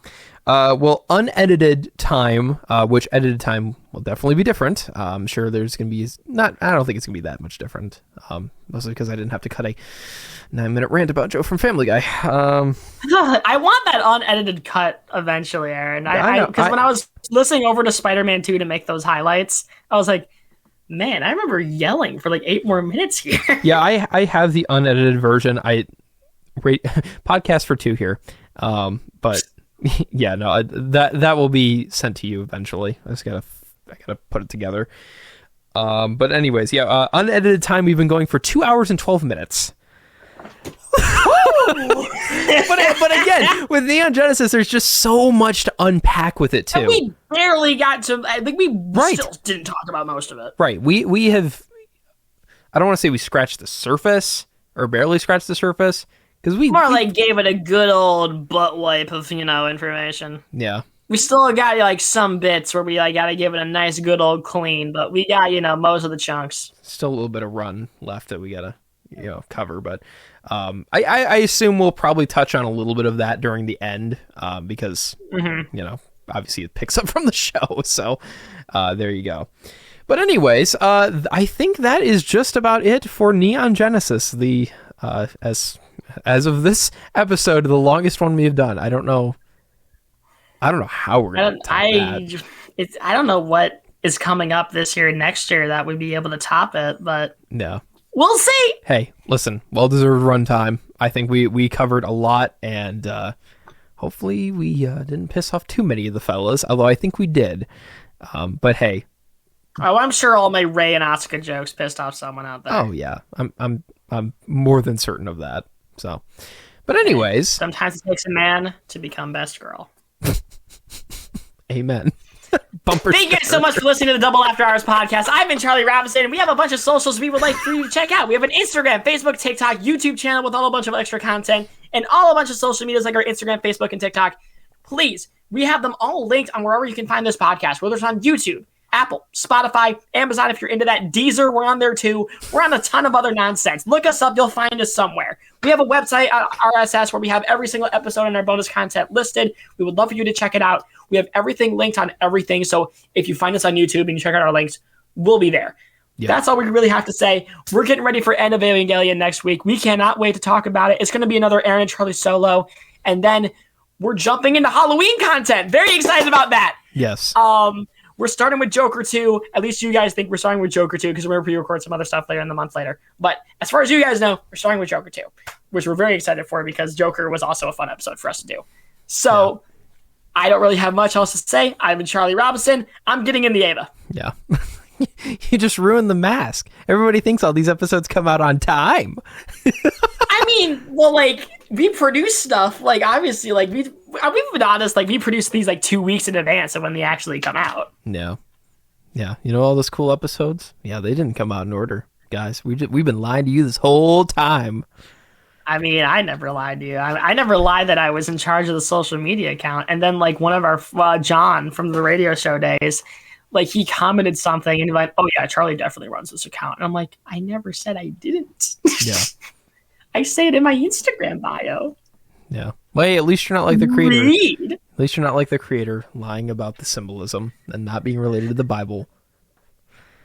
Well, unedited time, which edited time will definitely be different. I'm sure there's going to be I don't think it's going to be that much different. Mostly because I didn't have to cut a 9-minute rant about Joe from Family Guy. I want that unedited cut eventually, Aaron. Because when I was listening over to Spider-Man 2 to make those highlights, I was like, man, I remember yelling for like 8 more minutes here. Yeah, I have the unedited version. I rate podcast for 2 here. But yeah, no, that will be sent to you eventually. I gotta put it together. But anyways, yeah, unedited time, we've been going for 2 hours and 12 minutes. but again, with Neon Genesis, there's just so much to unpack with it too. And we barely got to. I think we still didn't talk about most of it. Right. We have. I don't want to say we scratched the surface or barely scratched the surface, because we like gave it a good old butt wipe of information. Yeah. We still got like some bits where we like got to give it a nice good old clean, but we got most of the chunks. Still a little bit of run left that we gotta cover, but I assume we'll probably touch on a little bit of that during the end, because obviously it picks up from the show, so there you go. But anyways, I think that is just about it for Neon Genesis, the as of this episode, the longest one we have done. I don't know how we're gonna I don't know what is coming up this year and next year that would be able to top it, but no. We'll see. Hey, listen, well-deserved runtime. I think we covered a lot, and hopefully we didn't piss off too many of the fellas, although I think we did. But hey. Oh, I'm sure all my Rei and Asuka jokes pissed off someone out there. Oh yeah, I'm more than certain of that. So, but anyways, sometimes it takes a man to become best girl. Amen. Bumper Thank you guys so much for listening to the Double After Hours podcast. I've been Charlie Robinson, and we have a bunch of socials we would like for you to check out. We have an Instagram, Facebook, TikTok, YouTube channel with a bunch of extra content, and a bunch of social medias like our Instagram, Facebook, and TikTok. Please, we have them all linked on wherever you can find this podcast, whether it's on YouTube, Apple, Spotify, Amazon. If you're into that, Deezer, we're on there too. We're on a ton of other nonsense. Look us up, you'll find us somewhere. We have a website, RSS, where we have every single episode and our bonus content listed. We would love for you to check it out. We have everything linked on everything, so if you find us on YouTube and you check out our links, we'll be there. Yeah. That's all we really have to say. We're getting ready for End of Evangelion next week. We cannot wait to talk about it. It's going to be another Aaron and Charlie solo, and then we're jumping into Halloween content. Very excited about that. Yes. We're starting with Joker 2. At least you guys think we're starting with Joker 2 because we're going to pre-record some other stuff later in the month later. But as far as you guys know, we're starting with Joker 2, which we're very excited for because Joker was also a fun episode for us to do. So I don't really have much else to say. I've been Charlie Robinson. I'm getting in the Eva. Yeah. You just ruined the mask. Everybody thinks all these episodes come out on time. I mean, well, like, we produce stuff, like, obviously, like, we've been honest, like, we produce these, like, 2 weeks in advance of when they actually come out. No. Yeah. You know all those cool episodes? Yeah, they didn't come out in order. Guys, we've been lying to you this whole time. I mean, I never lied to you. I never lied that I was in charge of the social media account. And then, like, one of our, John from the radio show days, like, he commented something and like, oh yeah, Charlie definitely runs this account. And I'm like, I never said I didn't. Yeah. I say it in my Instagram bio. Yeah. Well, hey, at least you're not like the creator. Read. At least you're not like the creator lying about the symbolism and not being related to the Bible.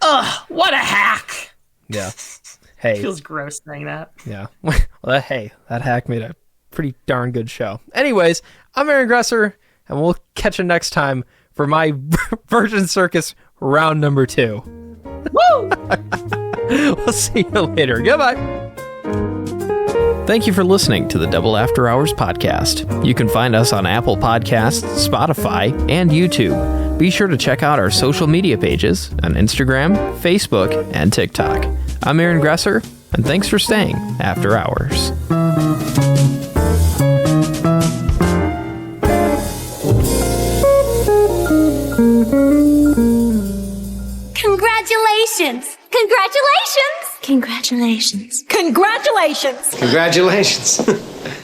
Ugh, what a hack. Yeah. Hey. It feels gross saying that. Yeah. Well, hey, that hack made a pretty darn good show. Anyways, I'm Aaron Gresser, and we'll catch you next time for my Virgin Circus round number 2. Woo! We'll see you later. Goodbye. Thank you for listening to the Double After Hours podcast. You can find us on Apple Podcasts, Spotify, and YouTube. Be sure to check out our social media pages on Instagram, Facebook, and TikTok. I'm Aaron Gresser. And thanks for staying after hours. Congratulations! Congratulations! Congratulations. Congratulations! Congratulations.